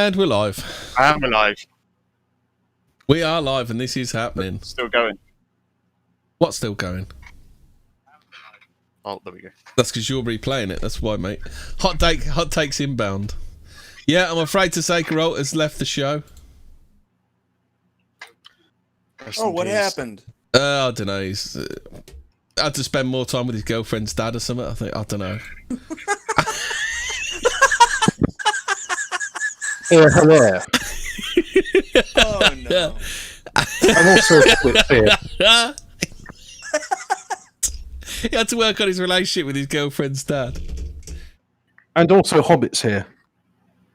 And we're live. And we're live. We are live, and this is happening. Still going. What's still going? Oh, there we go. That's because you're replaying it. That's why, mate. Hot takes inbound. Yeah, I'm afraid to say Geralt has left the show. What happened? I don't know. He's had to spend more time with his girlfriend's dad or something. I don't know. Yeah, hello. Oh no! I'm also a bit fear. He had to work on his relationship with his girlfriend's dad. And also Hobbit's here.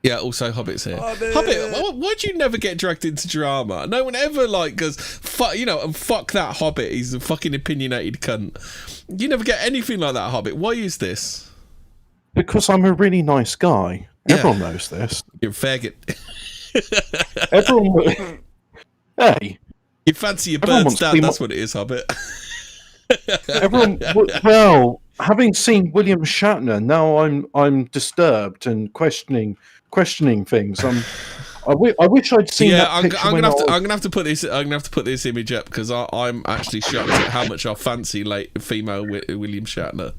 Yeah, also Hobbit's here. Hobbit! Why'd you never get dragged into drama? No one ever goes, fuck that Hobbit. He's a fucking opinionated cunt. You never get anything like that, Hobbit. Why is this? Because I'm a really nice guy. Yeah. Everyone knows this. You're a faggot. Everyone. Hey. You fancy your bird's dad, that's what it is, Hobbit. Everyone. Well, having seen William Shatner, now I'm disturbed and questioning things. I wish I'd seen that picture. I'm gonna have to put this image up because I'm actually shocked at how much I fancy female William Shatner.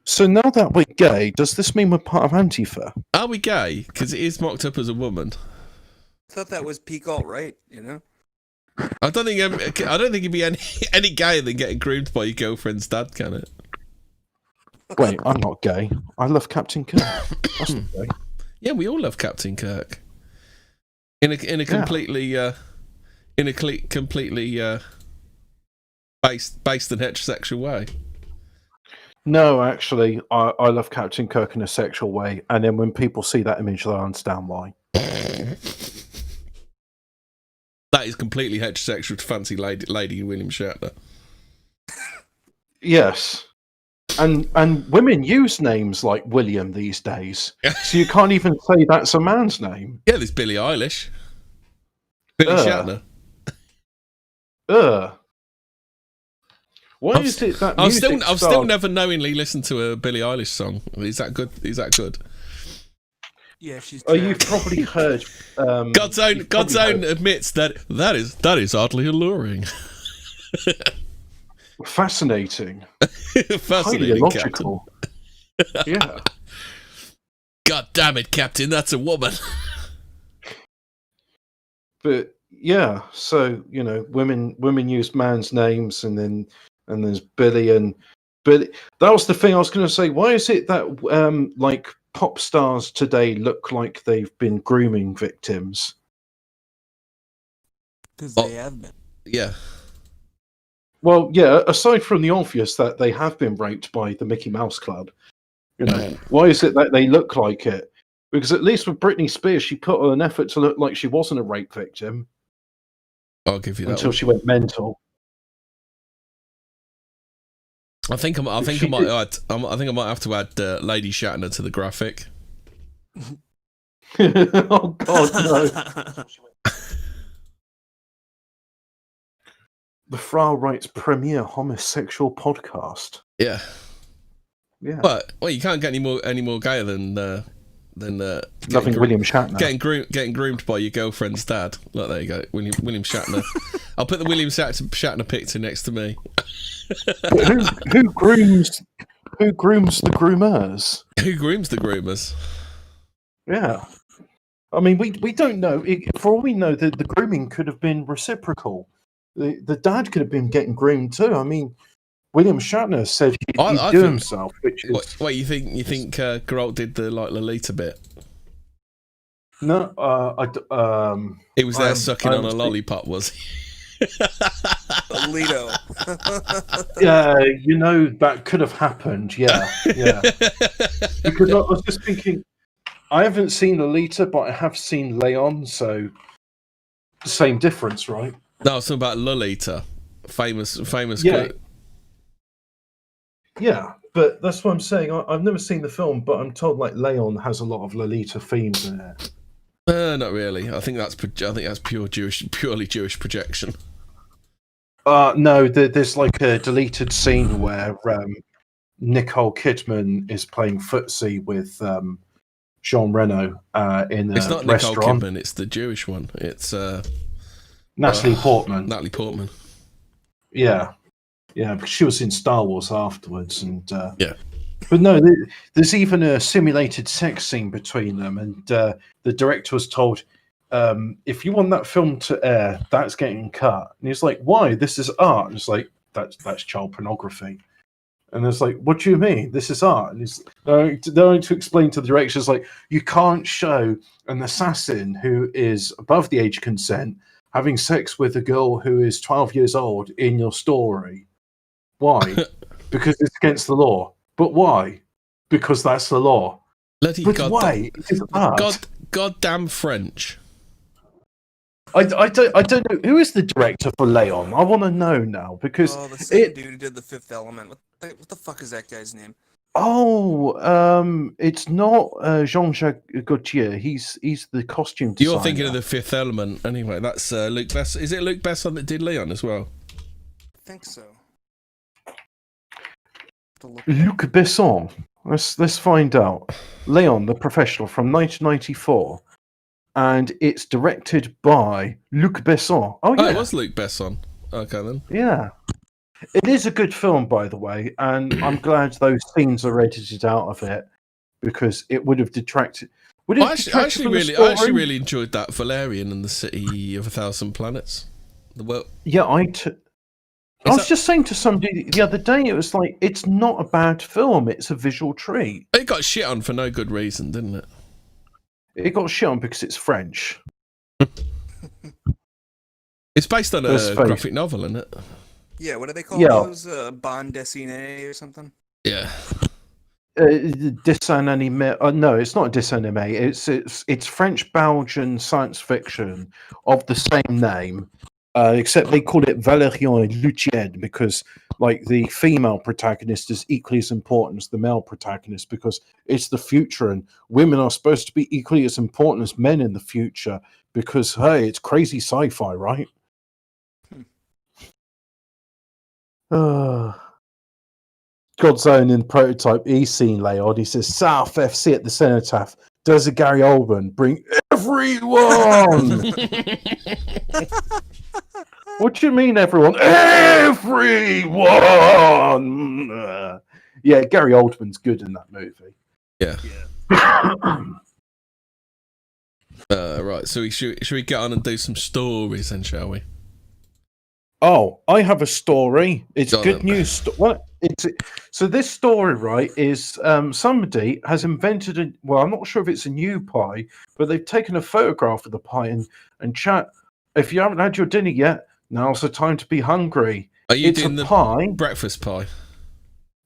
So now that we're gay, does this mean we're part of Antifa? Are we gay? Because it is mocked up as a woman. I thought that was peak alt-right, you know? I don't think it'd be any gayer than getting groomed by your girlfriend's dad, can it? Wait, I'm not gay. I love Captain Kirk. That's not gay. Yeah, we all love Captain Kirk. In a completely based and heterosexual way. No, actually, I love Captain Kirk in a sexual way, and then when people see that image, they'll understand why. That is completely heterosexual to fancy lady William Shatner. Yes. And women use names like William these days, so you can't even say that's a man's name. Yeah, there's Billie Eilish. Billy Shatner. Why is it that I've still never knowingly listened to a Billie Eilish song. Is that good? Yeah, she's. Oh, you've probably heard. God's own admits that is oddly alluring. Fascinating. Fascinating, illogical. Yeah. God damn it, Captain! That's a woman. But yeah, so women use man's names, and there's Billy and Billy. That was the thing I was going to say. Why is it that pop stars today look like they've been grooming victims? Because they have been. Yeah. Well, yeah. Aside from the obvious that they have been raped by the Mickey Mouse Club, why is it that they look like it? Because at least with Britney Spears, she put on an effort to look like she wasn't a rape victim. I'll give you that. Until she went mental. I think I might have to add Lady Shatner to the graphic. Oh God, no! The Frau Wright's premier homosexual podcast. Yeah. But you can't get any more gayer than loving William Shatner. Getting groomed by your girlfriend's dad. Look, there you go, William Shatner. I'll put the William Shatner picture next to me. Who grooms the groomers? Who grooms the groomers? Yeah. I mean, we don't know. For all we know, the grooming could have been reciprocal. The dad could have been getting groomed too. I mean, William Shatner said he'd do himself. Which is... What you think Geralt did the Lolita bit? No, he was there sucking on a lollipop, was he? Alito. Yeah, that could have happened. Yeah. Because I was just thinking, I haven't seen Lolita, but I have seen Leon, so the same difference, right? No, it's about Lolita, famous. Yeah. Yeah, but that's what I'm saying. I've never seen the film, but I'm told Leon has a lot of Lolita themes in it. Not really. I think that's purely Jewish projection. No, there's a deleted scene where Nicole Kidman is playing footsie with Jean Reno in It's a not Nicole restaurant. Kidman. It's the Jewish one. It's Natalie Portman. Natalie Portman. Yeah, because she was in Star Wars afterwards, and Yeah. But no, there's even a simulated sex scene between them, and the director was told, if you want that film to air, that's getting cut. And he's like, why? This is art. And it's like, that's child pornography. And it's like, what do you mean? This is art. And he's going to explain to the director, it's like, you can't show an assassin who is above the age of consent having sex with a girl who is 12 years old in your story. Why? Because it's against the law. But why? Because that's the law. Bloody But why? It is art. Goddamn French. I don't know. Who is the director for Leon? I want to know now because the same dude who did The Fifth Element. What the fuck is that guy's name? It's not Jean-Jacques Gaultier. He's the costume designer. You're thinking of The Fifth Element. Anyway, that's Luc Besson. Is it Luc Besson that did Leon as well? I think so. Luc Besson. Let's find out. Leon, the Professional from 1994, and it's directed by Luc Besson. Oh yeah, it was Luc Besson. Okay then. Yeah, it is a good film, by the way, and I'm glad those scenes are edited out of it because it would have detracted. I actually really enjoyed that Valerian and the City of a Thousand Planets. Yeah, I was just saying to somebody the other day, it was like, it's not a bad film, it's a visual treat. It got shit on for no good reason, didn't it? It got shit on because it's French. It's based on a graphic novel, isn't it? Yeah, what do they call those? Bande dessinée or something? Yeah. Dessin animé. No, it's not a dessin animé. It's French-Belgian science fiction of the same name. Except they call it Valérian et Lucienne because, like, the female protagonist is equally as important as the male protagonist because it's the future and women are supposed to be equally as important as men in the future because, hey, it's crazy sci-fi, right? God's Own in Prototype he's seen Leon. He says, South FC at the Cenotaph. Does a Gary Oldman bring everyone? What do you mean, everyone? Everyone! Yeah, Gary Oldman's good in that movie. Yeah. Right, so should we get on and do some stories then, shall we? Oh, I have a story. It's good news. So this story, right, is somebody has invented well, I'm not sure if it's a new pie, but they've taken a photograph of the pie and chat, if you haven't had your dinner yet, now's the time to be hungry. Are you doing the pie? Breakfast pie?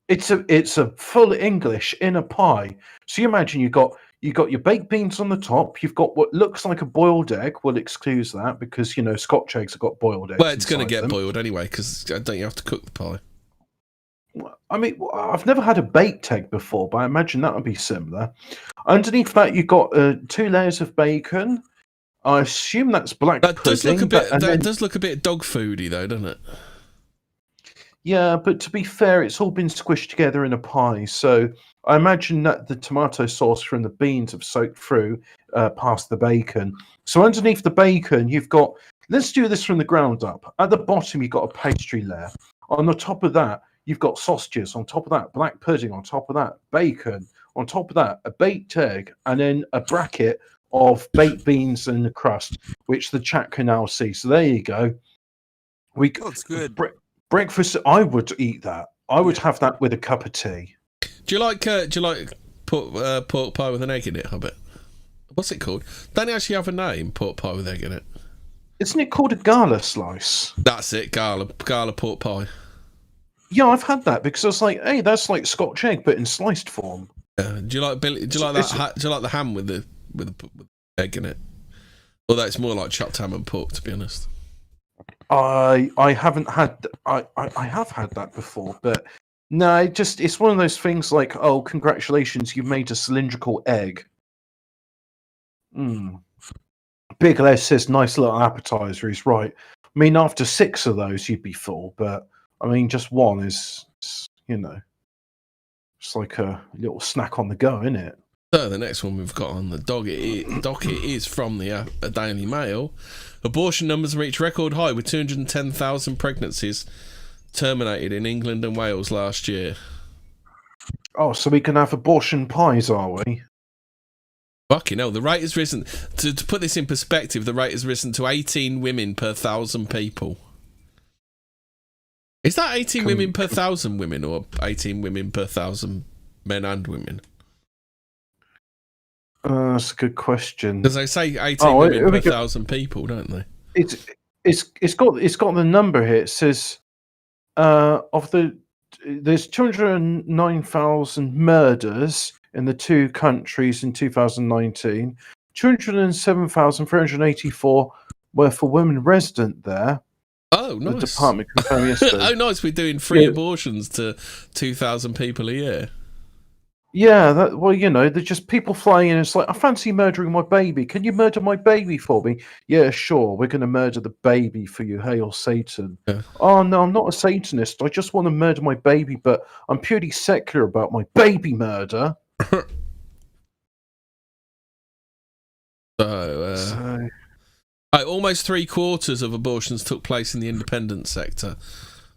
It's a full English in a pie. So you imagine you got your baked beans on the top. You've got what looks like a boiled egg. We'll excuse that because Scotch eggs have got boiled eggs. Well, it's going to get boiled anyway because don't you have to cook the pie? I mean, I've never had a baked egg before, but I imagine that would be similar. Underneath that, you've got 2 layers of bacon. I assume that's black pudding. That does look a bit dog foody, though, doesn't it? Yeah, but to be fair, it's all been squished together in a pie. So I imagine that the tomato sauce from the beans have soaked through past the bacon. So underneath the bacon, you've got, let's do this from the ground up. At the bottom, you've got a pastry layer. On the top of that, you've got sausages. On top of that, black pudding. On top of that, bacon. On top of that, a baked egg. And then a bracket of baked beans and the crust, which the chat can now see. So there you go. Looks good. Breakfast. I would eat that. I would have that with a cup of tea. Do you like pork pie with an egg in it, Hobbit? What's it called? Don't it actually have a name? Pork pie with egg in it. Isn't it called a gala slice? That's it. Gala pork pie. Yeah, I've had that because I was like, hey, that's like Scotch egg but in sliced form. Do you like that? Do you like the ham with the egg in it? Although it's more like chopped ham and pork, to be honest. I haven't had. I have had that before, but no, it's one of those things like, oh, congratulations, you made a cylindrical egg. Big Les says nice little appetizer. He's right. I mean, after 6 of those, you'd be full, but I mean, just one is, it's like a little snack on the go, isn't it? So the next one we've got on the docket is from the Daily Mail. Abortion numbers reach record high with 210,000 pregnancies terminated in England and Wales last year. Oh, so we can have abortion pies, are we? Fucking hell, the rate has risen. To put this in perspective, the rate has risen to 18 women per 1,000 people. Is that 18 women per 1,000 women or 18 women per 1,000 men and women? That's a good question. Because they say 18 women per 1,000 people, don't they? It's got the number here. It says there's 209,000 murders in the two countries in 2019. 207,384 were for women resident there. Oh, nice. The department confirmed yesterday. Oh, nice. We're doing free abortions to 2,000 people a year. Yeah, they're just people flying in. It's like, I fancy murdering my baby. Can you murder my baby for me? Yeah, sure. We're going to murder the baby for you. Hail Satan. Yeah. Oh, no, I'm not a Satanist. I just want to murder my baby, but I'm purely secular about my baby murder. Almost 3/4 of abortions took place in the independent sector.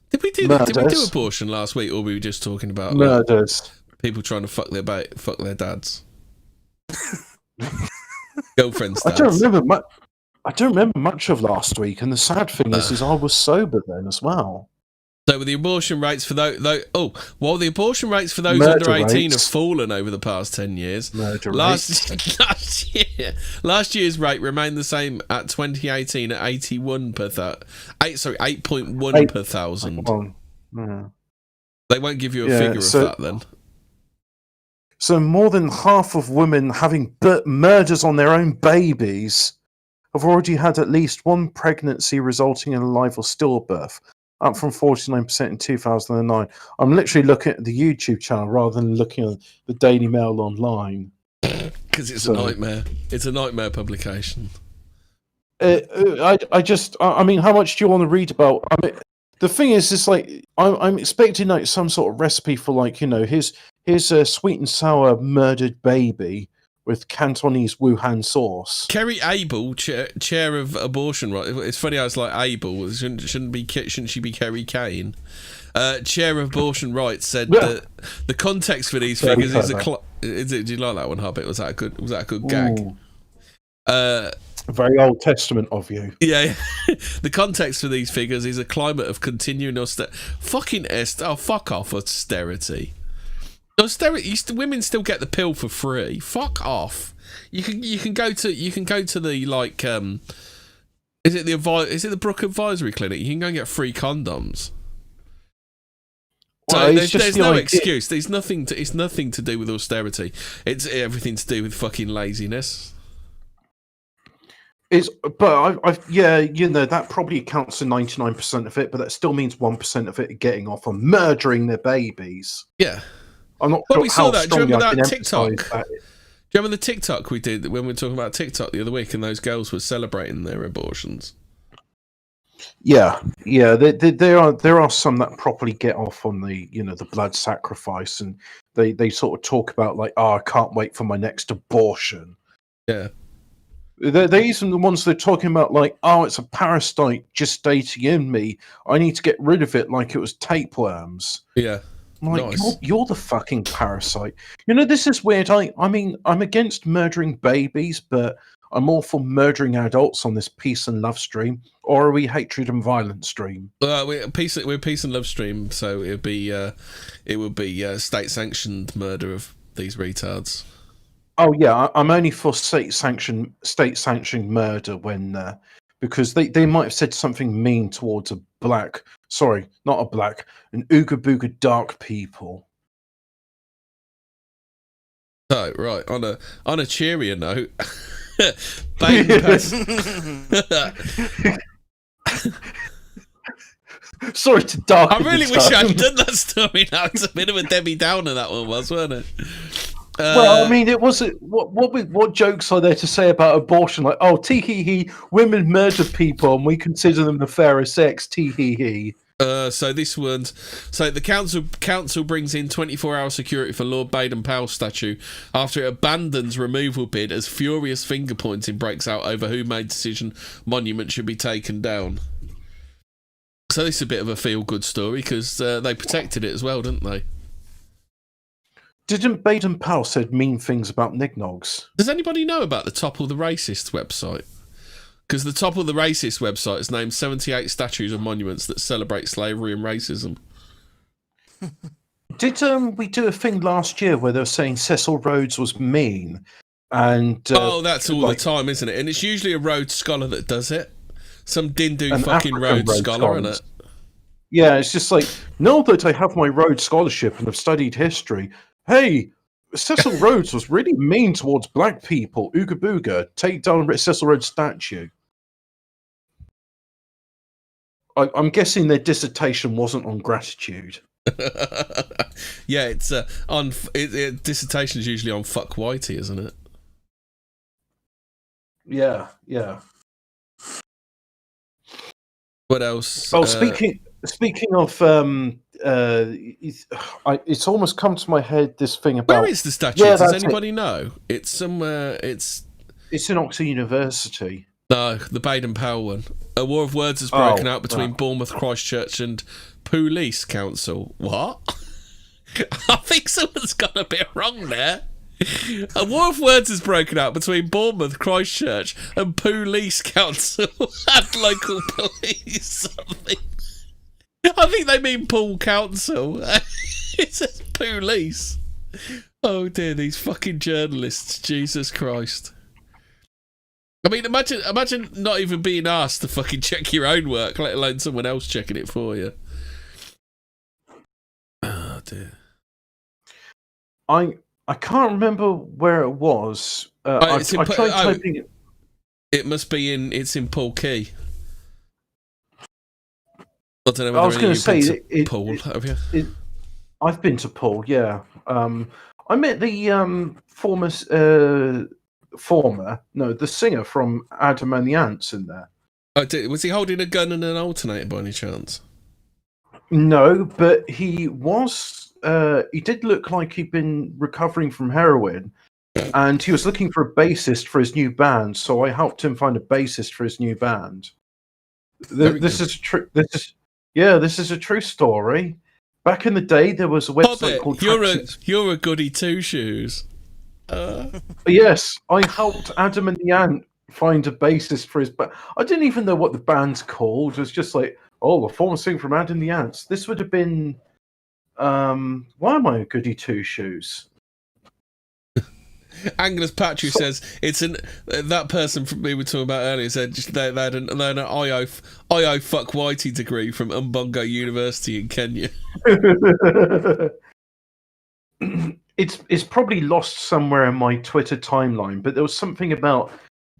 Did we do abortion last week, or were we just talking about murders? People trying to fuck their dads, girlfriends. Dads. I don't remember much of last week, and the sad thing is I was sober then as well. So with the abortion rates for while the abortion rates for those under 18 have fallen over the past 10 years, last year's rate remained the same at 2018 at 8.1 per 1,000. They won't give you a figure of that then. So more than half of women having murders on their own babies have already had at least one pregnancy resulting in a live or stillbirth, up from 49% in 2009. I'm literally looking at the YouTube channel rather than looking at the Daily Mail online. Because it's a nightmare. It's a nightmare publication. I mean, how much do you want to read about? I mean, the thing is, it's like I'm expecting like some sort of recipe for like his sweet and sour murdered baby with Cantonese Wuhan sauce. Kerry Abel, chair of abortion rights. It's funny how it's like Abel. Shouldn't she be Kerry Kane? Chair of abortion rights said that the context for these figures is do you like that one, Hobbit? Was that a good gag? Very Old Testament of you. Yeah. The context for these figures is a climate of continuing fuck off austerity. Women still get the pill for free. Fuck off. You can go to the like is it the Brook Advisory Clinic? You can go and get free condoms. So there's no excuse. There's nothing to. It's nothing to do with austerity. It's everything to do with fucking laziness. That probably accounts for 99% of it, but that still means 1% of it getting off on murdering their babies. Yeah. I'm not well, sure we saw that. Do you remember that TikTok? Do you remember the TikTok we did when we were talking about TikTok the other week, and those girls were celebrating their abortions? Yeah. There are some that properly get off on the the blood sacrifice, and they sort of talk about like, I can't wait for my next abortion. Yeah. They're even the ones they're talking about like, it's a parasite gestating in me. I need to get rid of it like it was tapeworms. Yeah. Like, nice. You're the fucking parasite. This is weird. I mean, I'm against murdering babies, but I'm all for murdering adults on this peace and love stream. Or are we hatred and violence stream? We're peace and love stream, so it would be state sanctioned murder of these retards. Oh yeah, I'm only for state sanctioned murder when because they might have said something mean towards an Ooga Booga dark people. Oh, right. On a cheerier note, Bane pass. Sorry to dark. I really wish I'd done that story now. It's a bit of a Debbie Downer, that one was, wasn't it? Well, I mean, it wasn't. What jokes are there to say about abortion? Like, tee hee hee, women murder people, and we consider them the fairest sex. Tee hee hee. So this one's the council brings in 24-hour security for Lord Baden-Powell's statue after it abandons removal bid as furious finger pointing breaks out over who made decision monument should be taken down. So this is a bit of a feel-good story because they protected it as well, didn't they? Didn't Baden-Powell said mean things about nignogs? Does anybody know about the Topple the Racist website? Because the Topple the Racist website has named 78 statues and monuments that celebrate slavery and racism. Did we do a thing last year where they were saying Cecil Rhodes was mean? And that's all the time, isn't it? And it's usually a Rhodes scholar that does it. Some dindu fucking Rhodes scholar, isn't it? Yeah, it's just like, now that I have my Rhodes scholarship and have studied history, hey, Cecil Rhodes was really mean towards black people. Ooga booga, take down Cecil Rhodes' statue. I'm guessing their dissertation wasn't on gratitude. Yeah, it's dissertation is usually on fuck whitey, isn't it? Yeah. What else? Oh, speaking of, it's almost come to my head this thing about. Where is the statue? Does anybody know? It's somewhere. It's in Oxford University. No, the Baden-Powell one. A war of words has broken out between Bournemouth, Christchurch and Police Council. What? I think someone's got a bit wrong there. A war of words has broken out between Bournemouth, Christchurch and Police Council and local police. I think they mean Pool Council. It says police. Oh dear, these fucking journalists. Jesus Christ. I mean, imagine not even being asked to fucking check your own work, let alone someone else checking it for you. Oh dear. I can't remember where it was. I tried typing it. It must be it's in Paul Key. I don't know. I was going to say Paul. Have you? I've been to Paul. Yeah. I met the the singer from Adam and the Ants in there. Oh, was he holding a gun and an alternator by any chance? No, but he was. He did look like he'd been recovering from heroin, and he was looking for a bassist for his new band. So I helped him find a bassist for his new band. This is a true story. Back in the day, there was a website called. You're a goody two shoes. Yes, I helped Adam and the Ant find a bassist for his band. I didn't even know what the band's called. It was just like, a former singer from Adam and the Ants. This would have been. Why am I a goody two shoes? Angus Patry says it's that person we were talking about earlier said they had an IO fuck whitey degree from Umbongo University in Kenya. It's probably lost somewhere in my Twitter timeline, but there was something about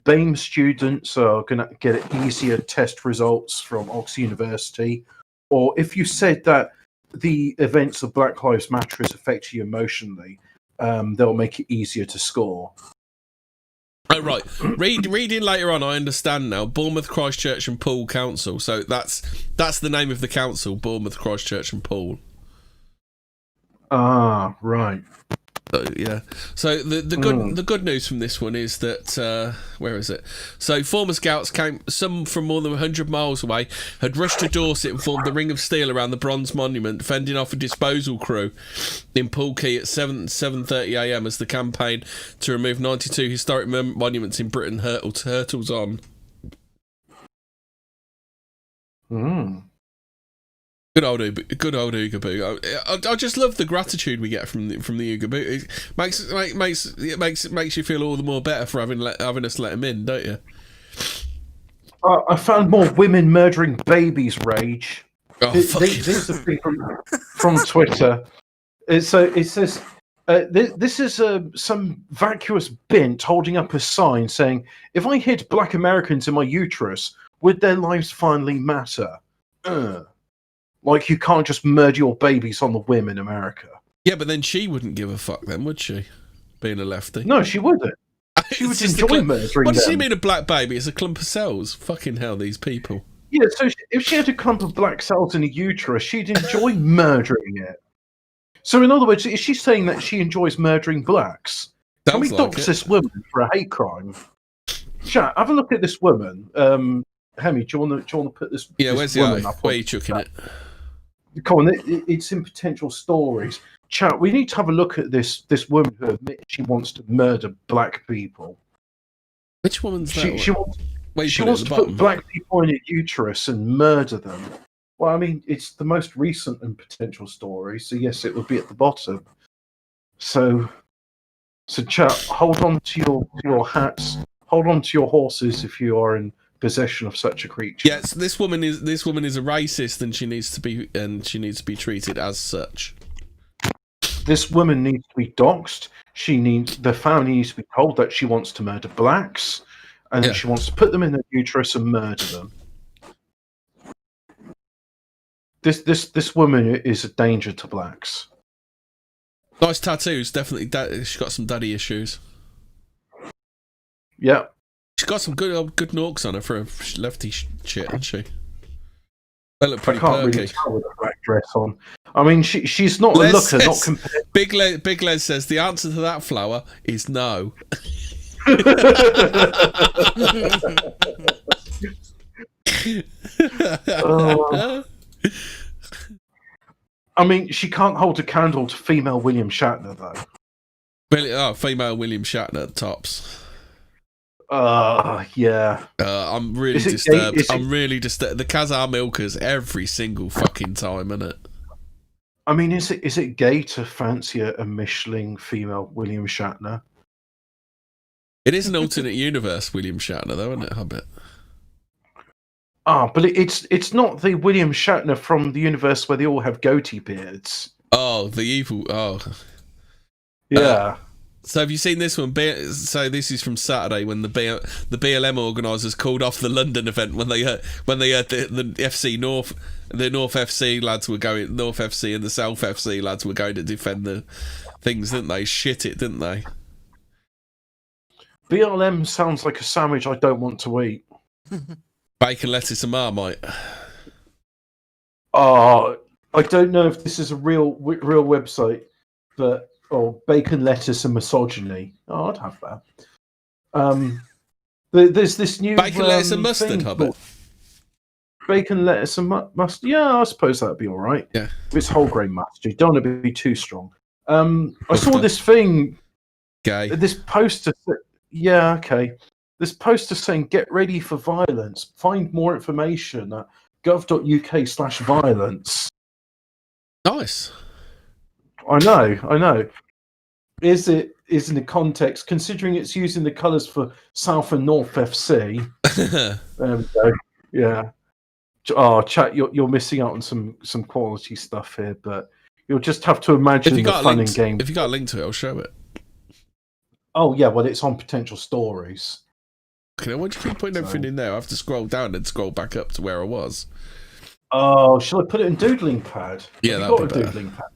BAME students are going to get easier test results from Oxford University, or if you said that the events of Black Lives Matter has affected you emotionally, they'll make it easier to score. Oh, right. Reading later on, I understand now. Bournemouth, Christchurch and Poole Council. So that's the name of the council, Bournemouth, Christchurch and Poole. Ah, right. So, yeah. So the good news from this one is that where is it? So former scouts came, some from more than 100 miles away, had rushed to Dorset and formed the ring of steel around the bronze monument, fending off a disposal crew in Poole Quay at 7:30 a.m. as the campaign to remove 92 historic monuments in Britain hurtles on. Good old Oogaboo. I just love the gratitude we get from the Oogaboo. It makes you feel all the more better for having us let him in, don't you? I found more women murdering babies rage. Here's the thing from Twitter. It says this is some vacuous bint holding up a sign saying, "If I hid black Americans in my uterus, would their lives finally matter?" Like, you can't just murder your babies on the whim in America. Yeah, but then she wouldn't give a fuck then, would she? Being a lefty. No, she wouldn't. She would enjoy murdering What does them. she mean a black baby? It's a clump of cells. Fucking hell, these people. Yeah, so if she had a clump of black cells in a uterus, she'd enjoy murdering it. So, in other words, is she saying that she enjoys murdering blacks? Can we Sounds like dox it. this woman for a hate crime? Chat, have a look at this woman. Hemi, do you want to put this? Yeah, this where's the woman eye? up Where on are you chucking it? Come on, it's in potential stories. Chat, we need to have a look at this woman who admits she wants to murder black people. Which woman's that? She wants, Where you she put it wants at to the put bottom? black people in a uterus and murder them. Well, I mean, it's the most recent and potential story, so yes, it would be at the bottom. So chat, hold on to your hats, hold on to your horses if you are in possession of such a creature. Yes, this woman is a racist, and she needs to be treated as such. This woman needs to be doxxed. The family needs to be told that she wants to murder blacks, and that she wants to put them in a uterus and murder them. This woman is a danger to blacks. Nice tattoos, definitely. She's got some daddy issues. Yeah. She's got some good norks on her for a lefty shit, hasn't she? They look pretty I can't perky. really tell with a black dress on. I mean, she's not Les a looker, says, not compared. Big Les says the answer to that, Flower, is no. I mean, she can't hold a candle to female William Shatner, though. Female William Shatner tops. Yeah. I'm really disturbed. I'm really disturbed. The Khazar milkers every single fucking time, isn't it? I mean, is it gay to fancy a Michelin female William Shatner? It is an alternate universe William Shatner, though, isn't it, Hobbit? But it's not the William Shatner from the universe where they all have goatee beards. Oh, the evil. Oh, yeah. So have you seen this one? So this is from Saturday when the BLM organisers called off the London event when they heard the FC North, the North FC lads were going, North FC and the South FC lads were going to defend the things, didn't they? Shit it, didn't they? BLM sounds like a sandwich I don't want to eat. Bacon, lettuce and Marmite. I don't know if this is a real website, but bacon, lettuce and misogyny. Oh, I'd have that. There's this new bacon, lettuce and mustard, Hobbit. Bacon, lettuce and mustard. Yeah, I suppose that'd be all right. Yeah, it's whole grain mustard. You don't want to be too strong. I saw this thing. Gay. This poster. Yeah, okay. This poster saying "Get ready for violence." Find more information at gov.uk/violence. Nice. I know. Is it in the context, considering it's using the colours for South and North FC? There we go. Yeah. Oh, chat, you're missing out on some quality stuff here, but you'll just have to imagine the fun and game. If you got a link to it, I'll show it. Oh yeah, well it's on potential stories. Okay, why do you keep putting everything in there? I have to scroll down and scroll back up to where I was. Oh, shall I put it in doodling pad? Yeah, that'd be better. Doodling pad?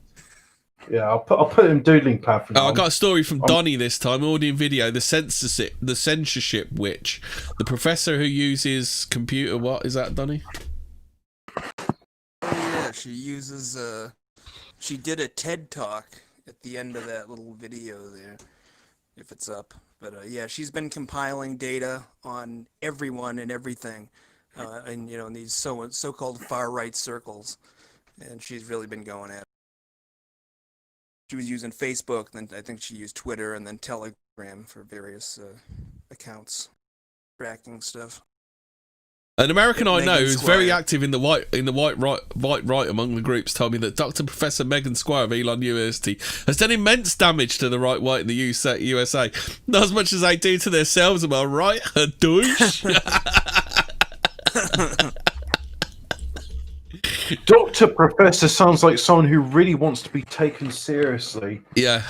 Yeah, I'll put it in doodling pad for now. I got a story from Donnie this time, audio and video. The censorship witch, the professor who uses computer. What is that, Donnie? Oh yeah, she uses. She did a TED talk at the end of that little video there, if it's up. But yeah, she's been compiling data on everyone and everything, and in these so-called far-right circles, and she's really been going at it. She was using Facebook, then I think she used Twitter and then Telegram for various accounts, tracking stuff. An American I know who's Squire. very active in the white right among the groups told me that Dr. Professor Megan Squire of Elon University has done immense damage to the right in the USA. Not as much as they do to themselves, am I right? A douche. Dr. Professor sounds like someone who really wants to be taken seriously. Yeah,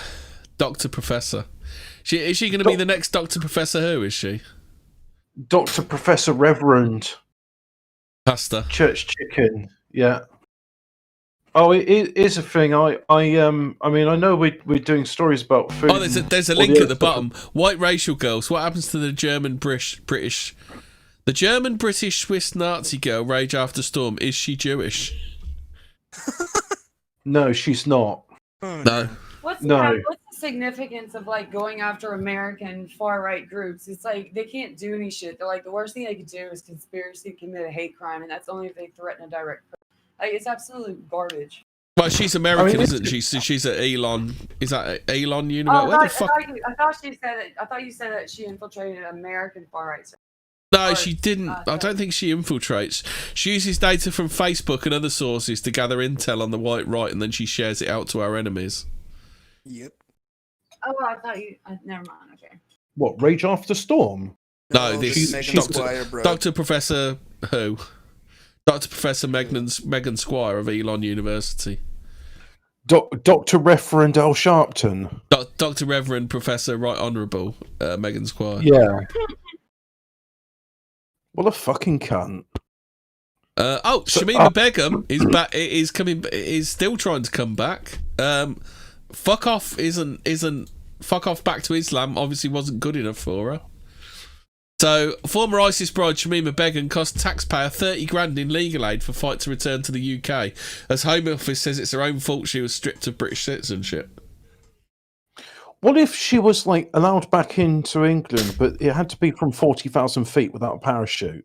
Dr. Professor. Is she going to be the next Dr. Professor Who, is she? Dr. Professor Reverend. Pastor. Church Chicken, yeah. Oh, it is a thing. I mean, I know we're doing stories about food. Oh, there's a link at the bottom. White racial girls. What happens to the German British The German, British, Swiss Nazi girl, Rage After Storm, is she Jewish? No, she's not. Oh, No. What's No. what's the significance of like going after American far right groups? It's like they can't do any shit. They're like the worst thing they could do is conspiracy to commit a hate crime, and that's only if they threaten a direct. Like it's absolutely garbage. Well, she's American, I mean, isn't she? So she's at Elon. Is that at Elon Oh, University? Where the fuck? I thought she said that. I thought you said that she infiltrated American far right. No, she didn't. I don't think she infiltrates. She uses data from Facebook and other sources to gather intel on the white right, and then she shares it out to our enemies. Yep. Oh, I thought you. Never mind. Okay. What, Rage After Storm? No, No, this she's is Megan Squire, bro. Dr. Professor who? Dr. Professor Megan Squire of Elon University. Dr. Reverend Al Sharpton. Dr. Reverend Professor Right Honourable Megan Squire. Yeah. What a fucking cunt. Shamima Begum is back. Is still trying to come back. Fuck off isn't fuck off back to Islam. Obviously, wasn't good enough for her. So, former ISIS bride Shamima Begum cost taxpayer 30 grand in legal aid for fight to return to the UK, as Home Office says it's her own fault she was stripped of British citizenship. What if she was like allowed back into England, but it had to be from 40,000 feet without a parachute?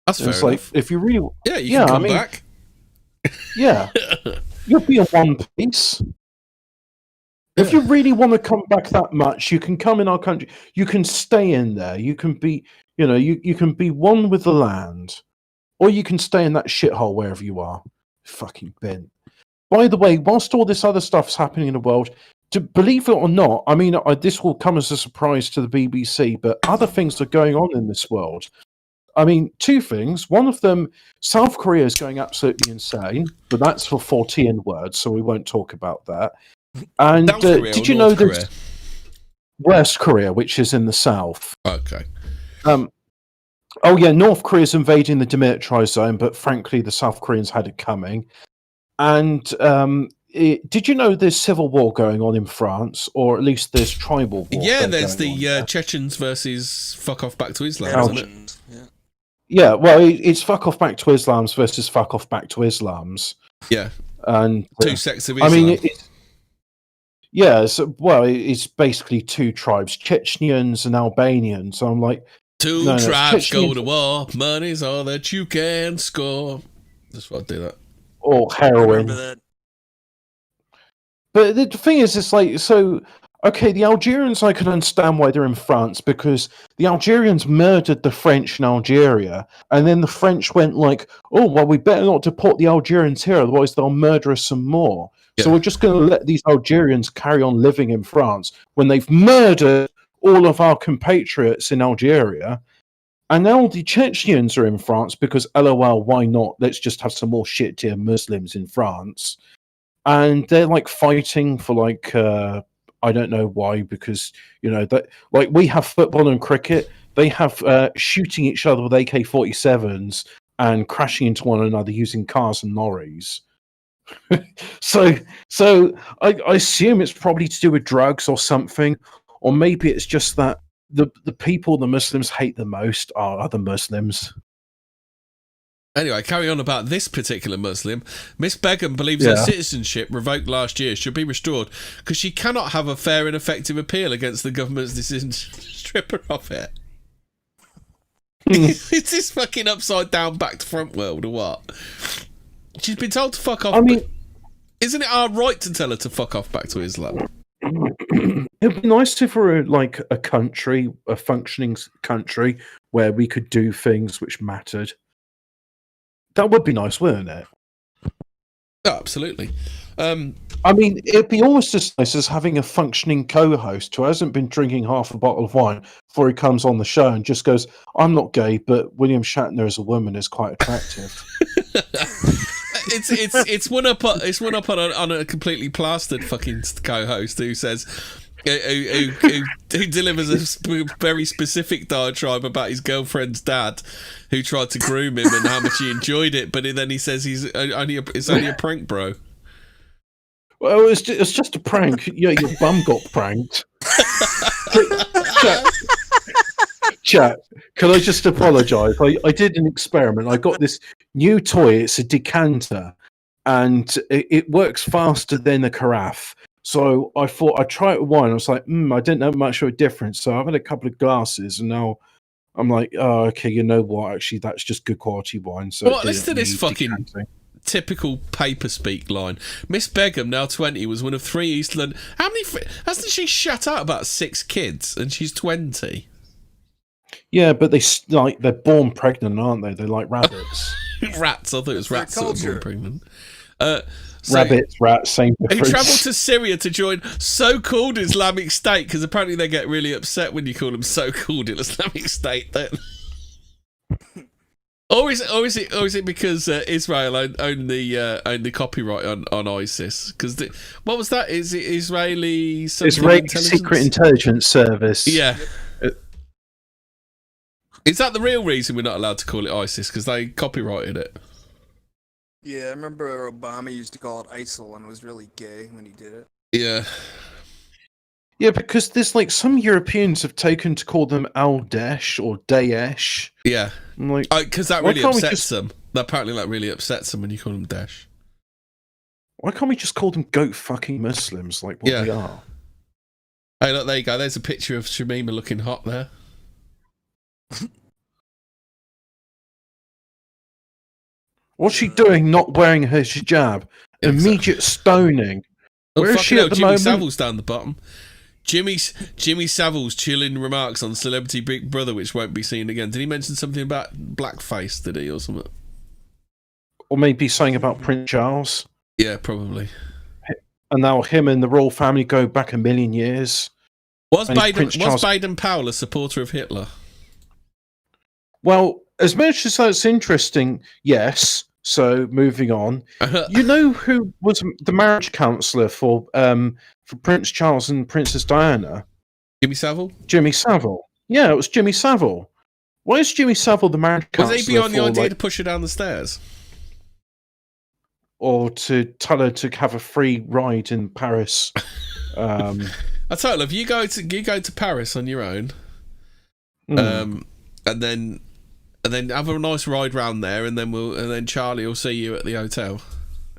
That's fair It's enough. like if you really, Yeah, you can come back. Yeah, you'll be in one piece. If you really want to come back that much, you can come in our country. You can stay in there. You can be, you can be one with the land, or you can stay in that shithole wherever you are. Fucking bent. By the way, whilst all this other stuff's happening in the world, to believe it or not, I mean, this will come as a surprise to the BBC, but other things are going on in this world. I mean, two things. One of them, South Korea is going absolutely insane, but that's for 14 words, so we won't talk about that. And South Korea did or you know North there's Korea? West Korea, which is in the south? Okay. Oh yeah, North Korea's invading the demilitarized zone, but frankly, the South Koreans had it coming. And did you know there's civil war going on in France, or at least there's tribal war? Yeah, there's going on the there? Chechens versus fuck off back to Islam, Yeah, isn't it? yeah. Yeah, well, it's fuck off back to Islams versus fuck off back to Islams. Yeah. And Two sects of I Islam. mean, it's basically two tribes, Chechens and Albanians. So I'm like, Two no, tribes go Chechens to war. Money's all that you can score. That's why I do that. or I remember heroin. that. But the thing is, it's like, so, okay, the Algerians, I can understand why they're in France, because the Algerians murdered the French in Algeria, and then the French went like, oh, well, we better not deport the Algerians here, otherwise they'll murder us some more. So Yeah. we're just going to let these Algerians carry on living in France when they've murdered all of our compatriots in Algeria. And now the Chechens are in France because, LOL, why not? Let's just have some more shit-tier Muslims in France. And they're like fighting for like, I don't know why, because, that like we have football and cricket. They have shooting each other with AK-47s and crashing into one another using cars and lorries. so I assume it's probably to do with drugs or something, or maybe it's just that the people the Muslims hate the most are other Muslims. Anyway, carry on about this particular Muslim. Miss Begum believes her citizenship, revoked last year, should be restored because she cannot have a fair and effective appeal against the government's decision to strip her of it. Is this fucking upside down, back to front world or what? She's been told to fuck off. I mean, but isn't it our right to tell her to fuck off back to Islam? it'd be nice if we were like a country, a functioning country, where we could do things which mattered. That would be nice, wouldn't it? Oh, absolutely. I mean, it'd be almost as nice as having a functioning co-host who hasn't been drinking half a bottle of wine before he comes on the show and just goes, "I'm not gay, but William Shatner as a woman is quite attractive." It's one up on a completely plastered fucking co-host who says who delivers a very specific diatribe about his girlfriend's dad who tried to groom him and how much he enjoyed it, but then he says it's only a prank, bro. Well, it's just a prank. Yeah, your bum got pranked. Chat, can I just apologise? I did an experiment. I got this new toy. It's a decanter, and it works faster than a carafe. So I thought I'd try it with wine. I was like, I didn't know much of a difference. So I've had a couple of glasses, and now I'm like, oh, okay, you know what? Actually, that's just good quality wine. So well, listen to this fucking typical paper speak line. Miss Begum, now 20, was one of 3 East London. How many? Hasn't she shut out about 6 kids, and she's 20? Yeah, but they're born pregnant, aren't they? They're like rabbits. Rats. I thought it was rats that were born pregnant. Rabbits, rats, same difference. He travelled to Syria to join so-called Islamic State because apparently they get really upset when you call them so-called Islamic State. Or is it because Israel owned the copyright on ISIS? Because what was that? Is it Israeli Secret Intelligence Service? Yeah. Is that the real reason we're not allowed to call it ISIS? Because they copyrighted it? Yeah, I remember Obama used to call it ISIL and was really gay when he did it. Yeah. Yeah, because there's like some Europeans have taken to call them Al-Daesh or Daesh. Yeah. I'm like, because that really upsets them. Apparently that really upsets them when you call them Daesh. Why can't we just call them goat fucking Muslims like what they are? Hey, look, there you go. There's a picture of Shamima looking hot there. What's she doing not wearing her hijab? Immediate stoning. Where is she at the Jimmy moment? Savile's down the bottom. Jimmy Savile's chilling remarks on Celebrity Big Brother, which won't be seen again. Did he mention something about blackface, did he, or something? Or maybe something about Prince Charles? Yeah, probably. And now him and the royal family go back a million years. Was Baden-Powell a supporter of Hitler? Well, as much as that's interesting, yes. So moving on, you know who was the marriage counsellor for Prince Charles and Princess Diana? Jimmy Savile. Jimmy Savile. Yeah, it was Jimmy Savile. Why is Jimmy Savile the marriage counsellor? Was he behind the idea to push her down the stairs, or to tell her to have a free ride in Paris? I tell you, if you go to Paris on your own, and then have a nice ride round there, and then Charlie will see you at the hotel.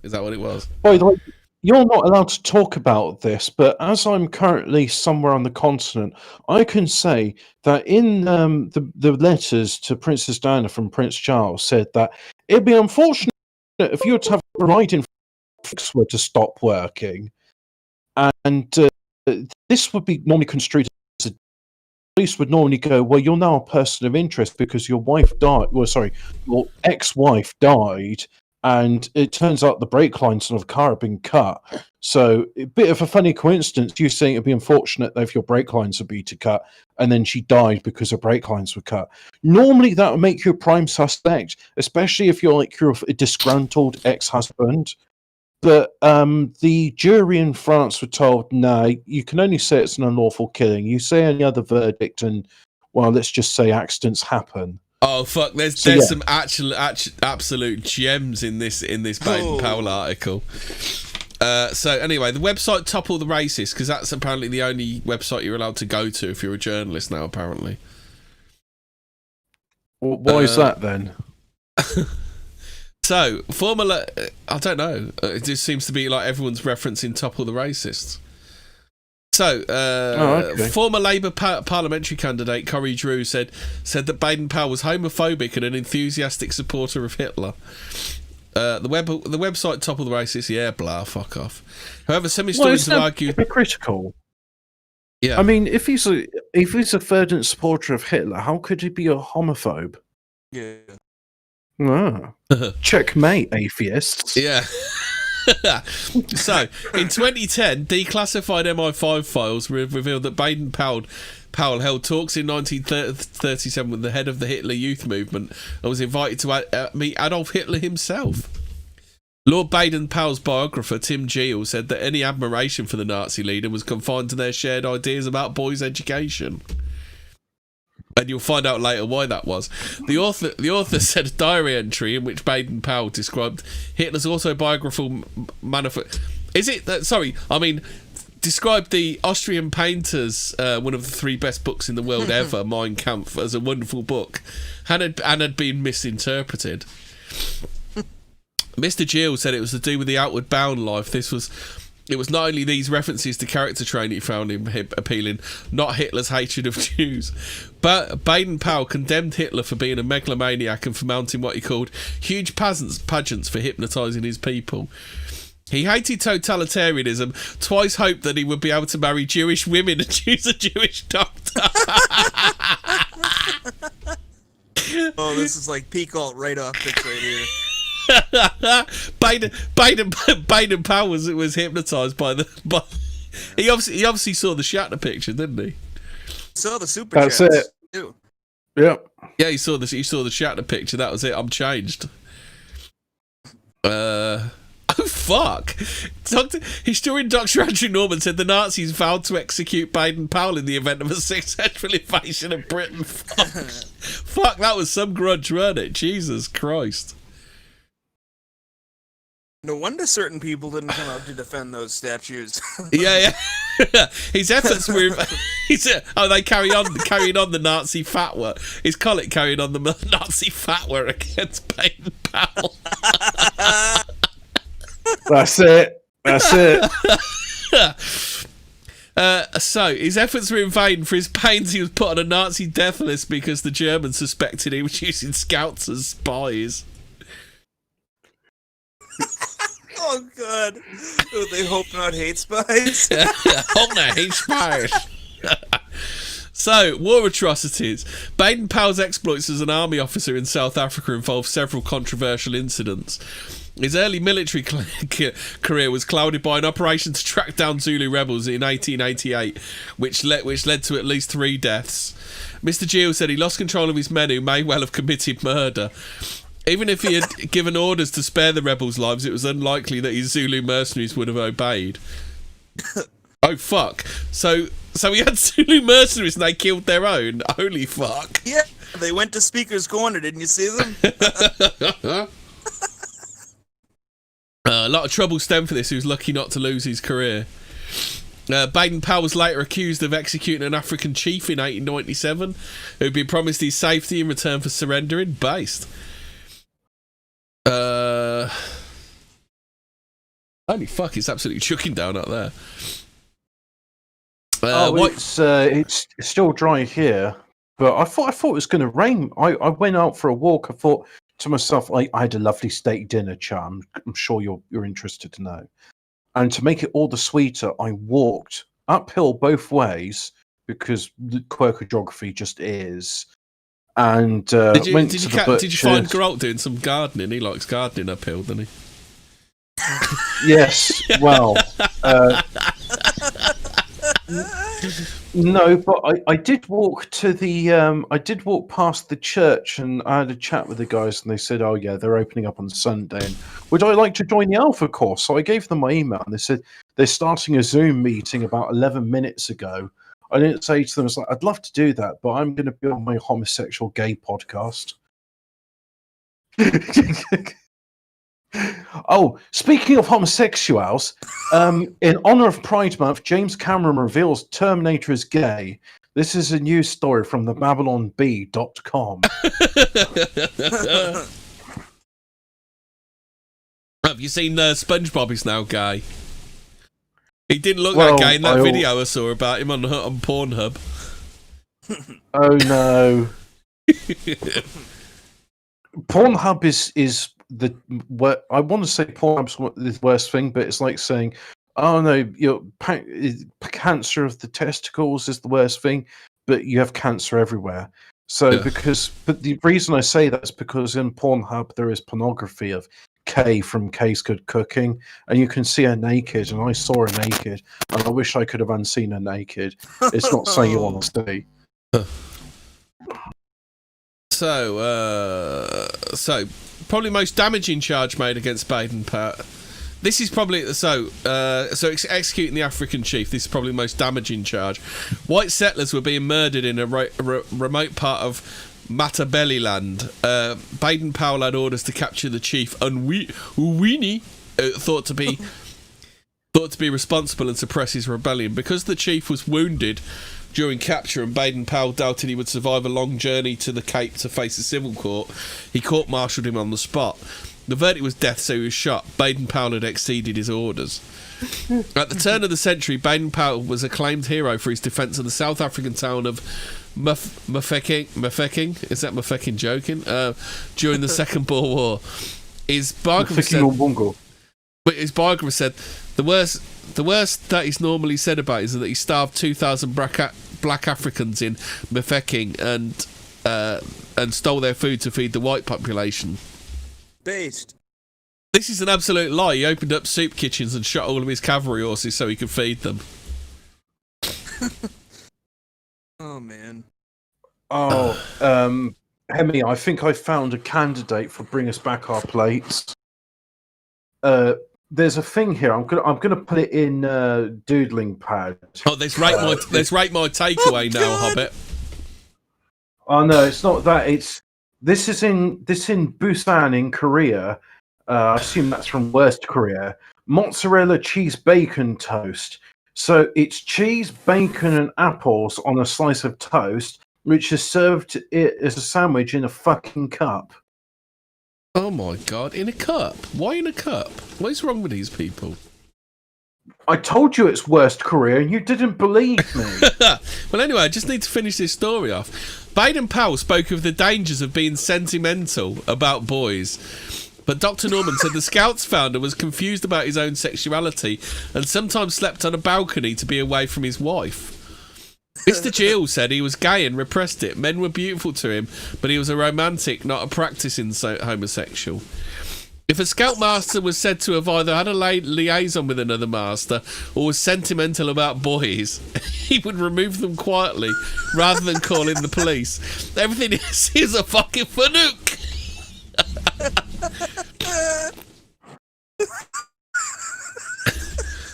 Is that what it was? By the way, you're not allowed to talk about this, but as I'm currently somewhere on the continent, I can say that in the letters to Princess Diana from Prince Charles said that it'd be unfortunate if you were to have a ride in were to stop working, and this would be normally construed as a police would normally go, well, you're now a person of interest because your wife died. Well, sorry, your ex-wife died, and it turns out the brake lines of the car have been cut. So, a bit of a funny coincidence. You saying it'd be unfortunate if your brake lines would be to cut, and then she died because her brake lines were cut. Normally, that would make you a prime suspect, especially if you're a disgruntled ex-husband. But the jury in France were told, no, you can only say it's an unlawful killing. You say any other verdict, and, well, let's just say accidents happen. Oh fuck! There's some absolute gems in this Baden-Powell article. So anyway, the website Topple the Racist, because that's apparently the only website you're allowed to go to if you're a journalist now. Apparently. Why is that then? So, I don't know. It just seems to be like everyone's referencing Topple the Racists. So, former Labour parliamentary candidate Corey Drew said that Baden-Powell was homophobic and an enthusiastic supporter of Hitler. The website Topple the Racists, yeah, blah, fuck off. However, some historians have argued hypocritical. Yeah, I mean, if he's a fervent supporter of Hitler, how could he be a homophobe? Yeah. Ah. Checkmate, atheists. Yeah. So, in 2010, declassified MI5 files revealed that Baden-Powell held talks in 1937 with the head of the Hitler Youth Movement and was invited to meet Adolf Hitler himself. Lord Baden-Powell's biographer, Tim Geel, said that any admiration for the Nazi leader was confined to their shared ideas about boys' education. And you'll find out later why that was. The author said a diary entry in which Baden-Powell described Hitler's autobiographical manifesto. Is it that? Sorry, I mean, described the Austrian painters, one of the 3 best books in the world ever, Mein Kampf, as a wonderful book, and had been misinterpreted. Mr. Gill said it was to do with the Outward Bound life. It was not only these references to character training he found him appealing, not Hitler's hatred of Jews. But Baden-Powell condemned Hitler for being a megalomaniac and for mounting what he called huge pageants for hypnotising his people. He hated totalitarianism, twice hoped that he would be able to marry Jewish women and choose a Jewish doctor. Oh, this is like peak alt-right optics right here. Baden Powell was hypnotised by he obviously saw the Shatner picture, didn't he? Saw the super That's chats, it. too. Yep. Yeah, he saw the Shatner picture. That was it. I'm changed. Oh fuck! Historian Dr. Andrew Norman said the Nazis vowed to execute Baden-Powell in the event of a successful invasion of Britain. Fuck, that was some grudge, wasn't it? Jesus Christ. No wonder certain people didn't come out to defend those statues. Yeah. His efforts were. They carrying on the Nazi fatwa. His colleague carrying on the Nazi fatwa against Baden-Powell. That's it. So his efforts were in vain. For his pains, he was put on a Nazi death list because the Germans suspected he was using scouts as spies. Oh god. Oh, they hope not hate spies. Hope not hate spies. So, war atrocities. Baden-Powell's exploits as an army officer in South Africa involved several controversial incidents. His early military career was clouded by an operation to track down Zulu rebels in 1888, which led to at least 3 deaths. Mr. Gill said he lost control of his men who may well have committed murder. Even if he had given orders to spare the rebels' lives, it was unlikely that his Zulu mercenaries would have obeyed. Oh, fuck. So he had Zulu mercenaries and they killed their own? Holy fuck. Yeah, they went to Speaker's Corner, didn't you see them? A lot of trouble stemmed for this. He was lucky not to lose his career. Baden-Powell was later accused of executing an African chief in 1897 who'd been promised his safety in return for surrendering. Based. Holy fuck, it's absolutely chucking down up there. It's still dry here, but I thought it was going to rain. I went out for a walk. I thought to myself, I had a lovely steak dinner, chum. I'm sure you're interested to know. And to make it all the sweeter, I walked uphill both ways because the quirk of geography just is. And did you find Geralt doing some gardening? He likes gardening uphill, doesn't he? Yes. Well, no, but I did walk to the. I did walk past the church, and I had a chat with the guys, and they said, "Oh yeah, they're opening up on Sunday. And would I like to join the Alpha course?" So I gave them my email, and they said they're starting a Zoom meeting about 11 minutes ago. I didn't say to them, I was like, I'd love to do that, but I'm going to be on my homosexual gay podcast. Oh, speaking of homosexuals, in honor of Pride Month, James Cameron reveals Terminator is gay. This is a news story from the BabylonB.com. Have you seen SpongeBob is now gay? He didn't look that gay in that video I saw about him on Pornhub. Oh no. Pornhub is the what I want to say. Pornhub's the worst thing, but it's like saying, "Oh no, cancer of the testicles is the worst thing," but you have cancer everywhere. So but the reason I say that is because in Pornhub there is pornography of Kay from Kay's Good Cooking, and you can see her naked, and I saw her naked, and I wish I could have unseen her naked. It's not saying you want to see. So probably most damaging charge made against Baden-Powell. This is probably executing the African chief. This is probably the most damaging charge. White settlers were being murdered in a remote part of Matabeleland. Baden-Powell had orders to capture the chief Uwini, thought to thought to be responsible and suppress his rebellion. Because the chief was wounded during capture and Baden-Powell doubted he would survive a long journey to the Cape to face a civil court, he court-martialed him on the spot. The verdict was death, so he was shot. Baden-Powell had exceeded his orders. At the turn of the century, Baden-Powell was a acclaimed hero for his defence of the South African town of Mafeking. Is that Mafeking joking? During the Second Boer War. His biographer said the worst that he's normally said about is that he starved 2,000 black Africans in Mafeking and stole their food to feed the white population. Based. This is an absolute lie. He opened up soup kitchens and shot all of his cavalry horses so he could feed them. Oh, man. Oh, Hemi, I think I found a candidate for Bring Us Back Our Plates. There's a thing here. I'm gonna put it in doodling pad. Oh, let's rate my takeaway now, Hobbit. Oh no, it's not that. This is in Busan in Korea. I assume that's from West Korea. Mozzarella cheese bacon toast. So it's cheese, bacon, and apples on a slice of toast, which is served as a sandwich in a fucking cup. Oh my god, in a cup? Why in a cup? What is wrong with these people? I told you it's West Korea and you didn't believe me. Well, anyway, I just need to finish this story off. Baden-Powell spoke of the dangers of being sentimental about boys. But Dr. Norman said the Scouts founder was confused about his own sexuality and sometimes slept on a balcony to be away from his wife. Mr. Gill said he was gay and repressed it. Men were beautiful to him, but he was a romantic, not a practicing homosexual. If a Scoutmaster was said to have either had a liaison with another master or was sentimental about boys, he would remove them quietly rather than call in the police. Everything is a fucking fanook.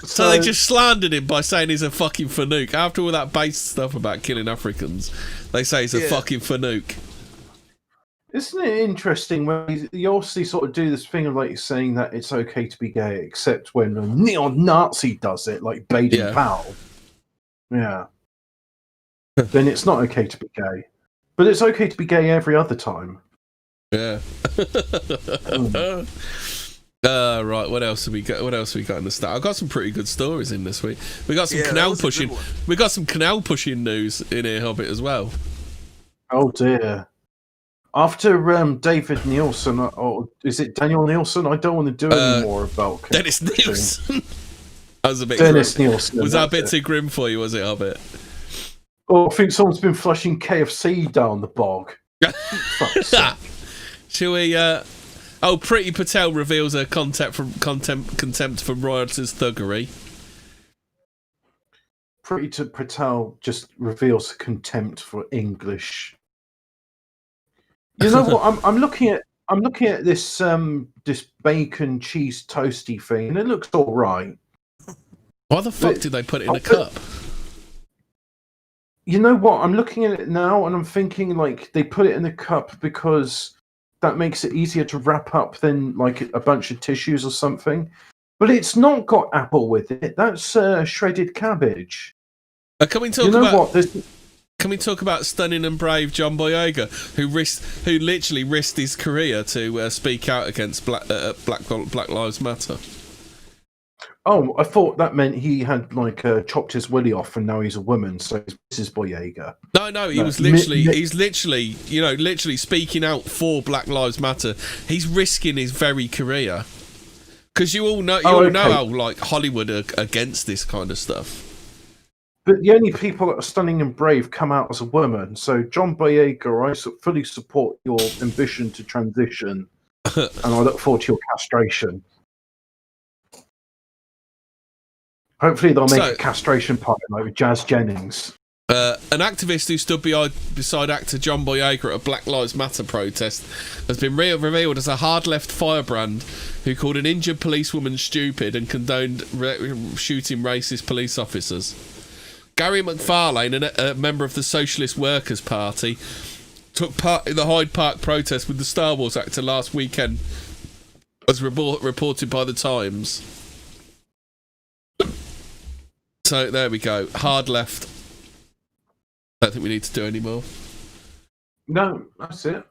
So they just slandered him by saying he's a fucking fanook. After all that base stuff about killing Africans, they say he's a fucking fanook. Isn't it interesting when you also sort of do this thing of like saying that it's okay to be gay, except when a neo-Nazi does it, like Baden-Powell. Yeah. Then it's not okay to be gay. But it's okay to be gay every other time. Yeah. Right. What else have we got? What else have we got in the start? I've got some pretty good stories in this week. We got some canal pushing. We got some canal pushing news in here, Hobbit, as well. Oh dear. After David Nielsen, or is it Daniel Nielsen? I don't want to do any more about Dennis Nielsen. That was a bit. Dennis grim. Nielsen. Was that a bit too grim for you? Was it, Hobbit? Oh, I think someone's been flushing KFC down the bog. Shall we? Priti Patel reveals her contempt for Reuters thuggery. Priti Patel just reveals contempt for English. You know what? I'm looking at this this bacon cheese toasty thing, and it looks all right. Why the fuck did they put it in a cup? You know what? I'm looking at it now, and I'm thinking like they put it in a cup because that makes it easier to wrap up than like a bunch of tissues or something. But it's not got apple with it. That's shredded cabbage. Can we talk Can we talk about stunning and brave John Boyega, who literally risked his career to speak out against Black Lives Matter? Oh, I thought that meant he had like chopped his willy off, and now he's a woman. So this is Boyega. No, he's literally, literally speaking out for Black Lives Matter. He's risking his very career because you all know how like Hollywood are against this kind of stuff. But the only people that are stunning and brave come out as a woman. So John Boyega, I fully support your ambition to transition, and I look forward to your castration. Hopefully they'll make a castration party like with Jazz Jennings. An activist who stood beside actor John Boyega at a Black Lives Matter protest has been revealed as a hard-left firebrand who called an injured policewoman stupid and condoned shooting racist police officers. Gary McFarlane, a member of the Socialist Workers' Party, took part in the Hyde Park protest with the Star Wars actor last weekend, as reported by The Times. So there we go. Hard left. Don't think we need to do any more. No, that's it.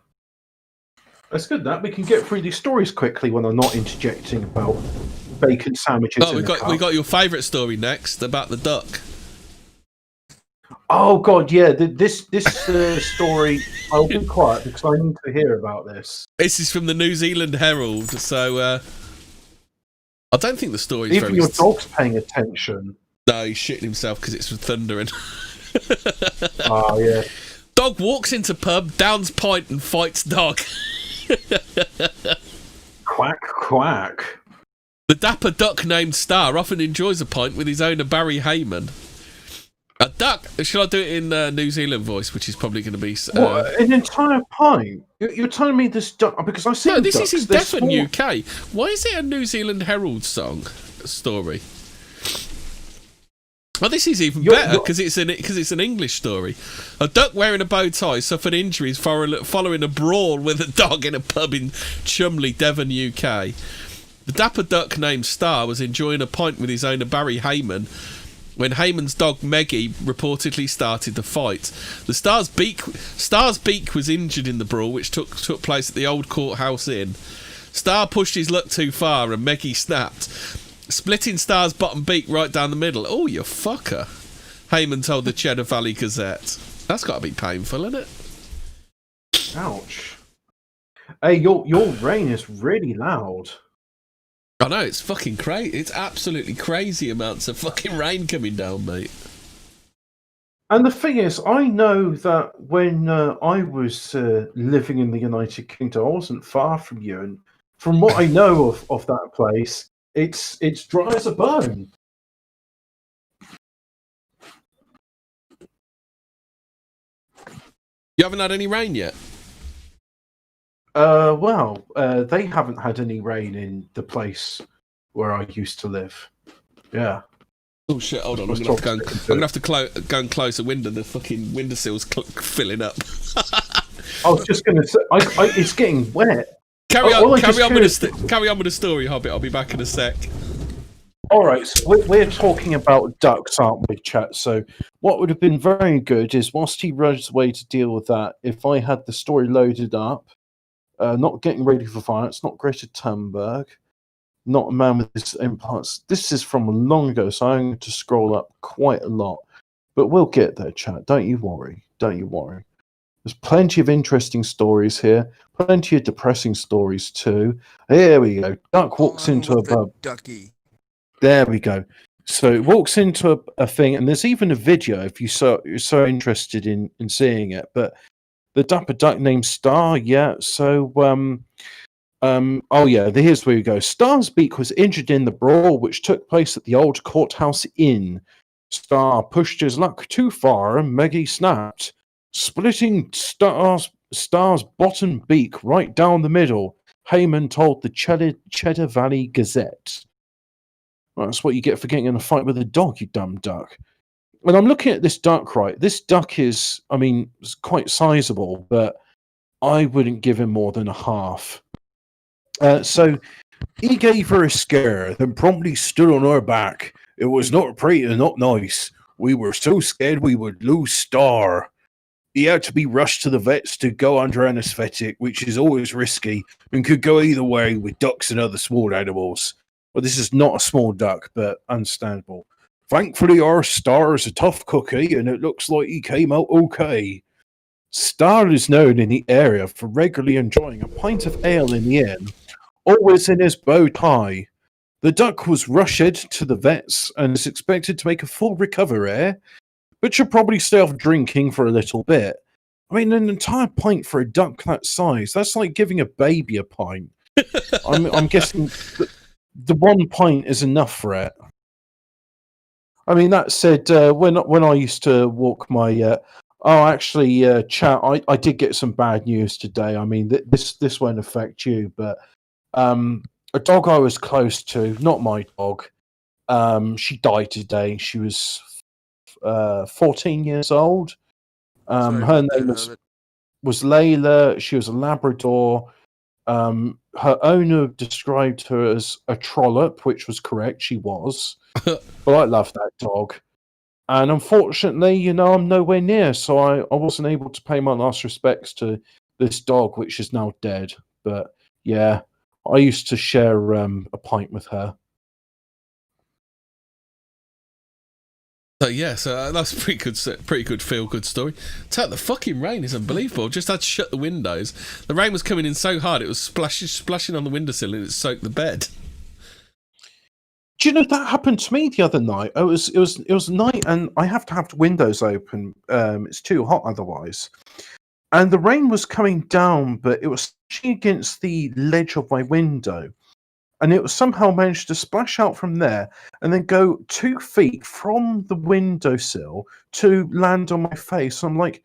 That's good. That we can get through these stories quickly when I'm not interjecting about bacon sandwiches. Oh, we got your favourite story next about the duck. Oh God, yeah. This story. I'll be quiet because I need to hear about this. This is from the New Zealand Herald. So I don't think the story's Even very. your dog's paying attention. No, he's shitting himself because it's thundering. Oh yeah. Dog walks into pub, downs pint, and fights dog. Quack quack. The dapper duck named Star often enjoys a pint with his owner Barry Heyman. A duck. Shall I do it in New Zealand voice, which is probably going to be What, an entire pint? You're telling me this duck because I see. No, this ducks, is in they're definite small. UK. Why is it a New Zealand Herald story? Well, this is even better because it's an English story. A duck wearing a bow tie suffered injuries following a brawl with a dog in a pub in Chumley, Devon, UK. The dapper duck named Star was enjoying a pint with his owner Barry Heyman when Heyman's dog Meggie reportedly started the fight. The Star's beak was injured in the brawl, which took place at the Old Courthouse Inn. Star pushed his luck too far and Meggie snapped, splitting Star's bottom beak right down the middle. Oh, you fucker, Heyman told the Cheddar Valley Gazette. That's got to be painful, isn't it? Ouch. Hey, your rain is really loud. I know, it's fucking crazy. It's absolutely crazy amounts of fucking rain coming down, mate. And the thing is, I know that when I was living in the United Kingdom, I wasn't far from you, and from what I know of that place, it's dry as a bone. You haven't had any rain yet? Well, they haven't had any rain in the place where I used to live. Yeah. Oh shit! Hold on, I'm gonna have to go and close the window. The fucking windowsill's filling up. I was just gonna say, it's getting wet. Carry on with the story, Hobbit. I'll be back in a sec. All right, so we're talking about ducks, aren't we, chat? So what would have been very good is, whilst he runs away to deal with that, if I had the story loaded up. Not getting ready for violence, not Greta Thunberg, not a man with his implants. This is from long ago, so I'm going to scroll up quite a lot. But we'll get there, chat. Don't you worry. Don't you worry. There's plenty of interesting stories here, plenty of depressing stories too. Here we go. Duck walks into a pub. Ducky. There we go. So it walks into a thing, and there's even a video if you're so interested in seeing it. But the dapper duck named Star, yeah. So, oh yeah, here's where we go. Star's beak was injured in the brawl, which took place at the Old Courthouse Inn. Star pushed his luck too far, and Meggie snapped, splitting Star's bottom beak right down the middle. Heyman told the Cheddar Valley Gazette. Well, that's what you get for getting in a fight with a dog, you dumb duck. When I'm looking at this duck, right, this duck is, I mean, it's quite sizable, but I wouldn't give him more than a half. So he gave her a scare, then promptly stood on her back. It was not pretty and not nice. We were so scared we would lose Star. He had to be rushed to the vets to go under anesthetic, which is always risky and could go either way with ducks and other small animals. Well, this is not a small duck, but understandable. Thankfully, our Star is a tough cookie, and it looks like he came out okay. Star is known in the area for regularly enjoying a pint of ale in the inn, always in his bow tie. The duck was rushed to the vets and is expected to make a full recovery, but should probably stay off drinking for a little bit. I mean, an entire pint for a duck that size, that's like giving a baby a pint. I'm guessing the 1 pint is enough for it. I mean, that said, when I used to walk my... chat, I did get some bad news today. I mean, this won't affect you, but a dog I was close to, not my dog, she died today. She was 14 years old. Her name was Layla. She was a Labrador. her owner described her as a trollop, which was correct. She was, but I love that dog. And unfortunately, I'm nowhere near, so I wasn't able to pay my last respects to this dog, which is now dead. But yeah, I used to share a pint with her. So yeah, so that's a pretty good feel good story. The fucking rain is unbelievable. Just had to shut the windows. The rain was coming in so hard it was splashing on the windowsill and it soaked the bed. Do you know that happened to me the other night? It was night, and I have to have the windows open. It's too hot otherwise. And the rain was coming down, but it was splashing against the ledge of my window, and it was somehow managed to splash out from there and then go 2 feet from the windowsill to land on my face. I'm like,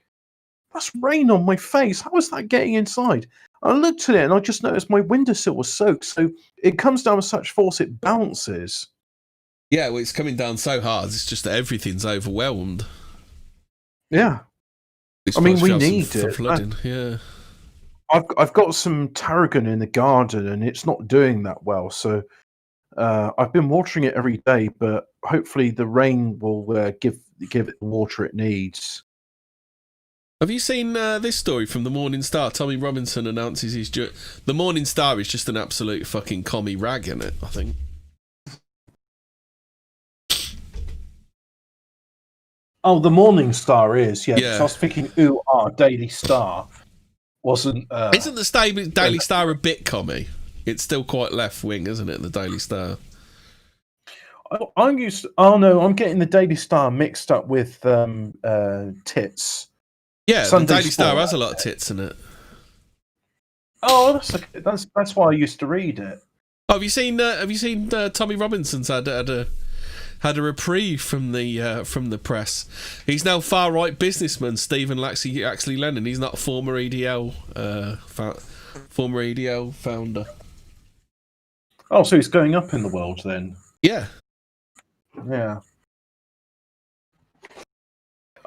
that's rain on my face. How is that getting inside? I looked at it and I just noticed my windowsill was soaked. So it comes down with such force it bounces. Yeah, well, it's coming down so hard. It's just that everything's overwhelmed. Yeah. I mean, we need it. Flooding. Yeah. I've got some tarragon in the garden and it's not doing that well. So I've been watering it every day, but hopefully the rain will give it the water it needs. Have you seen this story from the Morning Star? Tommy Robinson announces the Morning Star is just an absolute fucking commie rag in it, I think. Oh, the Morning Star is, yeah. Yeah. So I was thinking, Daily Star wasn't. Isn't the Daily Star a bit commie? It's still quite left wing, isn't it? The Daily Star. I'm used. I'm getting the Daily Star mixed up with tits. Yeah, Sunday the Daily Star Sport. has a lot of tits in it. Oh, that's why I used to read it. Oh, have you seen Tommy Robinson's had a reprieve from the press? He's now far right businessman Stephen Axley Lennon. He's not a former EDL founder. Oh, so he's going up in the world then? Yeah. Yeah.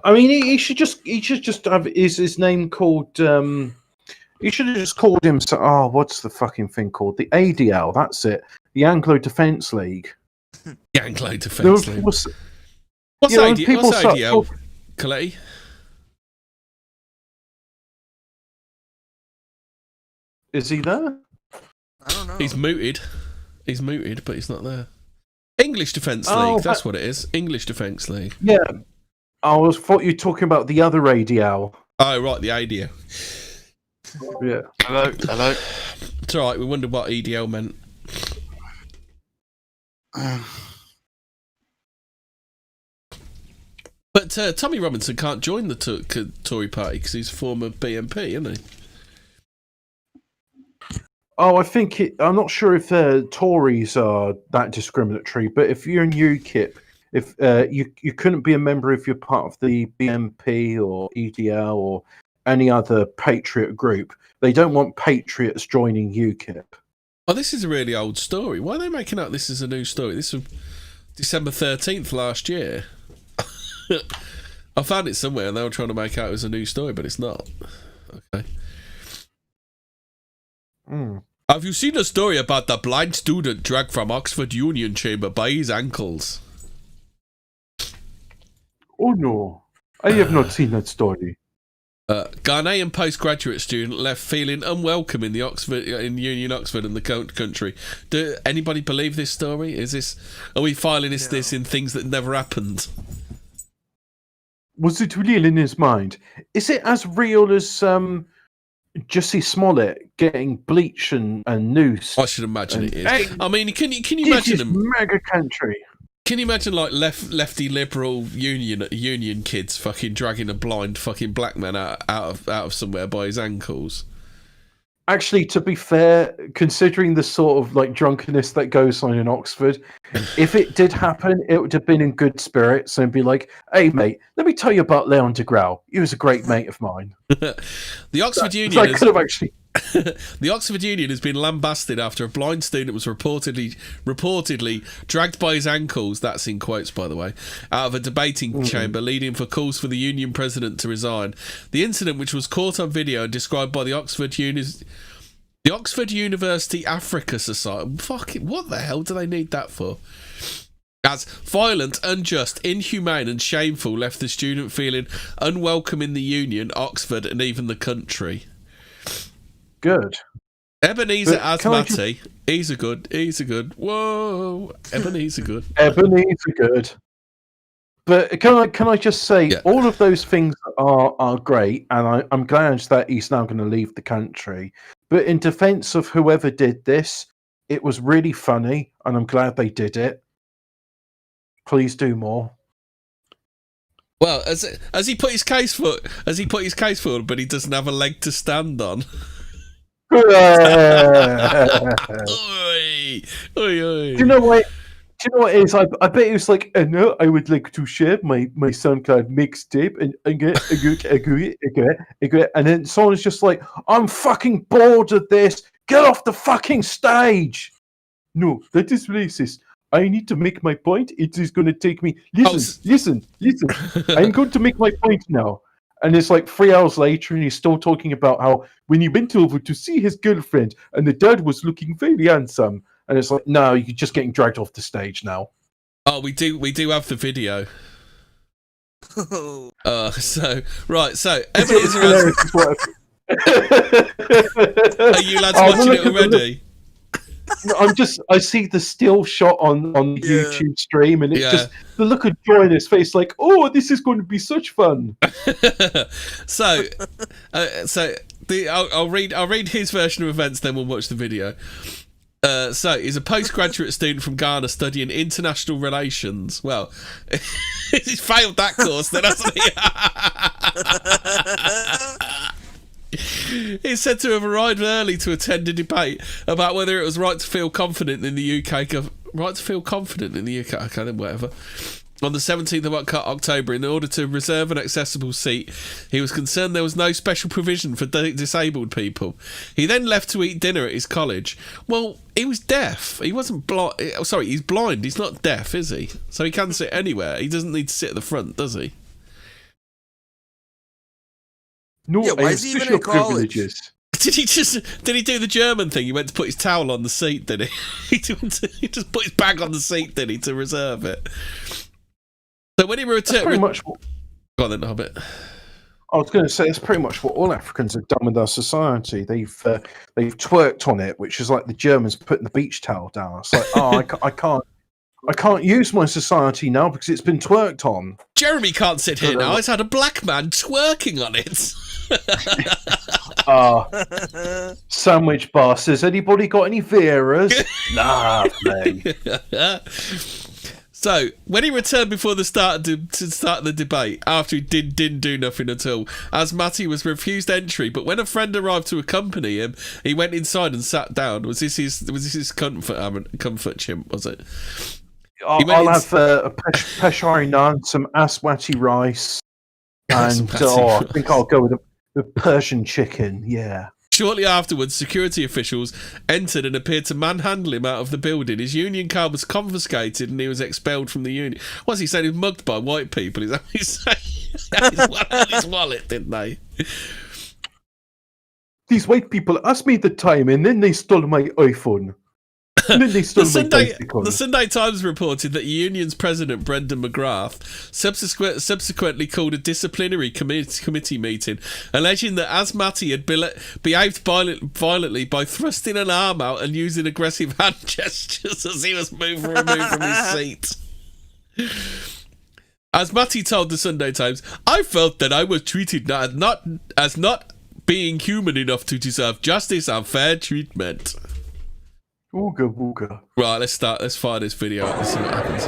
I mean, he should just have his name called. He should have just called him. What's the fucking thing called? The ADL. That's it. The Anglo Defence League. The Anglo Defence League. What's people ADL, Coletti? Is he there? I don't know. He's mooted, but he's not there. English Defence League. That's what it is. English Defence League. Yeah. I thought you were talking about the other ADL. Oh, right, the ADL. Yeah. Hello. It's all right. We wondered what EDL meant. But Tommy Robinson can't join the Tory party because he's former BNP, isn't he? Oh, I think I'm not sure if Tories are that discriminatory, but if you're in UKIP, if you couldn't be a member if you're part of the BNP or EDL or any other patriot group. They don't want patriots joining UKIP. Oh, this is a really old story. Why are they making out this is a new story? This was December 13th last year. I found it somewhere and they were trying to make out it was a new story, but it's not. Okay. Have you seen a story about the blind student dragged from Oxford Union Chamber by his ankles? Oh no, I have not seen that story. Ghanaian postgraduate student left feeling unwelcome in Union Oxford and the country. Do anybody believe this story? Are we filing this in things that never happened? Was it real in his mind? Is it as real as Jussie Smollett getting bleach and noose? I should imagine it is. Hey, I mean, can you imagine them? Mega country. Can you imagine like lefty liberal union kids fucking dragging a blind fucking black man out of somewhere by his ankles? Actually, to be fair, considering the sort of like drunkenness that goes on in Oxford, if it did happen, it would have been in good spirits and be like, "Hey, mate, let me tell you about Leon de Grauw. He was a great mate of mine." The Oxford Union. I could have actually. The Oxford Union has been lambasted after a blind student was reportedly dragged by his ankles, that's in quotes by the way, out of a debating chamber, leading for calls for the union president to resign. The incident, which was caught on video and described by the Oxford Union The Oxford University Africa Society. Fucking, what the hell do they need that for? As violent, unjust, inhumane and shameful left the student feeling unwelcome in the Union, Oxford and even the country. Good. Ebenezer But can I Asmati, he's a good. Whoa, Ebenezer good. Ebenezer good. But can I just say, Yeah. all of those things are great, and I'm glad that he's now going to leave the country. But in defence of whoever did this, it was really funny, and I'm glad they did it. Please do more. Well, as he put his case forward, but he doesn't have a leg to stand on. Oi, oi, oi. Do you know what? Do you know what it is? I bet it was like, no, I would like to share my SoundCloud mixtape and then someone's just like, I'm fucking bored of this. Get off the fucking stage. No, that is racist. I need to make my point. It is going to take me. Listen. I'm going to make my point now. And it's like 3 hours later, and he's still talking about how when he went over to see his girlfriend, and the dad was looking very handsome. And it's like, no, you're just getting dragged off the stage now. Oh, we do have the video. So Ebenezer. Are you lads watching it already? No, I see the still shot on the YouTube stream, and it's just the look of joy in his face, like, oh, this is going to be such fun. I'll read his version of events, then we'll watch the video. So he's a postgraduate student from Ghana studying international relations. Well, he's failed that course then, hasn't he? He's said to have arrived early to attend a debate about whether it was right to feel confident in the UK. Okay, then whatever. On the 17th of October, in order to reserve an accessible seat, he was concerned there was no special provision for disabled people. He then left to eat dinner at his college. Well, he was deaf. He wasn't blind. Sorry, he's blind. He's not deaf, is he? So he can sit anywhere. He doesn't need to sit at the front, does he? No, yeah, why is he even in college? Did he do the German thing? He went to put his towel on the seat, did he? He just put his bag on the seat, did he, to reserve it? So when he returned, pretty much. Go on then, Hobbit. I was going to say it's pretty much what all Africans have done with our society. They've twerked on it, which is like the Germans putting the beach towel down. It's like, oh, I can't use my society now because it's been twerked on. Jeremy can't sit here now. He's had a black man twerking on it. Sandwich bar says, anybody got any Veras? Nah, mate. So, when he returned before the start to start the debate, after he didn't do nothing at all, Asmati was refused entry, but when a friend arrived to accompany him, he went inside and sat down. Was this his comfort chimp, was it? I'll have a peshari naan, some aswati rice, and I think I'll go with the Persian chicken, yeah. Shortly afterwards, security officials entered and appeared to manhandle him out of the building. His union card was confiscated and he was expelled from the union. What's he saying? He was mugged by white people. Is that what he's saying? His wallet, didn't they? These white people asked me the time and then they stole my iPhone. And then they stole the Sunday Times reported that the union's president, Brendan McGrath, subsequently called a disciplinary committee meeting, alleging that Asmati had behaved violently by thrusting an arm out and using aggressive hand gestures as he was removed from his seat. Asmati told the Sunday Times, "I felt that I was treated as not being human enough to deserve justice and fair treatment." Ooga. Right, let's fire this video out and see what happens.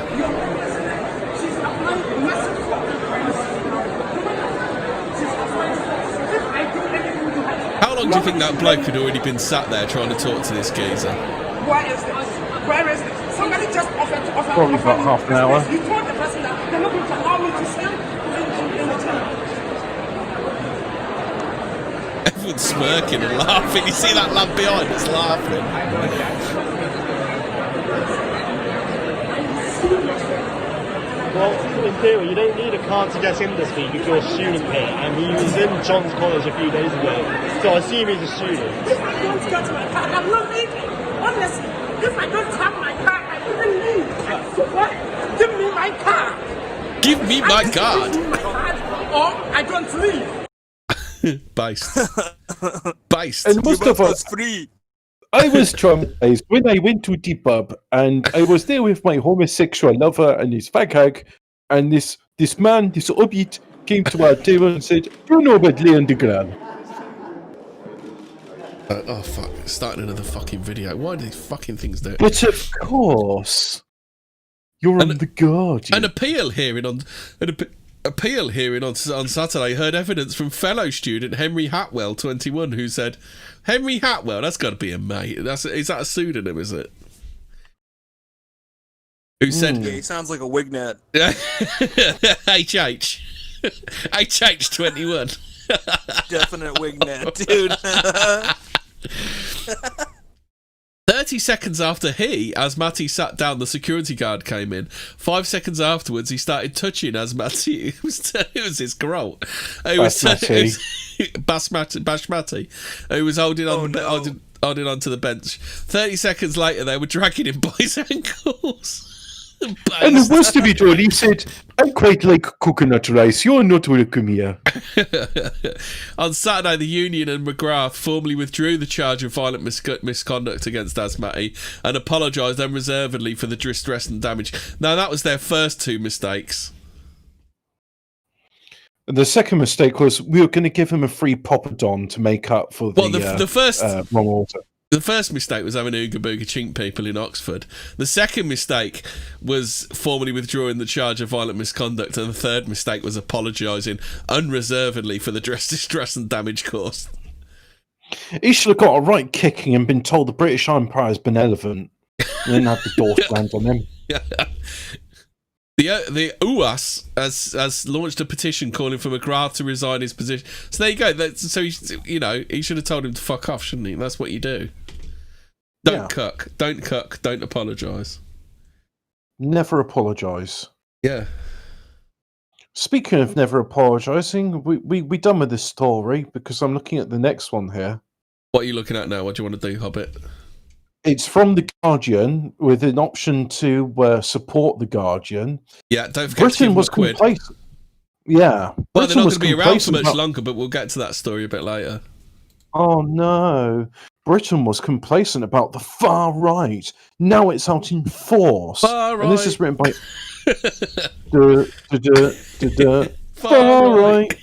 How long do you think that bloke had already been sat there trying to talk to this geezer? Where is it? Somebody just offered Probably about half an hour. You told the person that they're not going to allow me to stay in the town. Everyone's smirking and laughing. You see that lad behind us laughing? Well, in theory, you don't need a card to get in this week if you're a student here, and he was in John's College a few days ago, so I assume he's a student. If I don't get my car, I'm not leaving. Honestly, if I don't have my car, I wouldn't leave. So what? Give me my car. Give me my card. Give me my card, or I don't leave. Based. Based. And most of us, free. I was traumatized when I went to the pub and I was there with my homosexual lover and his fag hag, and this man, this hobbit, came to our table and said, "You know about Leon de Gran." Oh fuck! Starting another fucking video. Why do these fucking things do it? But of course, you're on the Guardian. An appeal hearing on Saturday heard evidence from fellow student Henry Hatwell, 21, who said, "Henry Hatwell, that's got to be a mate. Is that a pseudonym? Is it?" Who said? Yeah, he sounds like a Wignat. HH 21. Definite Wignat, dude. 30 seconds after Asmati sat down, the security guard came in. 5 seconds afterwards, he started touching Asmati. It was his girl. Basmati. Who was holding on, holding onto the bench. 30 seconds later, they were dragging him by his ankles. And the worst of it all, he said, "I quite like coconut rice. You're not welcome here." On Saturday, the union and McGrath formally withdrew the charge of violent misconduct against Asmati and apologised unreservedly for the distress and damage. Now, that was their first two mistakes. The second mistake was we were going to give him a free poppadom to make up for the first wrong order. The first mistake was having Ooga Booga Chink people in Oxford. The second mistake was formally withdrawing the charge of violent misconduct, and the third mistake was apologising unreservedly for the distress and damage caused. He should have got a right kicking and been told the British Empire is benevolent, and then had the door slammed on him. The UAS has launched a petition calling for McGrath to resign his position. So there you go. So he should have told him to fuck off, shouldn't he? That's what you do. Don't cuck. Don't apologise. Never apologise. Yeah. Speaking of never apologising, we done with this story because I'm looking at the next one here. What are you looking at now? What do you want to do, Hobbit? It's from The Guardian with an option to support The Guardian. Yeah, don't forget Britain to give was them a quid. complacent. Yeah. Well, they're not going to be around for complacent much longer, but we'll get to that story a bit later. Oh no. Britain was complacent about the far right. Now it's out in force. Far right. And this is written by far right.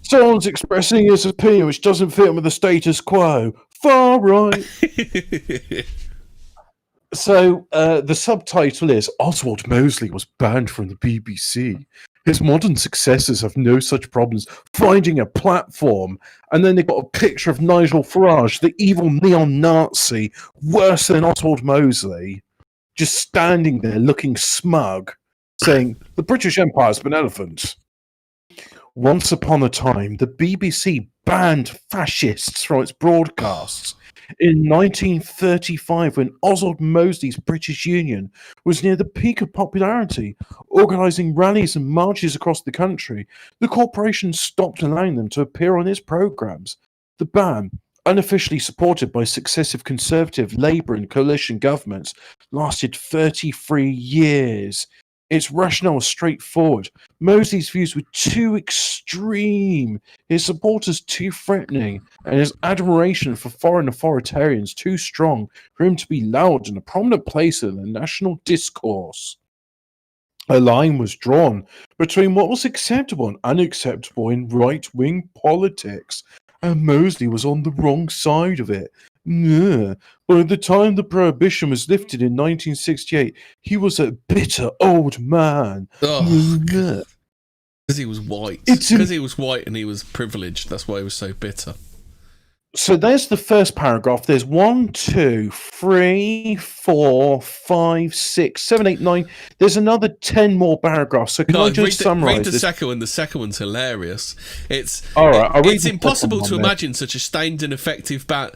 Someone's expressing his opinion which doesn't fit with the status quo. Far right. So the subtitle is Oswald Mosley was banned from the BBC. His modern successors have no such problems finding a platform. And then they've got a picture of Nigel Farage, the evil neo-Nazi, worse than Oswald Mosley, just standing there looking smug, saying, "The British Empire is benevolent." Once upon a time, the BBC banned fascists from its broadcasts. In 1935, when Oswald Mosley's British Union was near the peak of popularity, organising rallies and marches across the country, the corporation stopped allowing them to appear on its programmes. The ban, unofficially supported by successive Conservative, Labour and coalition governments, lasted 33 years. Its rationale was straightforward. Mosley's views were too extreme, his supporters too threatening, and his admiration for foreign authoritarians too strong for him to be allowed in a prominent place in the national discourse. A line was drawn between what was acceptable and unacceptable in right-wing politics, and Mosley was on the wrong side of it. By the time the prohibition was lifted in 1968, he was a bitter old man. Because he was white. Because he was white and he was privileged. That's why he was so bitter. So there's the first paragraph. There's 1, 2, 3, 4, 5, 6, 7, 8, 9. There's another 10 more paragraphs. So can I just read summarize the this? second one. The second one's hilarious. It's All right, I'll read it's the impossible second to one then. imagine such a sustained and effective ban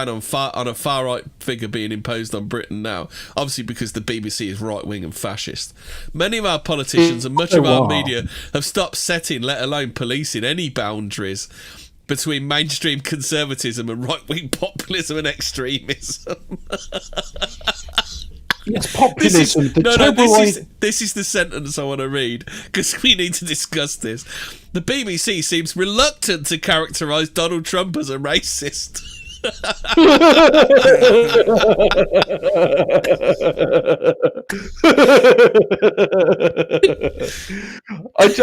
on a far right figure being imposed on Britain now. Obviously, because the BBC is right wing and fascist. Many of our politicians and much of our media have stopped setting, let alone policing, any boundaries between mainstream conservatism and right-wing populism and extremism. It's populism. This is the sentence I want to read, because we need to discuss this. The BBC seems reluctant to characterise Donald Trump as a racist.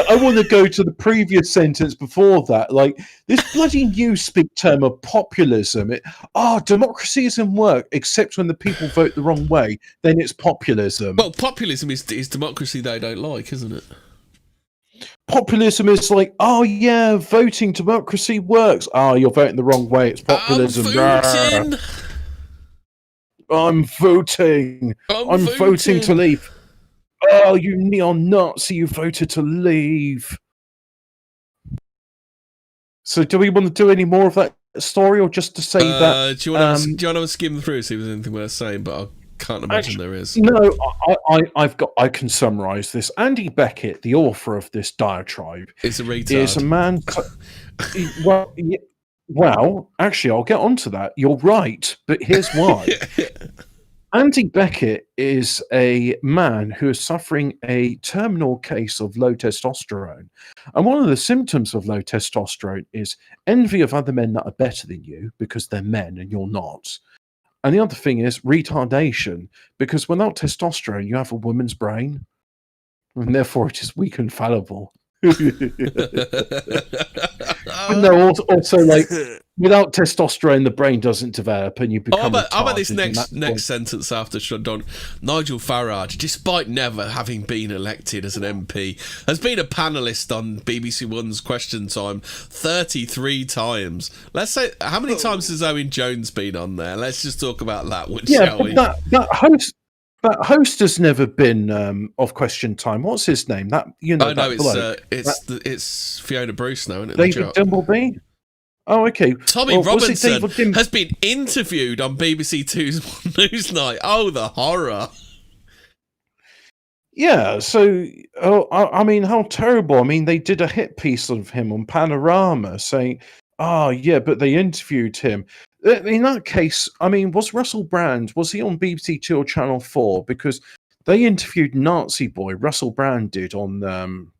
I want to go to the previous sentence before that. Like, this bloody newspeak term of populism. Democracy doesn't work except when the people vote the wrong way. Then it's populism. Well, populism is democracy they don't like, isn't it? Populism is like, oh yeah, voting democracy works. Oh, you're voting the wrong way. It's populism. I'm voting. I'm voting to leave. Oh, you neo-Nazi, you voted to leave. So do we want to do any more of that story, or just to say that... Do you want to skim through, see if there's anything worth saying, but I can't imagine there is. No, I can summarise this. Andy Beckett, the author of this diatribe, is a retard. Is a man... Well, actually, I'll get onto that. You're right, but here's why. Andy Beckett is a man who is suffering a terminal case of low testosterone. And one of the symptoms of low testosterone is envy of other men that are better than you because they're men and you're not. And the other thing is retardation, because without testosterone, you have a woman's brain, and therefore it is weak and fallible. No, also, like, without testosterone, the brain doesn't develop, and you become. How about this next sentence after Shundon? Nigel Farage, despite never having been elected as an MP, has been a panelist on BBC One's Question Time 33 times. Let's say, how many times has Owen Jones been on there? Let's just talk about that one, shall we? That host has never been of Question Time. What's his name? It's Fiona Bruce now, isn't it? David Dimbleby. Oh, okay. Tommy Robinson has been interviewed on BBC Two's Newsnight. Oh, the horror! Yeah. So, I mean, how terrible! I mean, they did a hit piece of him on Panorama saying, "Oh, yeah," but they interviewed him. In that case, I mean, was Russell Brand, was he on BBC Two or Channel 4? Because they interviewed Nazi Boy, Russell Brand did, on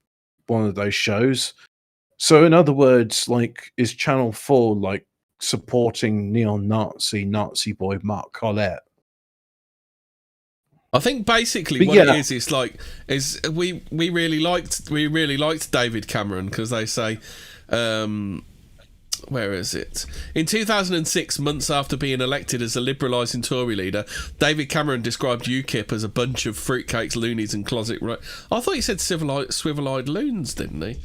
one of those shows. So in other words, like, is Channel 4 like supporting Nazi Boy Mark Collett? I think basically what it is like we really liked David Cameron, because they say where is it? In 2006, months after being elected as a liberalising Tory leader, David Cameron described UKIP as a bunch of fruitcakes, loonies and closet... I thought he said swivel-eyed loons, didn't he?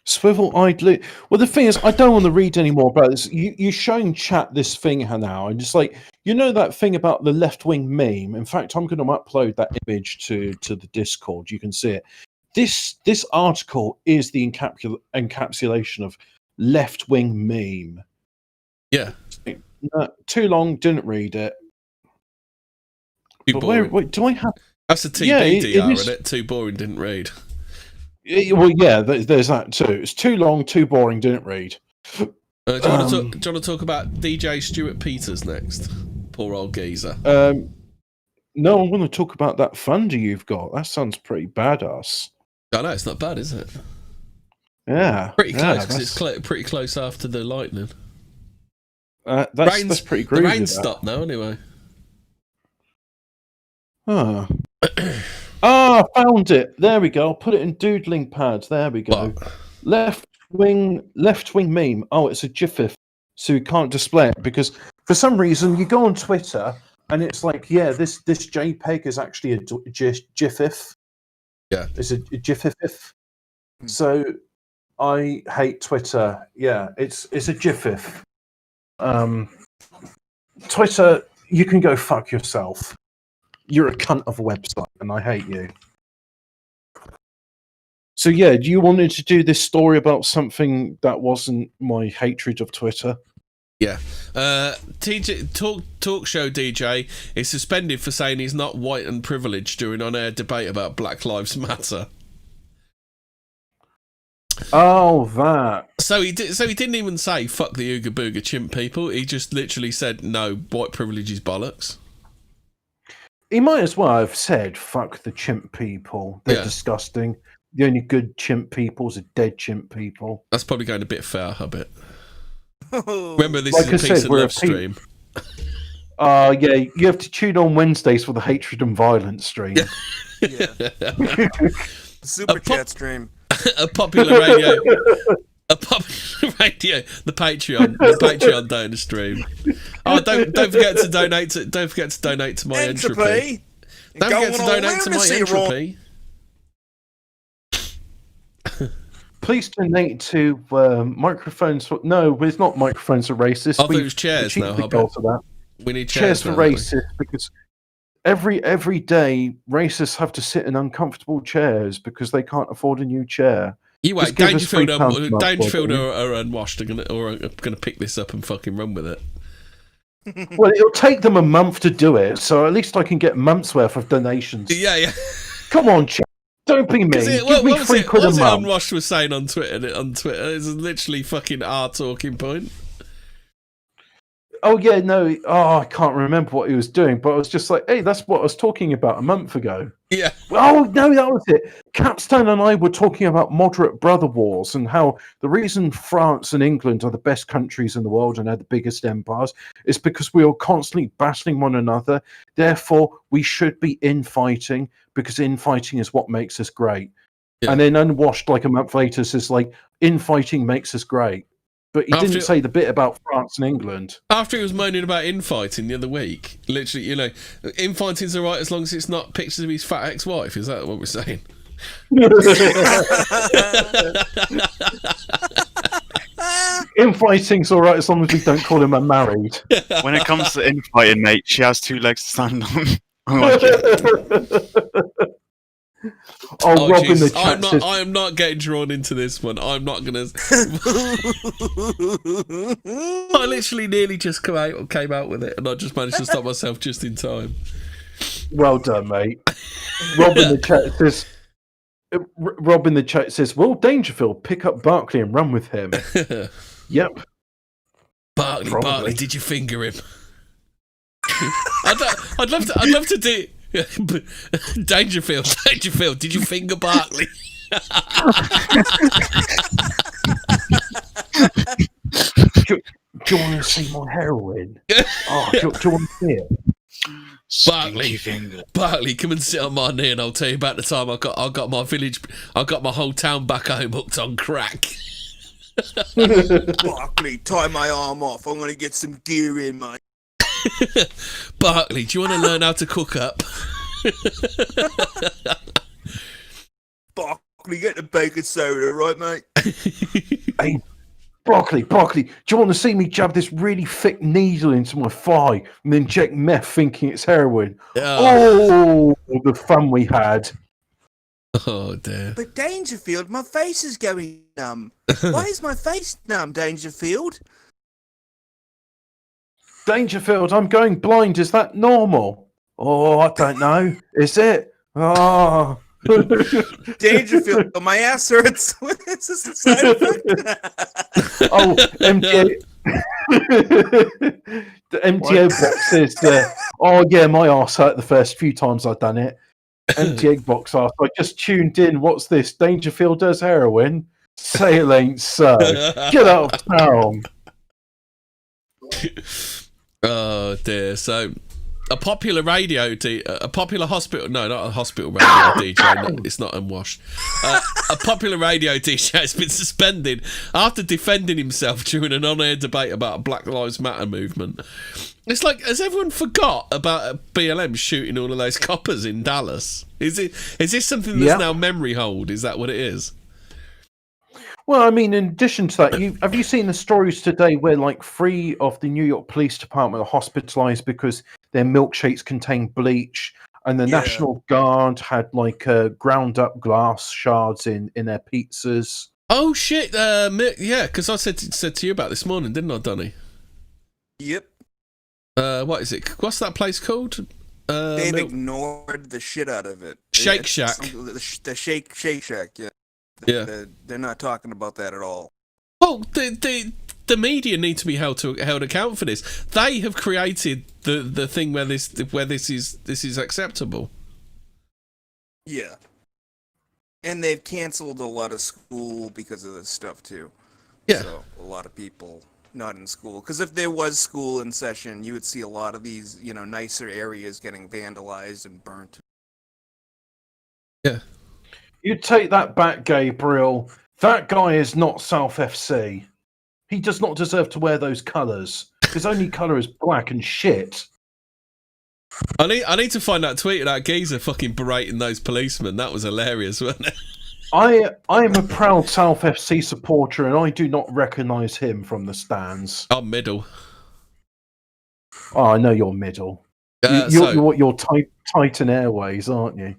Swivel-eyed loon... Well, the thing is, I don't want to read any more about this. You're showing chat this thing now, and just like, you know that thing about the left-wing meme? In fact, I'm going to upload that image to the Discord. You can see it. This article is the encapsulation of left-wing meme. Yeah. Too long, didn't read it. Too boring. Wait, do I have... That's a TBDR, isn't it? Too boring, didn't read. Well, yeah, there's that too. It's too long, too boring, didn't read. Do you want to talk about DJ Stuart Peters next? Poor old geezer. No, I'm going to talk about that funder you've got. That sounds pretty badass. I know, it's not bad, is it? Yeah, pretty close, because it's pretty close after the lightning. That's pretty groovy. The rain stopped now, anyway. Found it. There we go. I'll put it in doodling pads. There we go. Left wing meme. Oh, it's a GIF, so you can't display it because for some reason you go on Twitter and it's like, yeah, this JPEG is actually a GIF. Yeah, it's a GIF. So I hate Twitter. Yeah, it's a jiffif. Twitter, you can go fuck yourself. You're a cunt of a website, and I hate you. So yeah, do you wanted to do this story about something that wasn't my hatred of Twitter? Yeah. TJ, talk show DJ is suspended for saying he's not white and privileged during on-air debate about Black Lives Matter. Oh, that. So he didn't even say fuck the Ooga Booga chimp people. He just literally said no, white privilege is bollocks. He might as well have said fuck the chimp people. They're disgusting. The only good chimp peoples are dead chimp people. That's probably going a bit far, a bit. Remember, this Like is a I peace said, and we're love a stream. Yeah, you have to tune on Wednesdays for the hatred and violence stream. Yeah. Super chat stream. A popular radio, the Patreon donor stream. Oh, don't forget to donate to my entropy. Don't forget to donate to my entropy. Please donate to microphones. No, it's not microphones are racist. I thought it was chairs now. That. We need chairs chairs for racists because every day racists have to sit in uncomfortable chairs because they can't afford a new chair. You wait, Just give us Dangerfield are unwashed are gonna pick this up and fucking run with it. Well, it'll take them a month to do it, so at least I can get months worth of donations. Yeah. Come on, chat. Don't be me. Give me £3 a month. What Unwashed was saying on Twitter is literally fucking our talking point. Oh yeah, no. Oh, I can't remember what he was doing, but I was just like, hey, that's what I was talking about a month ago. Yeah. Oh no, that was it. Capstone and I were talking about moderate brother wars and how the reason France and England are the best countries in the world and are the biggest empires is because we are constantly battling one another. Therefore, we should be infighting because infighting is what makes us great. Yeah. And then Unwashed, like a month later, says like infighting makes us great. But he didn't say the bit about France and England. After he was moaning about infighting the other week, literally, infighting's all right as long as it's not pictures of his fat ex-wife. Is that what we're saying? Infighting's all right as long as we don't call him unmarried. When it comes to infighting, mate, she has two legs to stand on. I like it. Rob in the chat says, I am not getting drawn into this one. I'm not gonna. I literally nearly just came out with it, and I just managed to stop myself just in time. Well done, mate. Rob in the chat says, "Will Dangerfield pick up Barkley and run with him?" Yep. Barkley, did you finger him? I'd love to do. Dangerfield, did you finger Barkley? Do you want to see my heroin? Oh, do you want to see it? Barkley, come and sit on my knee, and I'll tell you about the time I got my whole town back home hooked on crack. Barkley, tie my arm off. I'm gonna get some gear in, mate. Barkley, do you want to learn how to cook up? Barkley, get the baking soda, right, mate? Hey, Broccoli, do you want to see me jab this really thick needle into my thigh and then inject meth thinking it's heroin? Oh, the fun we had. Oh, dear. But Dangerfield, my face is going numb. Why is my face numb, Dangerfield? Dangerfield, I'm going blind. Is that normal? Oh, I don't know. Is it? Oh. Dangerfield, my ass hurts. Is this a side effect? Oh, MTA. The MTA box says, oh, yeah, my ass hurt the first few times I've done it. MTA box asked, I just tuned in. What's this? Dangerfield does heroin? Say it ain't so. Get out of town. Oh dear. So a popular hospital, no, not a hospital radio DJ, no, it's not Unwashed. A popular radio DJ has been suspended after defending himself during an on-air debate about a Black Lives Matter movement. It's like, has everyone forgot about BLM shooting all of those coppers in Dallas? Is this something that's now memory hold? Is that what it is? Well, I mean, in addition to that, have you seen the stories today where like 3 of the New York Police Department are hospitalized because their milkshakes contain bleach, and the Yeah. National Guard had like ground up glass shards in their pizzas. Oh shit! Yeah, because I said to you about this morning, didn't I, Donny? Yep. What is it? What's that place called? They've ignored the shit out of it. Shake It's Shack. The Shake Shack, yeah. Yeah. They're not talking about that at all. Well, the media need to be held account for this. They have created the thing where this is acceptable. Yeah. And they've canceled a lot of school because of this stuff too. Yeah. So a lot of people not in school. Because if there was school in session, you would see a lot of these, nicer areas getting vandalized and burnt. Yeah. You take that back, Gabriel. That guy is not South FC. He does not deserve to wear those colours. His only colour is black and shit. I need to find that tweet of that geezer fucking berating those policemen. That was hilarious, wasn't it? I am a proud South FC supporter, and I do not recognise him from the stands. I'm middle. Oh, I know you're middle. You're Titan Airways, aren't you?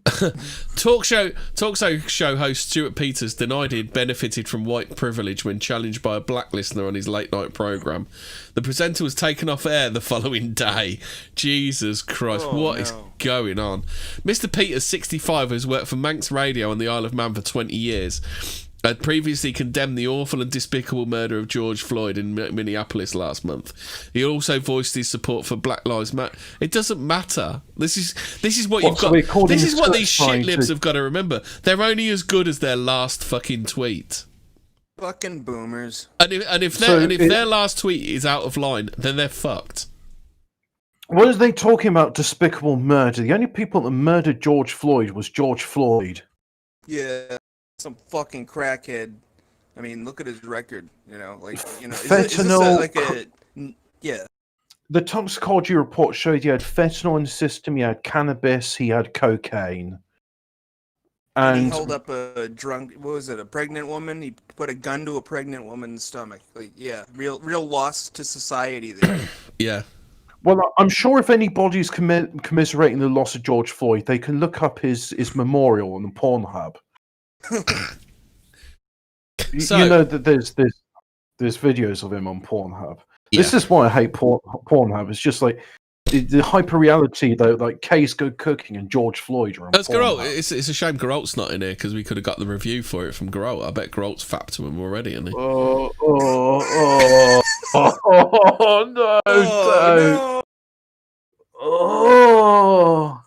Talk show host Stuart Peters denied he'd benefited from white privilege when challenged by a black listener on his late night programme. The presenter was taken off air the following day. Jesus Christ, what is going on? Mr. Peters, 65, has worked for Manx Radio on the Isle of Man for 20 years. Had previously condemned the awful and despicable murder of George Floyd in Minneapolis last month. He also voiced his support for Black Lives Matter. It doesn't matter. This is what you've got. This is what these shit libs have got to remember. They're only as good as their last fucking tweet. Fucking boomers. And if their last tweet is out of line, then they're fucked. What are they talking about? Despicable murder. The only people that murdered George Floyd was George Floyd. Yeah. Some fucking crackhead. I mean, look at his record. Fentanyl. Yeah. The toxicology report showed he had fentanyl in the system. He had cannabis. He had cocaine. And he held up a pregnant woman. He put a gun to a pregnant woman's stomach. Real loss to society there. Yeah. Well, I'm sure if anybody's commiserating the loss of George Floyd, they can look up his memorial on the Pornhub. You know that there's videos of him on Pornhub. Yeah. This is why I hate Pornhub. It's just like the hyper reality though, like Kay's Good Cooking and George Floyd are on Pornhub. It's a shame Geralt's not in here because we could have got the review for it from Geralt. I bet Geralt's fapped to him already, isn't he? No, no. Oh.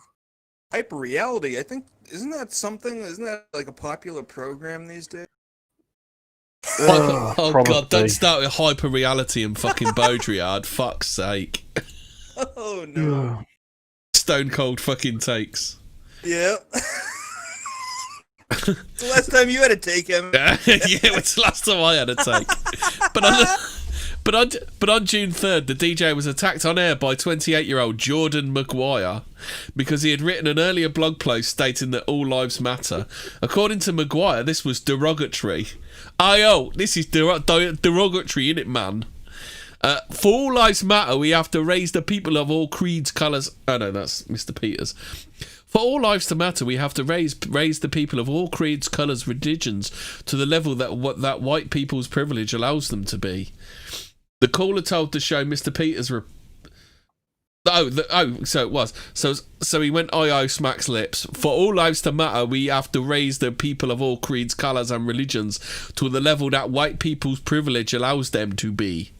Hyper reality. I think isn't that like a popular program these days? Oh God! Don't start with hyper reality and fucking Baudrillard. Fuck's sake! Oh no! Stone cold fucking takes. Yeah. It's the last time you had a take, him. Yeah, it's the last time I had a take. But on June 3rd, the DJ was attacked on air by 28-year-old Jordan Maguire because he had written an earlier blog post stating that all lives matter. According to Maguire, this was derogatory. This is derogatory, innit, man? For all lives matter, we have to raise the people of all creeds, colours... Oh, no, that's Mr. Peters. For all lives to matter, we have to raise the people of all creeds, colours, religions to the level that white people's privilege allows them to be. The caller told the show Mr. Peters... so it was. So he went, smacks lips. For all lives to matter, we have to raise the people of all creeds, colours and religions to the level that white people's privilege allows them to be.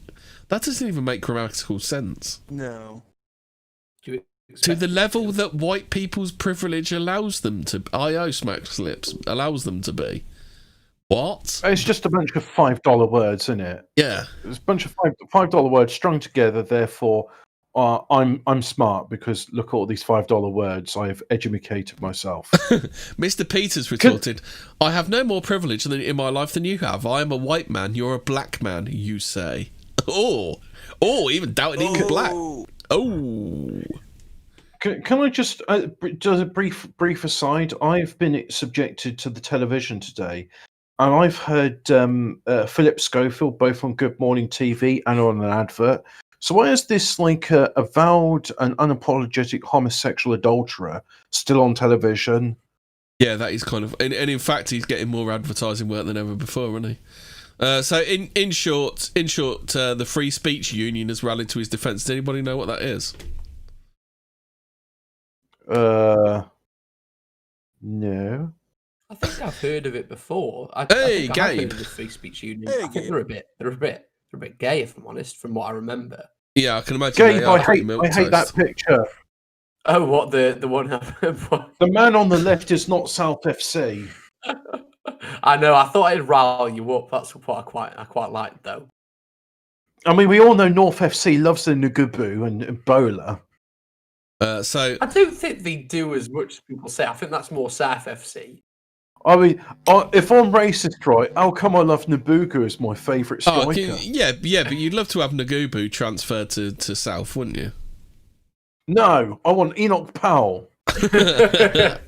That doesn't even make grammatical sense. No. To the level that white people's privilege allows them to... smacks lips. Allows them to be. What? It's just a bunch of $5 words, isn't it? Yeah. It's a bunch of $5 words strung together, therefore... I'm smart because look at all these $5 words. I've educated myself. Mr. Peters retorted, I have no more privilege in my life than you have. I am a white man. You're a black man, you say. Even doubted he was black. Oh. Can I just a brief aside? I've been subjected to the television today, and I've heard Philip Schofield both on Good Morning TV and on an advert. So why is this like a avowed and unapologetic homosexual adulterer still on television? Yeah, that is kind of, and in fact, he's getting more advertising work than ever before, isn't he? So in short, the Free Speech Union has rallied to his defence. Does anybody know what that is? No. I think I've heard of it before. I Hey, think I have Gabe. heard of the Free Speech Union. Hey, I think Gabe. they're a bit gay, if I'm honest, from what I remember. Yeah, I can imagine. Gabe, they are I pretty hate that milquetoast. picture. Oh, what the one? The man on the left is not South FC. I know. I thought I'd rile you up. That's what I quite like, though. I mean, we all know North FC loves the Nugubu and Ebola. So I don't think they do as much as people say. I think that's more South FC. I mean, if I'm racist, right, how come I love Nabucco as my favourite striker? yeah, but you'd love to have Nagubu transferred to South, wouldn't you? No, I want Enoch Powell. So the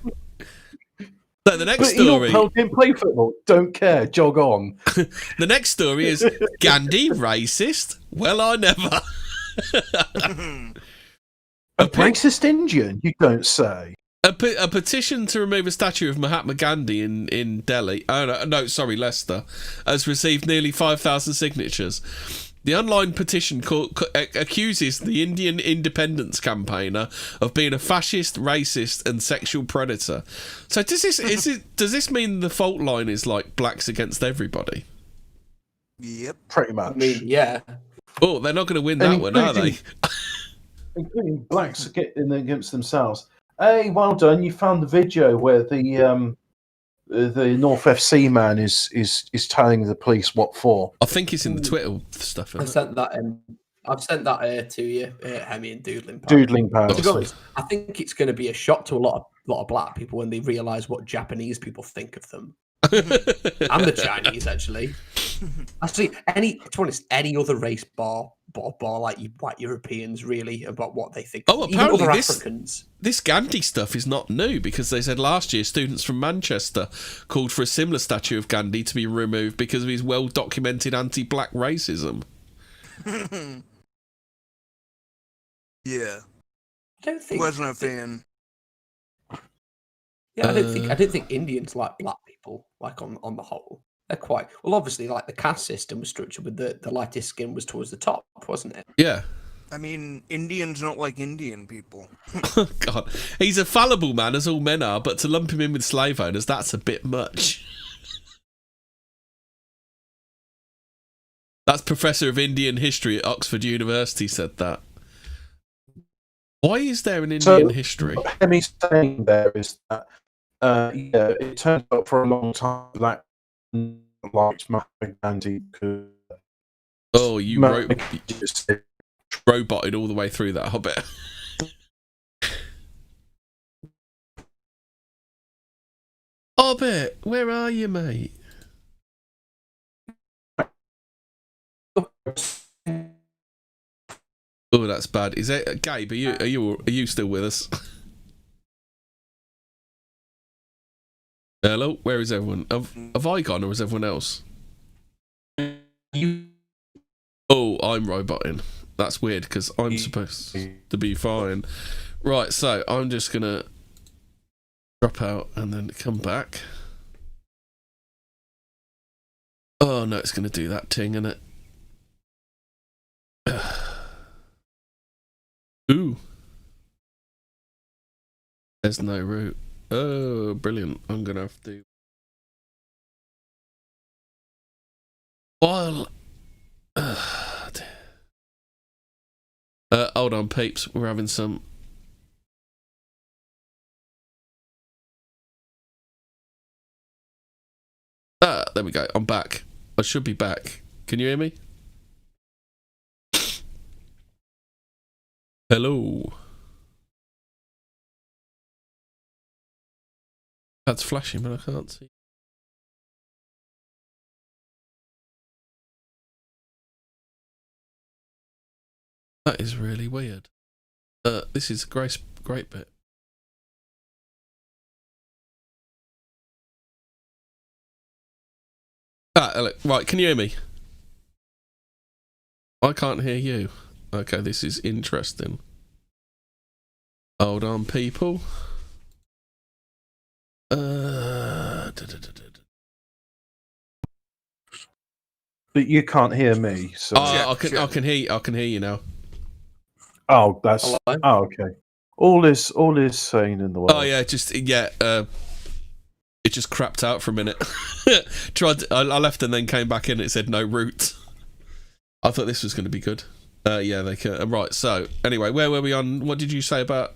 next But story. Enoch Powell didn't play football. Don't care. Jog on. The next story is Gandhi racist? Well, I never. A racist Indian, you don't say. A petition to remove a statue of Mahatma Gandhi in Delhi, sorry, Leicester, has received nearly 5,000 signatures. The online petition accuses the Indian independence campaigner of being a fascist, racist, and sexual predator. So does this mean the fault line is like blacks against everybody? Yep. Pretty much. I mean, yeah. Oh, they're not going to win that one, are they? Including blacks getting against themselves. Hey, well done! You found the video where the North FC man is telling the police what for. I think it's in the Twitter stuff. I've sent that to you, Hemi and Doodling Pal. Doodling Pal. To be honest, I think it's going to be a shock to a lot of black people when they realise what Japanese people think of them. And the Chinese, actually. Actually, to be honest, any other race bar like you white Europeans, really, about what they think. Oh, Even apparently other this Africans. This Gandhi stuff is not new, because they said last year students from Manchester called for a similar statue of Gandhi to be removed because of his well-documented anti-black racism. Yeah. I don't think. Wasn't a fan. Yeah, I don't think Indians like black people, like on the whole. They're quite well. Obviously, like the caste system was structured with the lightest skin was towards the top, wasn't it? Yeah. I mean, Indians don't like Indian people. God, he's a fallible man, as all men are, but to lump him in with slave owners, that's a bit much. That's Professor of Indian History at Oxford University said that. Why is there an Indian history? What Hemi's saying there is that, it turns out for a long time black liked Mahatma Gandhi. Oh, you roboted all the way through that Hobbit. Hobbit, where are you, mate? Oh, that's bad. Is it Gabe? Are you still with us? Hello, where is everyone? Have I gone, or is everyone else? Oh, I'm roboting. That's weird because I'm supposed to be fine. Right, so I'm just gonna drop out and then come back. Oh no, it's gonna do that thing, innit? Ooh. There's no route. Oh, brilliant. I'm gonna have to. While. Hold on, peeps. We're having some. There we go. I'm back. I should be back. Can you hear me? Hello. That's flashing, but I can't see. That is really weird. This is a great bit. Right, can you hear me? I can't hear you. Okay, this is interesting. Hold on, people. But you can't hear me, so. I can hear you now. Oh, that's. Hello? Oh, okay. All is sane in the world. Oh yeah, it just crapped out for a minute. I left and then came back in. It said no route. I thought this was going to be good. Yeah, they can. Right. So anyway, where were we on? What did you say about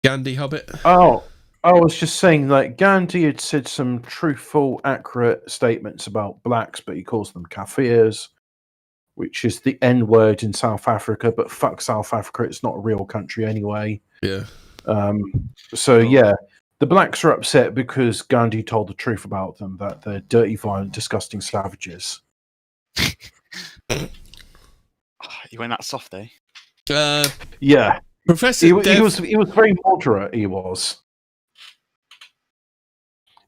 Gandhi Hobbit? Oh, I was just saying, like, Gandhi had said some truthful, accurate statements about blacks, but he calls them Kafirs, which is the N word in South Africa. But fuck South Africa, it's not a real country anyway. Yeah. So yeah, the blacks are upset because Gandhi told the truth about them, that they're dirty, violent, disgusting savages. You went that soft, eh? Yeah, Professor he Dev, was very moderate. He was.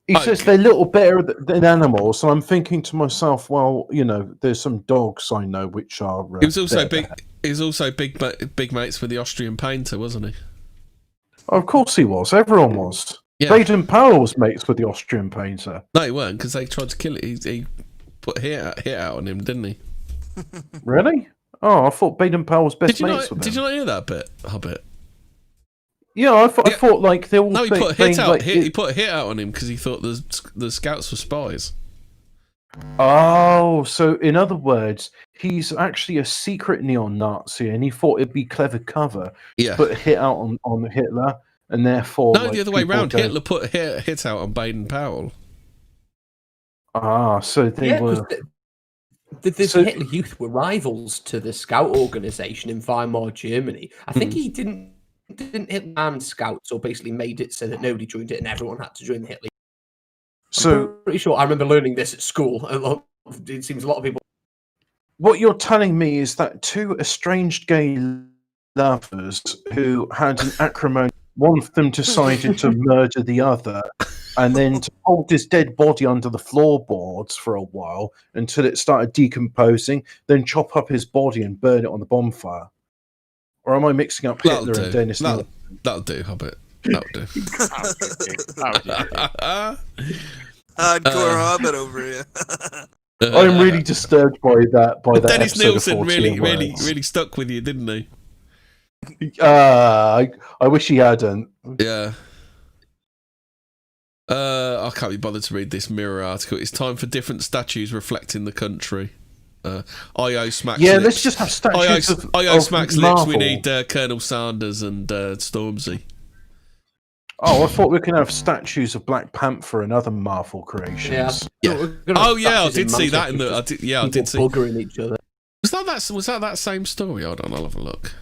He says Okay. they're little better than animals, and I'm thinking to myself, well, you know, there's some dogs I know which are. he was also better. big. He was also big mates with the Austrian painter, wasn't he? Of course he was. Everyone was. Yeah. Baden Powell was mates with the Austrian painter. No, he weren't, because they tried to kill it. He put hit out on him, didn't he? Really? Oh, I thought Baden Powell was best Did you mates not? with him. Did you not hear that bit, Hobbit? Yeah, I thought like they all. No, he think- put a hit think, out. like, He put a hit out on him because he thought the scouts were spies. Oh, so in other words, he's actually a secret neo-Nazi, and he thought it'd be clever cover Yeah. to put a hit out on Hitler, and therefore. No, like, the other way people round. go, Hitler put a hit out on Baden Powell. Ah, so they were. The So- Hitler Youth were rivals to the Scout organization in Weimar, Germany. I think he didn't Hitler ban Scouts, or basically made it so that nobody joined it and everyone had to join the Hitler. So I'm pretty sure I remember learning this at school. It seems a lot of people. what you're telling me is that two estranged gay lovers who had an acrimony, one of them decided to murder the other, and then to hold his dead body under the floorboards for a while until it started decomposing, then chop up his body and burn it on the bonfire. Or am I mixing up That'll Hitler and do. Dennis? That'll do, Hobbit. That'll do. Hardcore Hobbit over here. I'm really disturbed by that. Dennis episode of Nielsen 14 words. really stuck with you, didn't he? I wish he hadn't. Yeah. I can't be bothered to read this Mirror article. It's time for different statues reflecting the country. IO smacks Yeah, lips. let's just have statues IO of smacks Marvel. lips. We need Colonel Sanders and Stormzy. Oh, I thought we could have statues of Black Panther and other Marvel creations. Yeah. Oh yeah, I did see that in the. I did see. Buggering each other. Was that same story? Hold on, I'll have a look.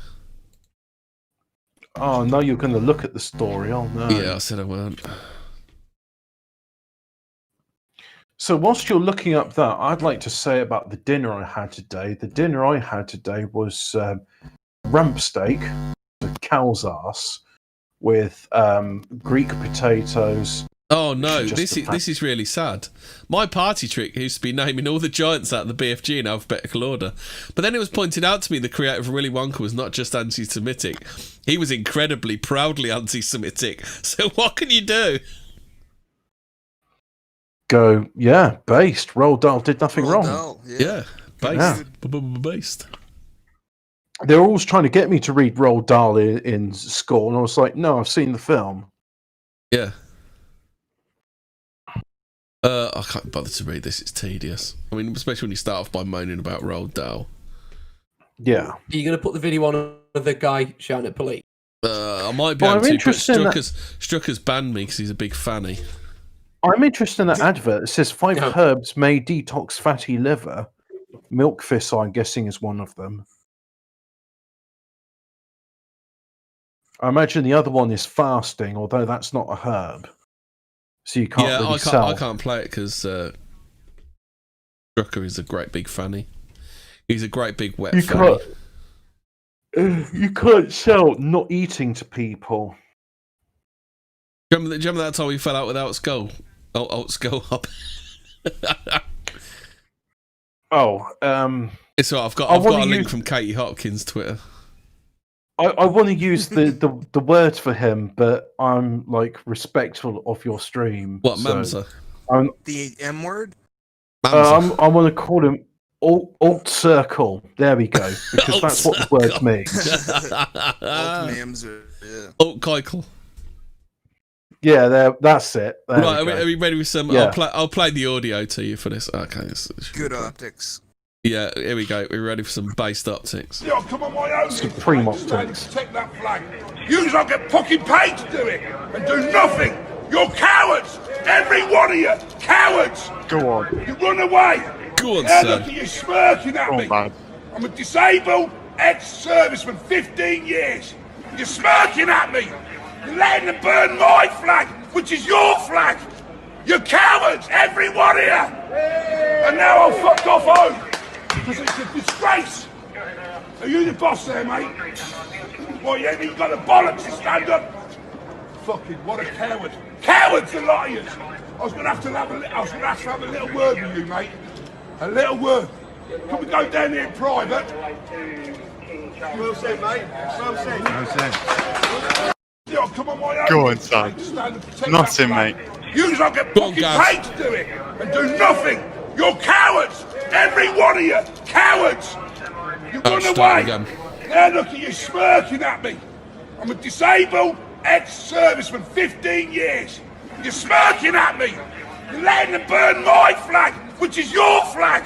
Oh, no, you're going to look at the story. Oh, no. Yeah, I said I weren't. So whilst you're looking up that, I'd like to say about the dinner I had today. The dinner I had today was rump steak, a cow's ass, with Greek potatoes. Oh no, Just this is really sad. My party trick used to be naming all the giants out of the BFG in alphabetical order, but then it was pointed out to me the creator of Willy Wonka was not just anti-Semitic; he was incredibly, proudly anti-Semitic. So what can you do? Go, yeah, based. Roald Dahl did nothing wrong. Dahl, Yeah, based. Based. They were always trying to get me to read Roald Dahl in school, and I was like, no, I've seen the film. Yeah. I can't bother to read this. It's tedious. I mean, especially when you start off by moaning about Roald Dahl. Yeah. Are you going to put the video on of the guy shouting at police? I might be Well, able I'm to, but interested in that- Strucker's banned me because he's a big fanny. I'm interested in that advert. It says 5 Yeah. herbs may detox fatty liver. Milk thistle, I'm guessing, is one of them. I imagine the other one is fasting, although that's not a herb. So you can't really sell. I can't play it because Strucker is a great big fanny. He's a great big wet fanny. You can't sell not eating to people. Do you remember that time we fell out without skull? Oh, skull up. Oh, It's all right, I've got I a wanna link use- from Katie Hopkins' Twitter. I want to use the word for him, but I'm like respectful of your stream. What, so Mamsa? The M word? Mamsa. I want to call him alt circle. There we go, because that's what the word means. Alt Mamser, yeah. Alt Keuchel. Yeah, that's it. There Right, we go. are we ready with some? Yeah. I'll play the audio to you for this. Okay. Good optics. Yeah, here we go. We're ready for some based optics. Yo, come on, my own. Supreme optics. Protect that flag. You don't get fucking paid to do it and do nothing. You're cowards. Every one of you, cowards. Go on. You run away. Go on, Now son. look at you smirking at Go me. on, bad. I'm a disabled ex-serviceman, 15 years. You're smirking at me. You're letting them burn my flag, which is your flag. You're cowards, every one of you. And now I'll fuck off home. Because it's a disgrace. Are you the boss there, mate? Well, you ain't even got the bollocks to stand up. Fucking what a coward. Cowards, the lot of you. I was gonna have to have a little word with you, mate. A little word. Can we go down there in private? Well said, mate. Well said. No sense. Yo, come on, my own. Go on, son. Stand and protect Nothing, that flag. mate. You don't get Go on, fucking Gav. paid to do it and do nothing. You're cowards. Every one of you, cowards. You Oh, run start away. again. Now look at you smirking at me. I'm a disabled ex-serviceman, 15 years. You're smirking at me. You're letting them burn my flag, which is your flag.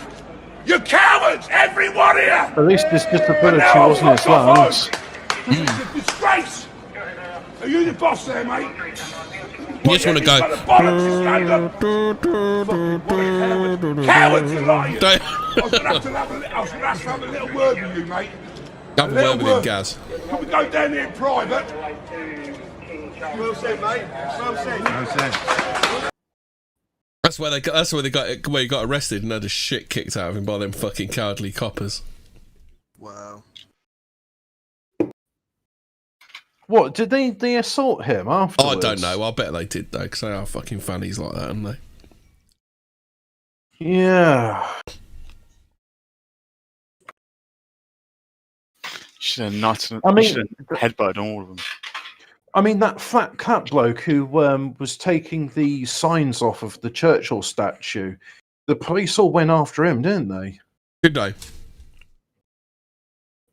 You're cowards, every one of you. At least his And disability now I'll wasn't his fuck off lungs. home. It's a disgrace. Are you the boss there, mate? You just want to go. Cowards, a lot of you. Don't I was gonna have to have a little word with you, mate. have a word with him, Gaz. Can we go down there in private? Well said, mate. Well said. No sense. That's where he got arrested and had the shit kicked out of him by them fucking cowardly coppers. Wow. What did they assault him Oh, afterwards? I don't know. I bet they did though, because they are fucking fannies like that, aren't they? Yeah. Should have nutted. I mean, should have headbutted all of them. I mean, that fat cat bloke who was taking the signs off of the Churchill statue, the police all went after him, didn't they? Good day.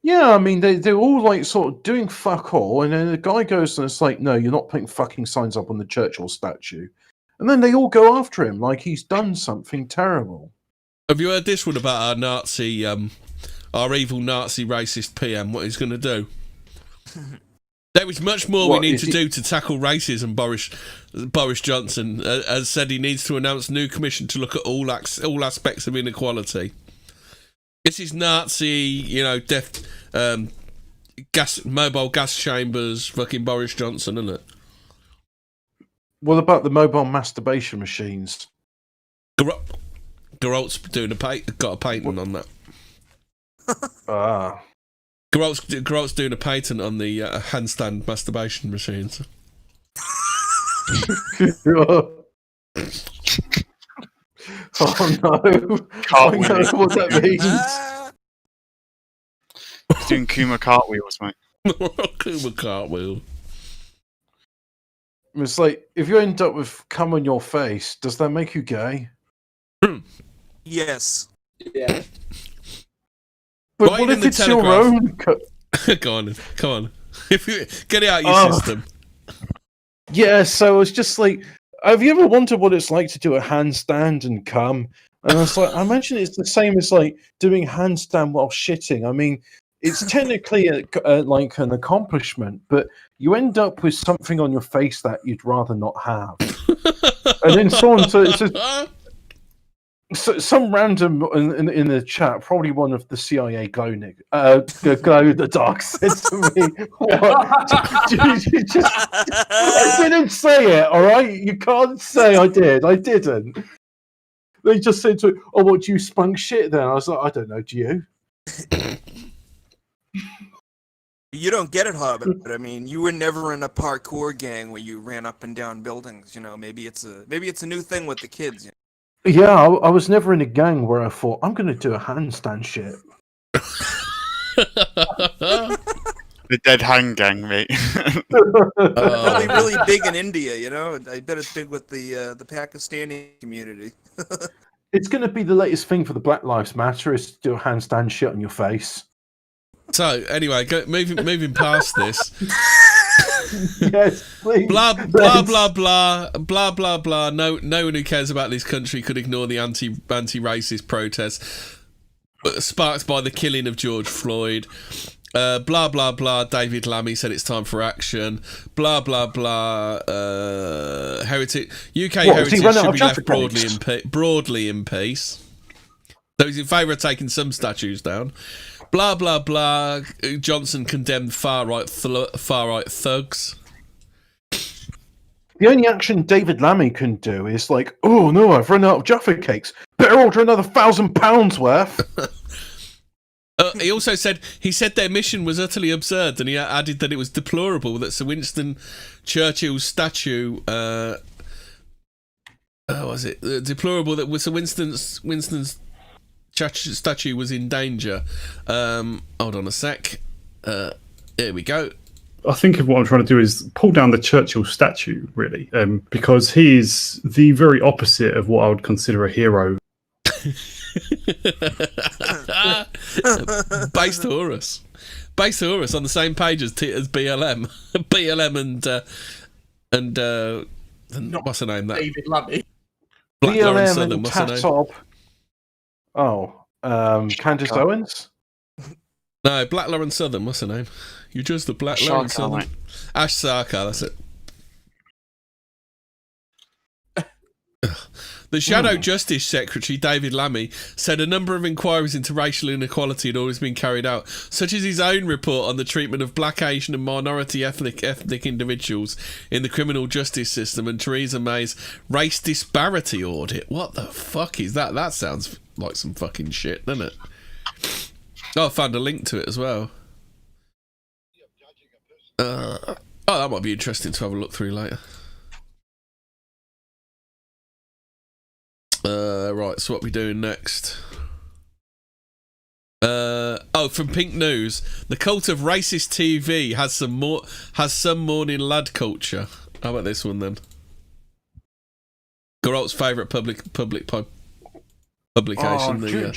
Yeah, I mean, they're all like sort of doing fuck all, and then the guy goes and it's like, no, you're not putting fucking signs up on the Churchill statue. And then they all go after him like he's done something terrible. Have you heard this one about our Nazi, our evil Nazi racist PM? What he's going to do? There is much more What, we need is to he- do to tackle racism. Boris Johnson has said he needs to announce a new commission to look at all aspects of inequality. This is Nazi, mobile gas chambers, fucking Boris Johnson, isn't it? What about the mobile masturbation machines? Geralt's got a patent on that. Ah. Geralt's doing a patent on the handstand masturbation machines. Oh no! Can't I win. know what that means. He's doing Kuma cartwheels, mate. Kuma cartwheel. It's like if you end up with cum on your face, does that make you gay? Yes. Yeah. But Right what in if the it's your Telegraph. own? Go on. If you get it out of your Oh. system. Yeah, so it's just like, have you ever wondered what it's like to do a handstand and cum? And it's like, I imagine it's the same as like doing handstand while shitting. I mean, it's technically like an accomplishment, but you end up with something on your face that you'd rather not have. And then someone, some random in the chat, probably one of the CIA glow in the dark, said to me, "What? I didn't say it. All right, you can't say I did. I didn't." They just said to me, "Oh, what, do you spunk shit then?" I was like, "I don't know. Do you?" You don't get it, Hobbit. But I mean, you were never in a parkour gang where you ran up and down buildings. You know, maybe it's a new thing with the kids. You Yeah, I was never in a gang where I thought I'm going to do a handstand shit. The dead hang gang, mate. Probably really big in India, you know. I bet it's big with the Pakistani community. It's going to be the latest thing for the Black Lives Matter is to do a handstand shit on your face. So anyway, moving past this. Yes, please. Blah blah blah blah blah blah blah. No one who cares about this country could ignore the anti-racist protests sparked by the killing of George Floyd. Blah blah blah. David Lammy said it's time for action. Blah blah blah. Heritage UK heritage should be left broadly in peace. So he's in favour of taking some statues down. Blah blah blah. Johnson condemned far right thugs. The only action David Lammy can do is like, oh no, I've run out of Jaffa cakes. Better order another £1,000 worth. He also said their mission was utterly absurd, and he added that it was deplorable that Sir Winston Churchill's statue. Was it deplorable that Sir Winston's statue was in danger? Hold on a sec. Here we go. I think what I'm trying to do is pull down the Churchill statue, really, because he is the very opposite of what I would consider a hero. Based Horus on the same page as BLM. BLM and what's her name? That David Lammy. Black Lauren BLM Southern. and What's her name? Tatop. Candace Owens? No, Black Lauren Southern. What's her name? You're just the Black Lauren Southern. Mate. Ash Sarkar. That's it. The Shadow Justice Secretary, David Lammy, said a number of inquiries into racial inequality had always been carried out, such as his own report on the treatment of black, Asian and minority ethnic individuals in the criminal justice system and Theresa May's race disparity audit. What the fuck is that? That sounds like some fucking shit, doesn't it? Oh, I found a link to it as well. That might be interesting to have a look through later. Right, so what are we doing next? From Pink News, the cult of racist TV has some morning lad culture. How about this one then? Geralt's favourite publication. Do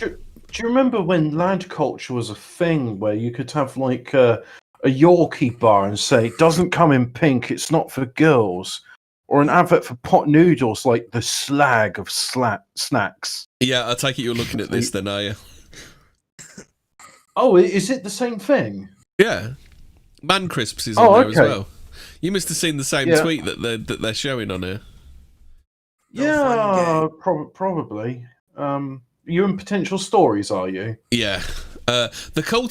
you remember when lad culture was a thing where you could have like a Yorkie bar and say it doesn't come in pink, it's not for girls? Or an advert for pot noodles, like the slag of snacks. Yeah, I take it you're looking at this then, are you? Oh, is it the same thing? Yeah. Man Crisps is on there as well. You must have seen the same tweet that they're showing on here. Yeah, probably. You're in potential stories, are you? Yeah. The cull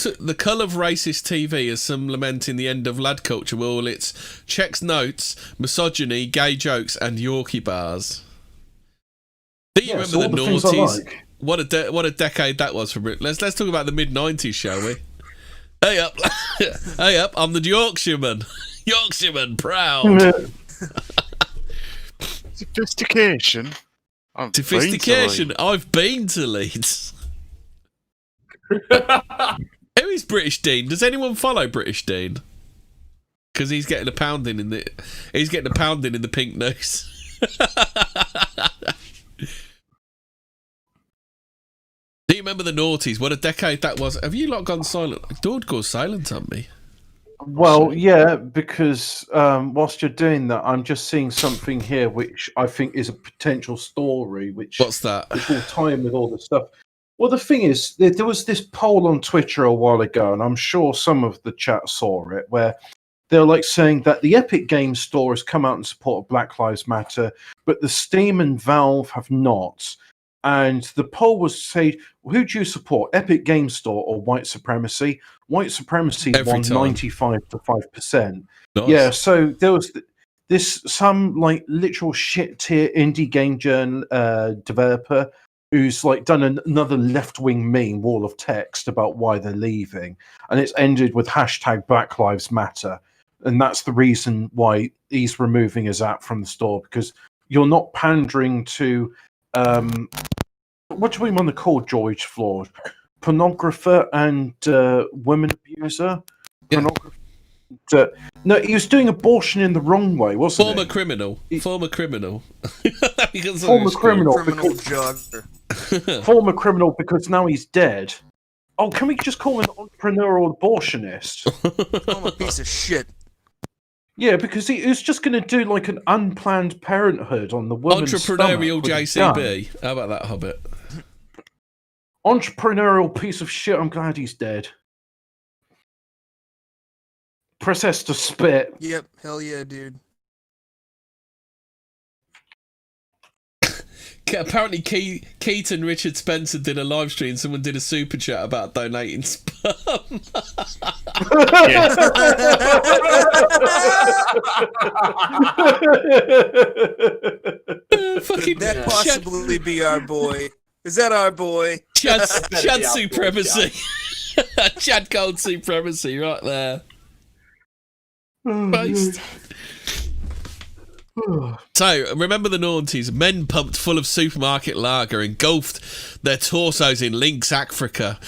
of racist TV is some lamenting the end of lad culture with all its checks notes, misogyny, gay jokes, and Yorkie bars. Do you remember the noughties? Like. What a decade that was for Britain. Let's talk about the mid-90s, shall we? Hey up, hey up! I'm the Yorkshireman, Yorkshireman proud. Sophistication. Sophistication. I've been to Leeds. Who is British Dean? Does anyone follow British Dean? Because he's getting a pounding in the Pink News. Do you remember the noughties? What a decade that was. Have you lot gone silent? Don't go silent on me. Well, yeah, because whilst you're doing that, I'm just seeing something here which I think is a potential story. What's that? Which will tie in with all this stuff. Well, the thing is, there was this poll on Twitter a while ago, and I'm sure some of the chat saw it, where they're like saying that the Epic Games Store has come out in support of Black Lives Matter, but the Steam and Valve have not. And the poll was say, who do you support, Epic Games Store or white supremacy? White supremacy won 95 to 5%. Nice. Yeah, so there was some like literal shit tier indie game developer who's like done another left-wing meme wall of text about why they're leaving, and it's ended with hashtag Black Lives Matter, and that's the reason why he's removing his app from the store, because you're not pandering to what do we want to call George Floyd? Pornographer and women abuser? Yeah. No, he was doing abortion in the wrong way, wasn't Former it? criminal. Former criminal. Former criminal. Criminal Because, jogger. former criminal because now he's dead. Oh, can we just call him an entrepreneurial abortionist? Call him a piece of shit. Yeah, because he was just going to do like an unplanned parenthood on the woman's Entrepreneurial stomach with a gun. JCB. How about that, Hobbit? Entrepreneurial piece of shit. I'm glad he's dead. Press S to spit. Yep, hell yeah, dude. Apparently, Keaton Richard Spencer did a live stream. Someone did a super chat about donating sperm. Could that possibly be our boy? Is that our boy? Chad supremacy. Chad Cold supremacy right there. Based. So, remember the noughties. Men pumped full of supermarket lager engulfed their torsos in Lynx Africa,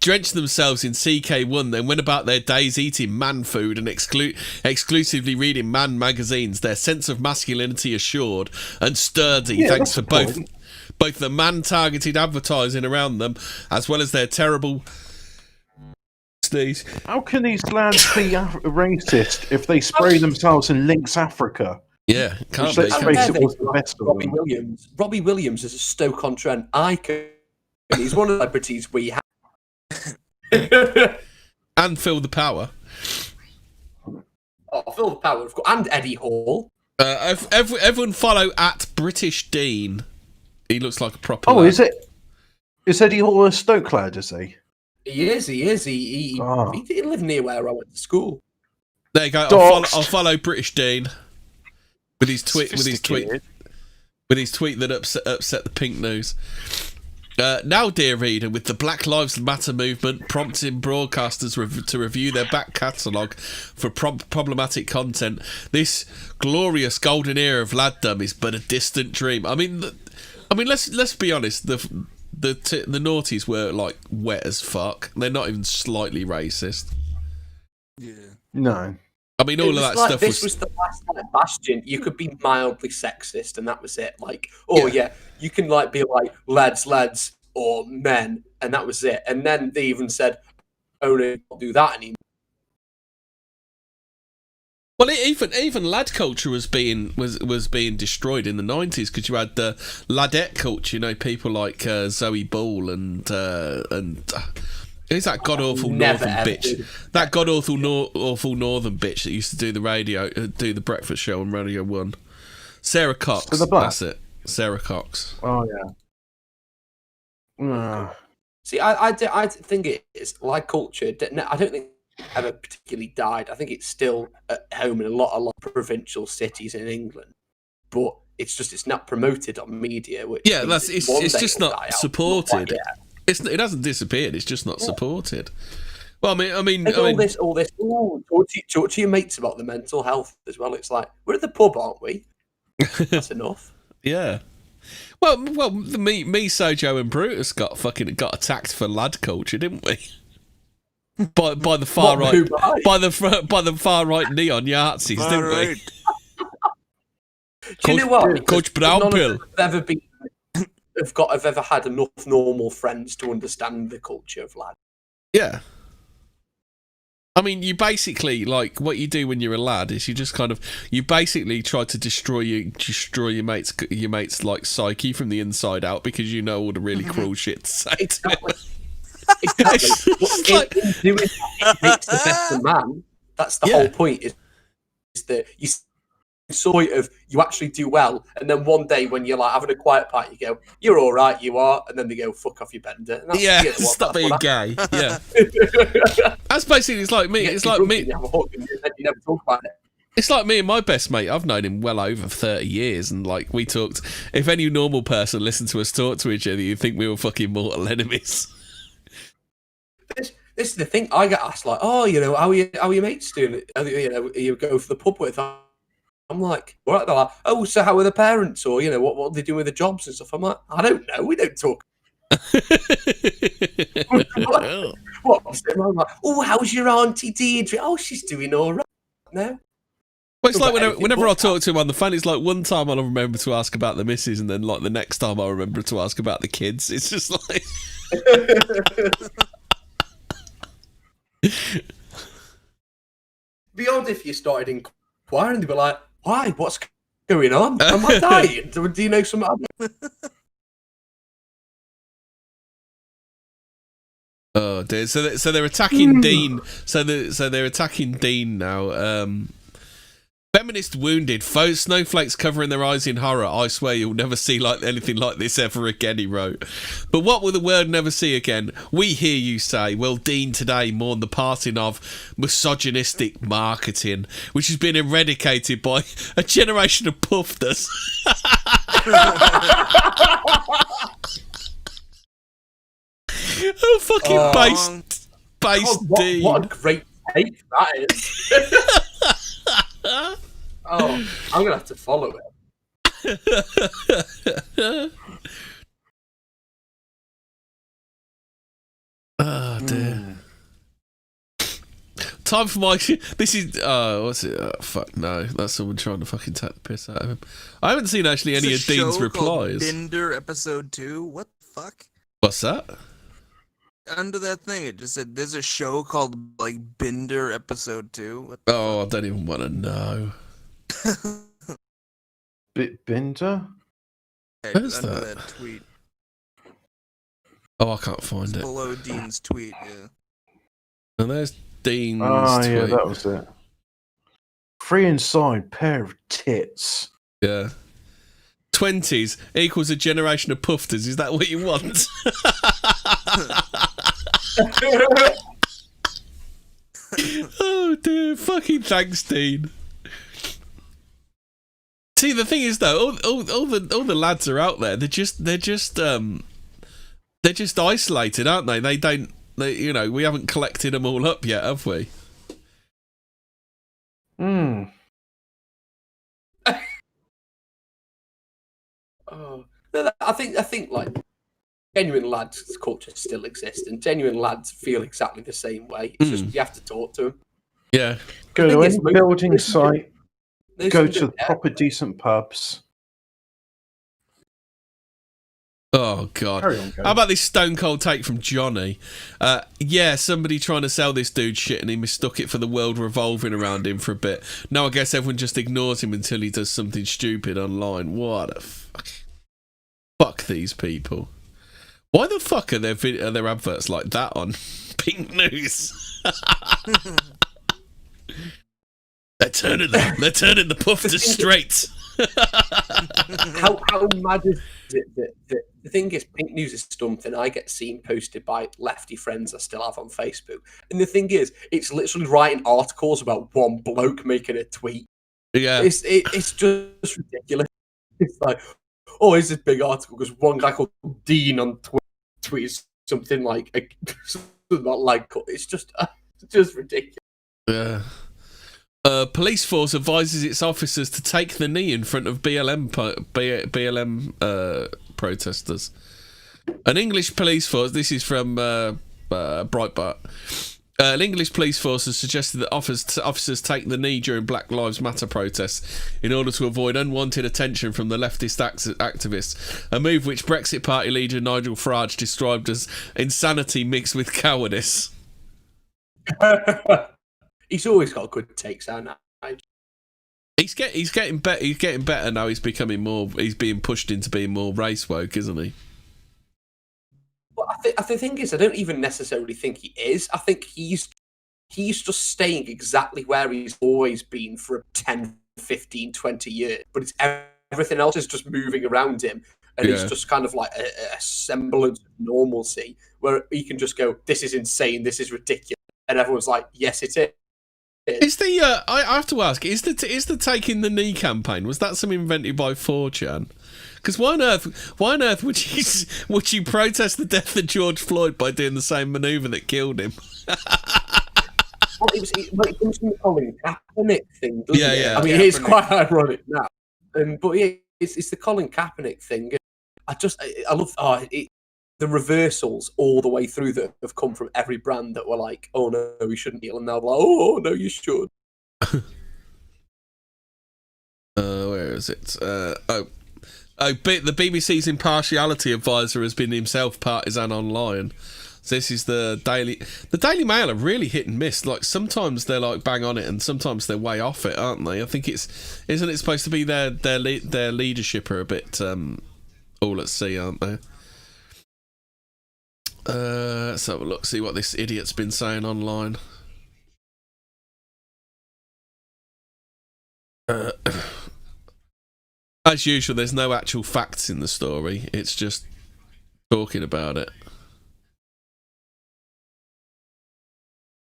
drenched themselves in CK1, then went about their days eating man food and exclusively reading man magazines, their sense of masculinity assured and sturdy thanks to both the man-targeted advertising around them as well as their terrible... How can these lads be racist if they spray themselves in Lynx Africa? Yeah, can't Which, let's be. face it, was the best of Robbie them. Williams. Robbie Williams is a Stoke-on-Trent icon. He's one of the celebrities we have. And Phil the Power. Oh, Phil the Power, of course. And Eddie Hall. Everyone follow at British Dean. He looks like a proper. Oh, lad. is it? Is Eddie Hall a Stoke lad? Is he? He is. He didn't live near where I went to school. There you go. I'll follow British Dean with his tweet that upset the pink news. Now, dear reader, with the Black Lives Matter movement prompting broadcasters to review their back catalogue for problematic content, this glorious golden era of laddom is but a distant dream. I mean, let's be honest. The naughties were like wet as fuck. They're not even slightly racist. Yeah. No. I mean, all of that stuff this was the last time Bastion. You could be mildly sexist, and that was it. Like, you can like be like lads, or men, and that was it. And then they even said, "Oh, no, don't do that anymore." Well, even lad culture was being destroyed in the 90s because you had the ladette culture. You know, people like Zoe Ball and who's that god awful northern bitch? That god awful northern bitch that used to do the radio, do the breakfast show on Radio 1. Sarah Cox. That's it. Sarah Cox. Oh yeah. See, I think it's like culture. I don't think it ever particularly died. I think it's still at home in a lot of provincial cities in England, but it's not promoted on media. Which it's just not supported. It hasn't disappeared. It's just not supported. Well, I mean, all this. Talk to your mates about the mental health as well. It's like we're at the pub, aren't we? That's enough. Yeah. Well, me, Sojo, and Brutus got attacked for lad culture, didn't we? By the far right, by the far right neon Yahtzees, didn't we? Do you know what? Coach Brownpill have ever had enough normal friends to understand the culture of lad. Yeah. I mean, you basically, like, what you do when you're a lad is you basically try to destroy your mate's like psyche from the inside out because you know all the really cruel shit to say to him. Exactly. It makes the better man. That's the whole point. Is that you actually do well, and then one day when you're like having a quiet party, you go, "You're all right, you are," and then they go, "Fuck off, you bender." And stop being gay. Yeah, that's basically. It's like me. It's like me. You have a hug and then you never talk about it. It's like me and my best mate. I've known him well over 30 years, and like we talked. If any normal person listened to us talk to each other, you'd think we were fucking mortal enemies. This is the thing. I get asked like, "Oh, how are your mates doing? You go for the pub with." I'm like, all right, they're like, oh, so how are the parents? Or, what are they doing with the jobs and stuff? I'm like, I don't know. We don't talk. What? I'm like, oh, how's your Auntie Deirdre? Oh, she's doing all right. No. Well, it's like whenever I talk to him on the phone, it's like one time I'll remember to ask about the missus, and then like the next time I'll remember to ask about the kids. It's just like... Be odd if you started inquiring, they'd be like, why? What's going on? Am I dying? Do you know something? Oh dear! So they're attacking Dean. So they're attacking Dean now. Feminist wounded. Snowflakes covering their eyes in horror. I swear you'll never see anything like this ever again, he wrote. But what will the world never see again? We hear you say, well, Dean today mourned the passing of misogynistic marketing, which has been eradicated by a generation of pufters. Oh, fucking base Dean. What a great take that is. Oh, I'm gonna have to follow it. Oh dear. Time for my... This is... what's it? Oh, fuck no. That's someone trying to fucking take the piss out of him. I haven't seen actually any of Dean's replies. Binder episode 2? What the fuck? What's that? Under that thing, it just said there's a show called like Binder episode 2. Oh, I don't even want to know. Binder? Where's under that? tweet. Oh, I can't find it. Below Dean's tweet, yeah. And there's Dean's tweet. Yeah, that was it. Free inside, pair of tits. Yeah. 20s equals a generation of pufters. Is that what you want? Oh dear! Fucking thanks, Dean. See, the thing is though, all the lads are out there. They're just isolated, aren't they? They don't. We haven't collected them all up yet, have we? Hmm. Oh, I think like genuine lads culture still exists, and genuine lads feel exactly the same way. It's just you have to talk to them. Yeah. Go to any building site. Go to the proper decent pubs. Oh God! How about this stone cold take from Johnny? Yeah, somebody trying to sell this dude shit, and he mistook it for the world revolving around him for a bit. Now I guess everyone just ignores him until he does something stupid online. What a fuck! Fuck these people. Why the fuck are their adverts like that on Pink News? They're turning the puff to straight. How mad is it that the thing is, Pink News is something I get seen posted by lefty friends I still have on Facebook, and the thing is, it's literally writing articles about one bloke making a tweet. Yeah, it's just ridiculous. It's like, oh, here's this big article because one guy called Dean on tweets something like not like it's just ridiculous. Yeah. Police force advises its officers to take the knee in front of BLM protesters. An English police force, this is from Breitbart, an English police force has suggested that officers take the knee during Black Lives Matter protests in order to avoid unwanted attention from the leftist activists, a move which Brexit Party leader Nigel Farage described as insanity mixed with cowardice. He's always got good takes, hasn't he? He's getting better. He's getting better now. He's becoming more. He's being pushed into being more race woke, isn't he? Well, the thing is, I don't even necessarily think he is. I think he's just staying exactly where he's always been for 10, 15, 20 years. But it's everything else is just moving around him, and it's just kind of like a semblance of normalcy where he can just go, "This is insane. This is ridiculous," and everyone's like, "Yes, it is." Is the I have to ask, is the taking the knee campaign, was that something invented by 4chan? Because why on earth would you protest the death of George Floyd by doing the same manoeuvre that killed him? it comes from the Colin Kaepernick thing, doesn't Yeah, it? yeah. I mean, Kaepernick. it's quite ironic now. But yeah, it's the Colin Kaepernick thing. I love the reversals all the way through that have come from every brand that were like, oh no, we shouldn't kneel, and now they're like, oh no, you should. Where is it? The BBC's impartiality advisor has been himself partisan online. So this is the Daily Mail are really hit and miss. Like sometimes they're like bang on it, and sometimes they're way off it, aren't they? I think isn't it supposed to be their leadership are a bit all at sea, aren't they? Let's have a look, see what this idiot's been saying online. As usual, there's no actual facts in the story. It's just talking about it.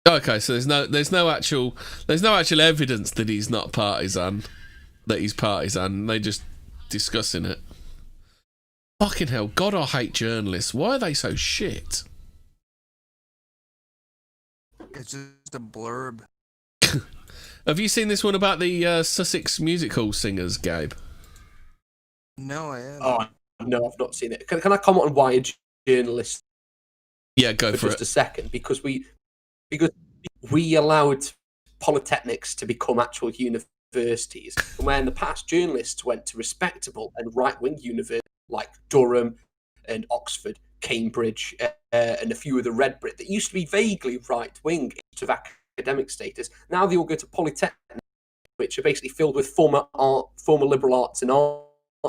Okay, so there's no actual evidence that he's not partisan, that he's partisan. They're just discussing it. Fucking hell, God, I hate journalists. Why are they so shit? It's just a blurb. Have you seen this one about the Sussex music hall singers, Gabe? No, I haven't. Oh no, I've not seen it. Can I comment on why a journalist? Yeah, go for just it. a second, because we allowed polytechnics to become actual universities, and where in the past journalists went to respectable and right-wing universities like Durham and Oxford, Cambridge, and a few of the Red Brit that used to be vaguely right-wing of academic status. Now they all go to polytechnics, which are basically filled with former liberal arts and art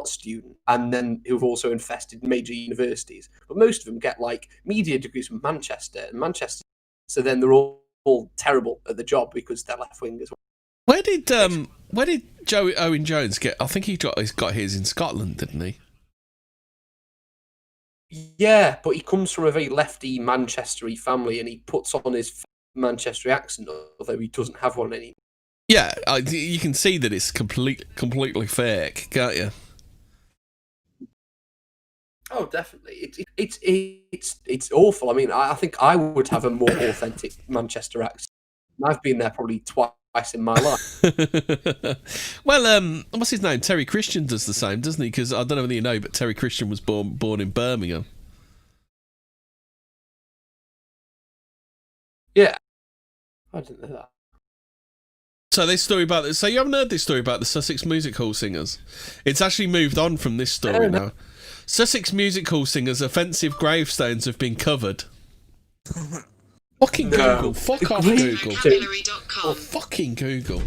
students, and then who've also infested major universities. But most of them get like media degrees from Manchester, so then they're all terrible at the job because they're left-wing as well. Where did Joey Owen Jones get? I think he's got his in Scotland, didn't he? Yeah, but he comes from a very lefty Manchestery family, and he puts on his Manchestery accent, although he doesn't have one anymore. Yeah, you can see that it's completely fake, can't you? Oh, definitely. It's awful. I mean, I think I would have a more authentic Manchester accent. I've been there probably twice in my life. Well, what's his name? Terry Christian does the same, doesn't he? Because I don't know whether you know, but Terry Christian was born in Birmingham. Yeah, I didn't know that. So this story so you haven't heard this story about the Sussex music hall singers? It's actually moved on from this story now. Sussex music hall singers' offensive gravestones have been covered. Fucking Google. Fuck off, Google. Oh, fucking Google.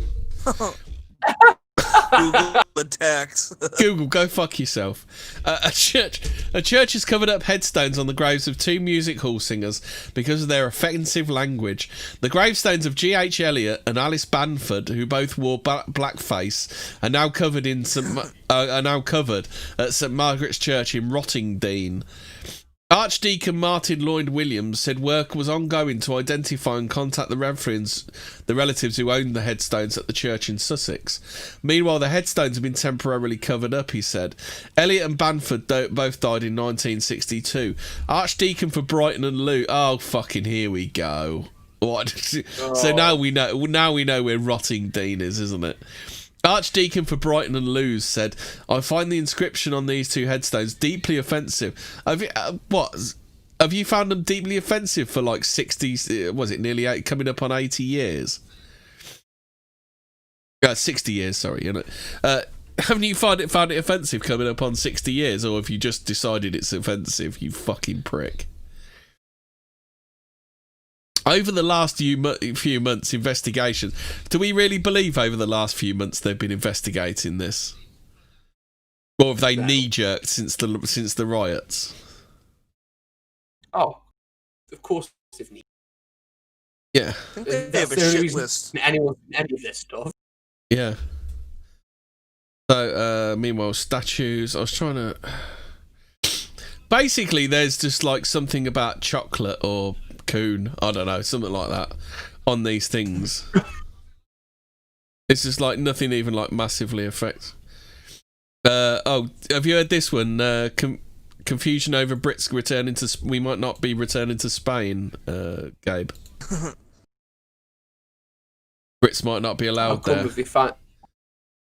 Google attacks. Google, go fuck yourself. A church has covered up headstones on the graves of two music hall singers because of their offensive language. The gravestones of G.H. Eliot and Alice Banford, who both wore blackface, are now covered at St Margaret's Church in Rottingdean. Archdeacon Martin Lloyd Williams said work was ongoing to identify and contact the relatives who owned the headstones at the church in Sussex. Meanwhile, the headstones have been temporarily covered up, he said. Elliot and Banford both died in 1962. Archdeacon for Brighton and Luton. Oh, fucking here we go. What? So now we know where Rottingdean is, isn't it? Archdeacon for Brighton and Lewes said, I find the inscription on these two headstones deeply offensive. Have you found them deeply offensive for like 60, was it nearly 8, coming up on 80 years? 60 years, sorry. You know. Haven't you found it offensive coming up on 60 years, or have you just decided it's offensive, you fucking prick? Over the last few months, investigations. Do we really believe over the last few months they've been investigating this, or have they knee-jerked since the riots? Oh, of course they've knee. Yeah, I think they have a shit list. Anyone, any of this stuff. Yeah. So, meanwhile, statues. I was trying to. Basically, there's just like something about chocolate or coon, I don't know, something like that on these things. It's just like nothing even like massively affects. Have you heard this one? Confusion over Brits returning to. We might not be returning to Spain, Gabe. Brits might not be allowed there. Probably fine.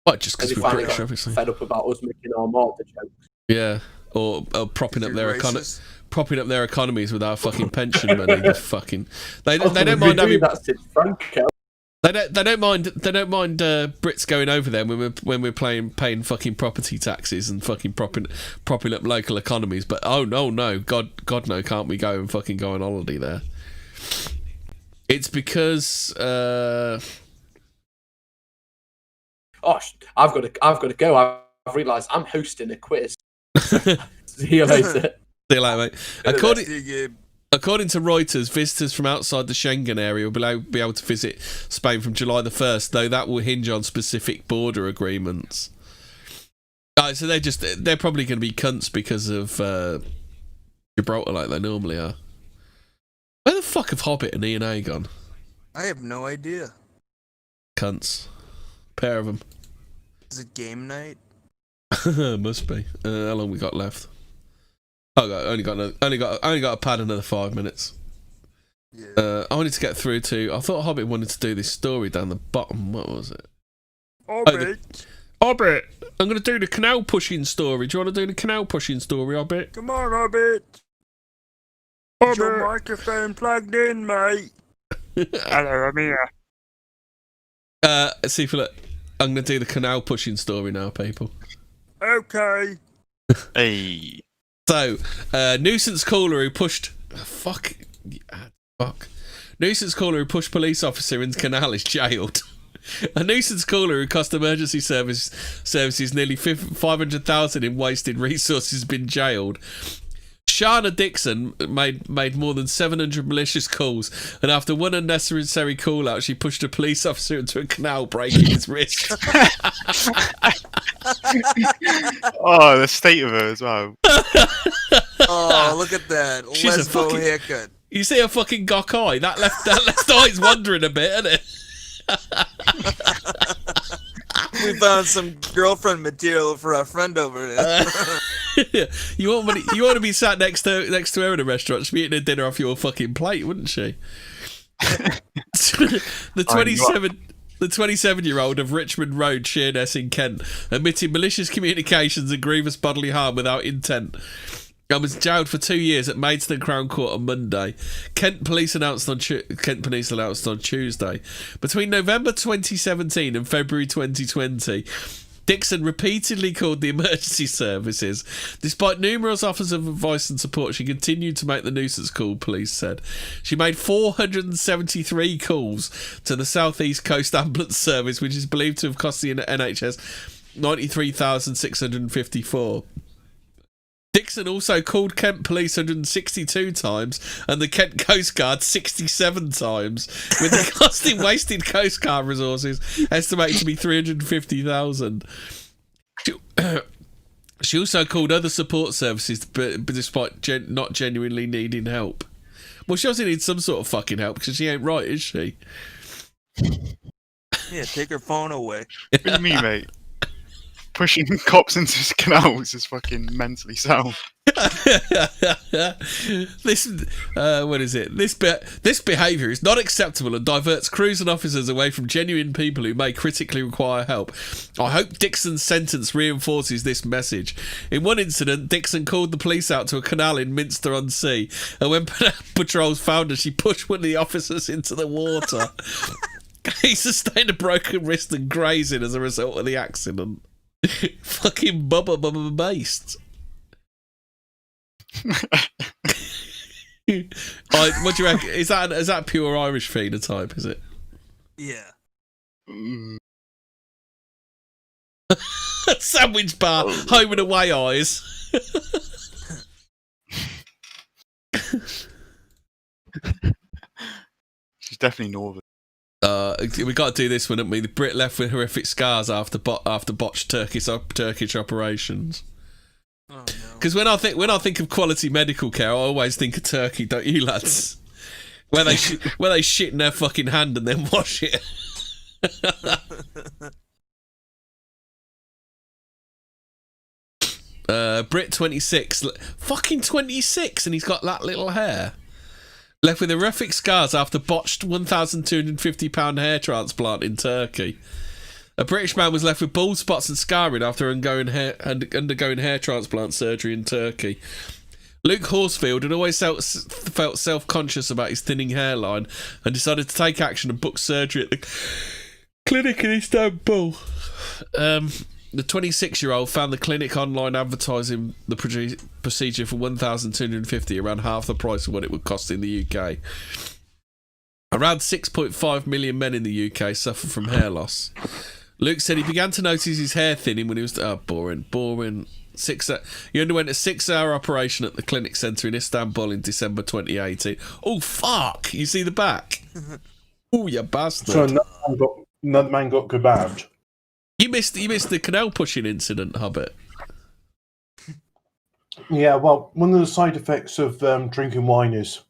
What, just because They we're finally British, got obviously. fed up about us making our mortar jokes. Yeah, or propping up their racist? propping up their economies with our fucking pension money. The fucking they don't We mind do having that since Franco. they don't mind Brits going over there when we're paying fucking property taxes and fucking propping up local economies. But oh no, God no, can't we go and fucking go on holiday there? It's because I've got to go. I've realised I'm hosting a quiz. See you later. See you later, mate. According to Reuters, visitors from outside the Schengen area will be able to visit Spain from July the 1st, though that will hinge on specific border agreements. So they're probably going to be cunts because of Gibraltar, like they normally are. Where the fuck have Hobbit and E&A gone? I have no idea. Cunts. Pair of them. Is it game night? Must be. How long we got left? Only got a pad another 5 minutes. Yeah. I wanted to get through to. I thought Hobbit wanted to do this story down the bottom. What was it? Hobbit. Hobbit. I'm going to do the canal pushing story. Do you want to do the canal pushing story, Hobbit? Come on, Hobbit. Is your microphone plugged in, mate? Hello, I'm here. See if look. I'm going to do the canal pushing story now, people. Okay. Hey. So, nuisance caller who pushed... Fuck. Nuisance caller who pushed police officer into canal is jailed. A nuisance caller who cost emergency services nearly 500,000 in wasted resources has been jailed. Shana Dixon made more than 700 malicious calls, and after one unnecessary call out, she pushed a police officer into a canal, breaking his wrist. Oh, the state of her as well. Oh, look at that. She's a Lesbo fucking- haircut. You see her fucking gawk eye? That left eye's wandering a bit, isn't it? We found some girlfriend material for our friend over there. You want to be sat next to her in a restaurant, she'd be eating a dinner off your fucking plate, wouldn't she? The 27-year-old of Richmond Road, Sheerness in Kent, admitted malicious communications and grievous bodily harm without intent, and was jailed for 2 years at Maidstone Crown Court on Monday. Kent Police announced on Tuesday. Between November 2017 and February 2020, Dixon repeatedly called the emergency services. Despite numerous offers of advice and support, she continued to make the nuisance call, police said. She made 473 calls to the South East Coast Ambulance Service, which is believed to have cost the NHS $93,654. Dixon also called Kent Police 162 times and the Kent Coast Guard 67 times, with the cost in wasted Coast Guard resources estimated to be $350,000. She also called other support services, but despite not genuinely needing help. Well, she also needs some sort of fucking help because she ain't right, is she? Yeah, take her phone away. What do you mean, mate? Pushing cops into canals is fucking mentally sound. This behaviour is not acceptable and diverts crews and officers away from genuine people who may critically require help. I hope Dixon's sentence reinforces this message. In one incident, Dixon called the police out to a canal in Minster-on-Sea, and when patrols found her, she pushed one of the officers into the water. He sustained a broken wrist and grazing as a result of the accident. Fucking bubba based. What do you reckon? Is that pure Irish phenotype? Is it? Yeah. Sandwich bar, home and away eyes. She's definitely northern. We got to do this one, haven't we? The Brit left with horrific scars after botched Turkish operations. Oh, no. Because when I think of quality medical care, I always think of Turkey, don't you, lads? Where they shit in their fucking hand and then wash it. Brit 26, fucking 26, and he's got that little hair. Left with horrific scars after botched £1,250 hair transplant in Turkey. A British man was left with bald spots and scarring after undergoing hair transplant surgery in Turkey. Luke Horsfield had always felt self-conscious about his thinning hairline and decided to take action and book surgery at the clinic in Istanbul. The 26-year-old found the clinic online advertising the procedure for $1,250, around half the price of what it would cost in the UK. Around 6.5 million men in the UK suffer from hair loss. Luke said he began to notice his hair thinning when he was... Oh, boring. He underwent a 6-hour operation at the clinic centre in Istanbul in December 2018. Oh, fuck! You see the back? Oh, you bastard. So another man got kebabbed. You missed the canal pushing incident, Hobbit. Yeah, well, one of the side effects of drinking wine is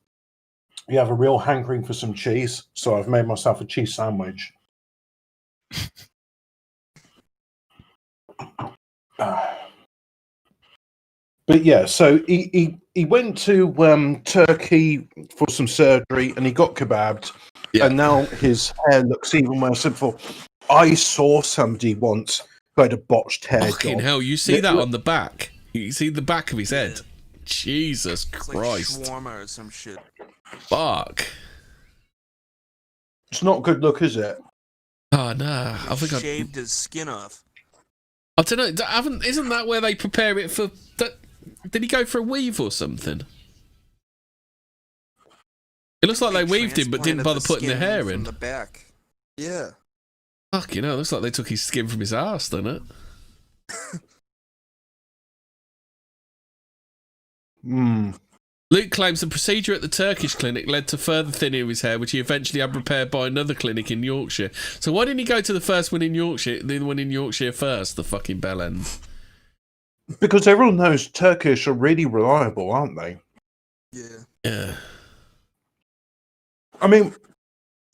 you have a real hankering for some cheese. So I've made myself a cheese sandwich. But yeah, so he went to Turkey for some surgery and he got kebabbed, and now his hair looks even worse. I saw somebody once who had a botched hair. Fucking hell, you see that on the back? You see the back of his head? Jesus Christ. Like shawarma or some shit. Fuck. It's not a good look, is it? Oh, no. I think I shaved his skin off. I don't know. Isn't that where they prepare it for... Did he go for a weave or something? It looks like they weaved him but didn't bother putting the hair in. The back. Yeah. Fuck, you know, it looks like they took his skin from his arse, doesn't it? Luke claims the procedure at the Turkish clinic led to further thinning of his hair, which he eventually had repaired by another clinic in Yorkshire. So why didn't he go to the first one in Yorkshire, the one in Yorkshire first, the fucking bell end? Because everyone knows Turkish are really reliable, aren't they? Yeah. I mean,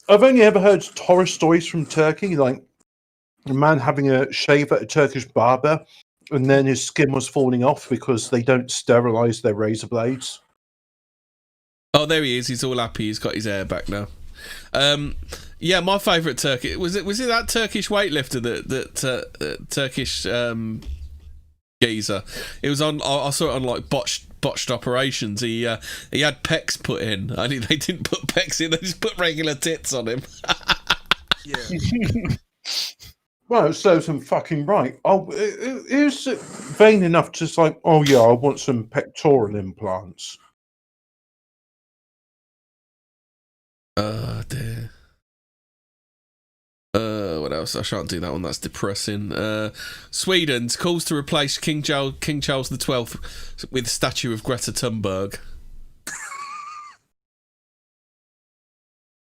I've only ever heard horror stories from Turkey, like a man having a shave at a Turkish barber, and then his skin was falling off because they don't sterilize their razor blades. Oh, there he is. He's all happy. He's got his hair back now. Yeah, my favourite Turkey was it that Turkish weightlifter that Turkish geezer. It was on. I saw it on like botched operations. He had pecs put in. They didn't put pecs in. They just put regular tits on him. Yeah. Well, it serves him fucking right. Oh, is it vain enough to just like, oh yeah, I want some pectoral implants. Oh dear. What else? I shan't do that one. That's depressing. Sweden calls to replace King Charles XII with statue of Greta Thunberg.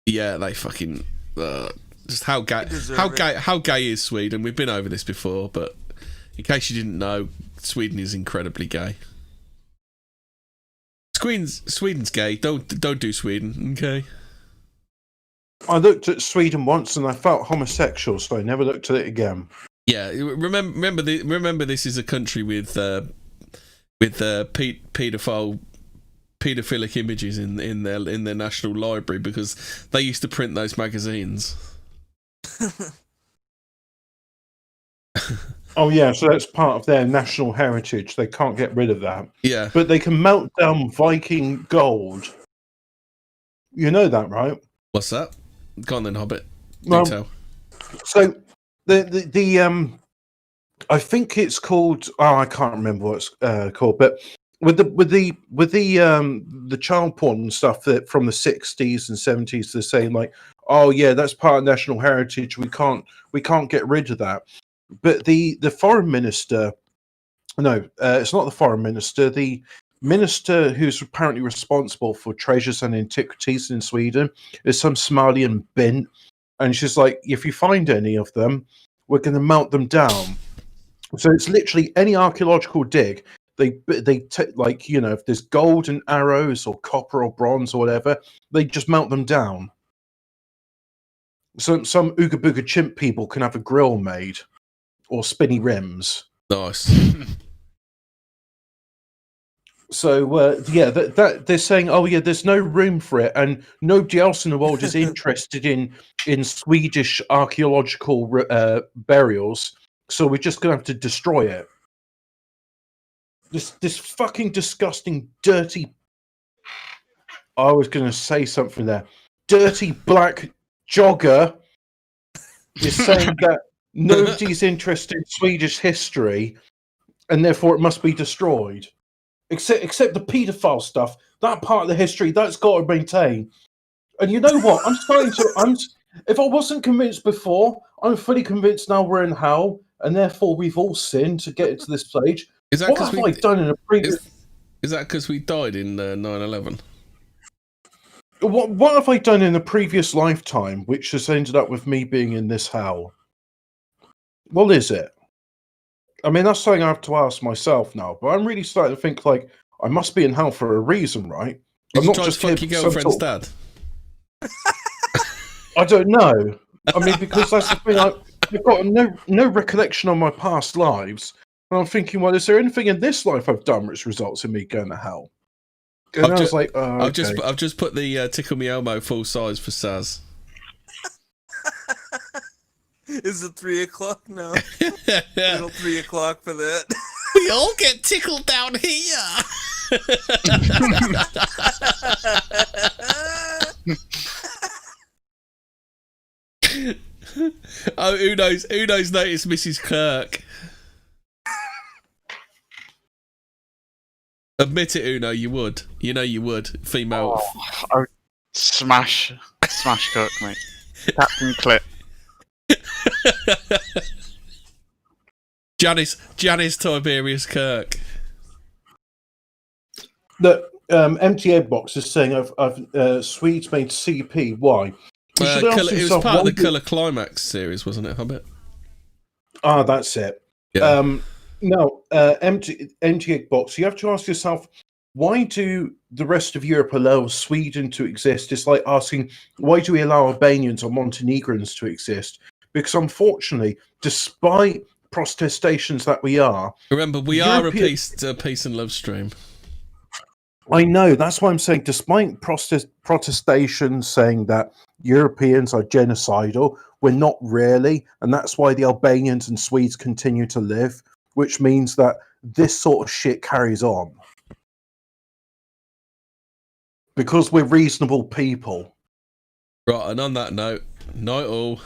Yeah, they fucking just how gay is Sweden? We've been over this before, but in case you didn't know, Sweden is incredibly gay. Sweden's gay. Don't do Sweden, okay? I looked at Sweden once and I felt homosexual, so I never looked at it again. Yeah, remember this is a country with paedophilic images in their national library because they used to print those magazines. Oh yeah, so that's part of their national heritage. They can't get rid of that. Yeah, but they can melt down Viking gold. You know that, right? What's that? Go on then, Hobbit. Do tell. So the I think it's called. Oh, I can't remember what it's called, but with the child porn and stuff that from the 60s and 70s, they're saying like, oh yeah, that's part of national heritage. We can't get rid of that. But the foreign minister, no, it's not the foreign minister. The minister who's apparently responsible for treasures and antiquities in Sweden is some Somalian bint, and she's like, if you find any of them, we're going to melt them down. So it's literally any archaeological dig. They like, you know, if there's gold and arrows or copper or bronze or whatever, they just melt them down. So some Ooga Booga chimp people can have a grill made or spinny rims. Nice. So yeah, that they're saying, oh yeah, there's no room for it, and nobody else in the world is interested in Swedish archaeological burials. So we're just gonna have to destroy it. This fucking disgusting, dirty. I was gonna say something there. Dirty black jogger is saying that nobody's interested in Swedish history, and therefore it must be destroyed. Except the paedophile stuff, that part of the history, that's got to maintain. And you know what? I'm starting to. If I wasn't convinced before, I'm fully convinced now we're in hell, and therefore we've all sinned to get into this stage. Is that What because have I done in a previous? Is that because we died in 9/11? What have I done in a previous lifetime, which has ended up with me being in this hell? What is it? I mean, that's something I have to ask myself now. But I'm really starting to think like I must be in hell for a reason, right? Did I'm you not try just to fuck here your for some girlfriend's sort dad? I don't know. I mean, because that's the thing. I've got no recollection of my past lives, and I'm thinking, well, is there anything in this life I've done which results in me going to hell? And I was like, oh, okay. I've just put the Tickle Me Elmo full size for Saz. Is it 3 o'clock now? Little 3 o'clock for that. We all get tickled down here. Oh, Uno's noticed Mrs. Kirk. Admit it, Uno, you would. You know you would. Female. I would smash Cook, mate. Captain Clip. Janice Tiberius Kirk. The MTA box is saying I've Swedes made CP. Why? It was part of the Colour Climax series, wasn't it, Hobbit? Ah, that's it. Yeah. No, MTA box. You have to ask yourself, why do the rest of Europe allow Sweden to exist? It's like asking, why do we allow Albanians or Montenegrins to exist? Because unfortunately, despite protestations that we are, remember, we are a peace and love stream. I know, that's why I'm saying, despite protestations saying that Europeans are genocidal, we're not really, and that's why the Albanians and Swedes continue to live, which means that this sort of shit carries on. Because we're reasonable people. Right, and on that note, night all.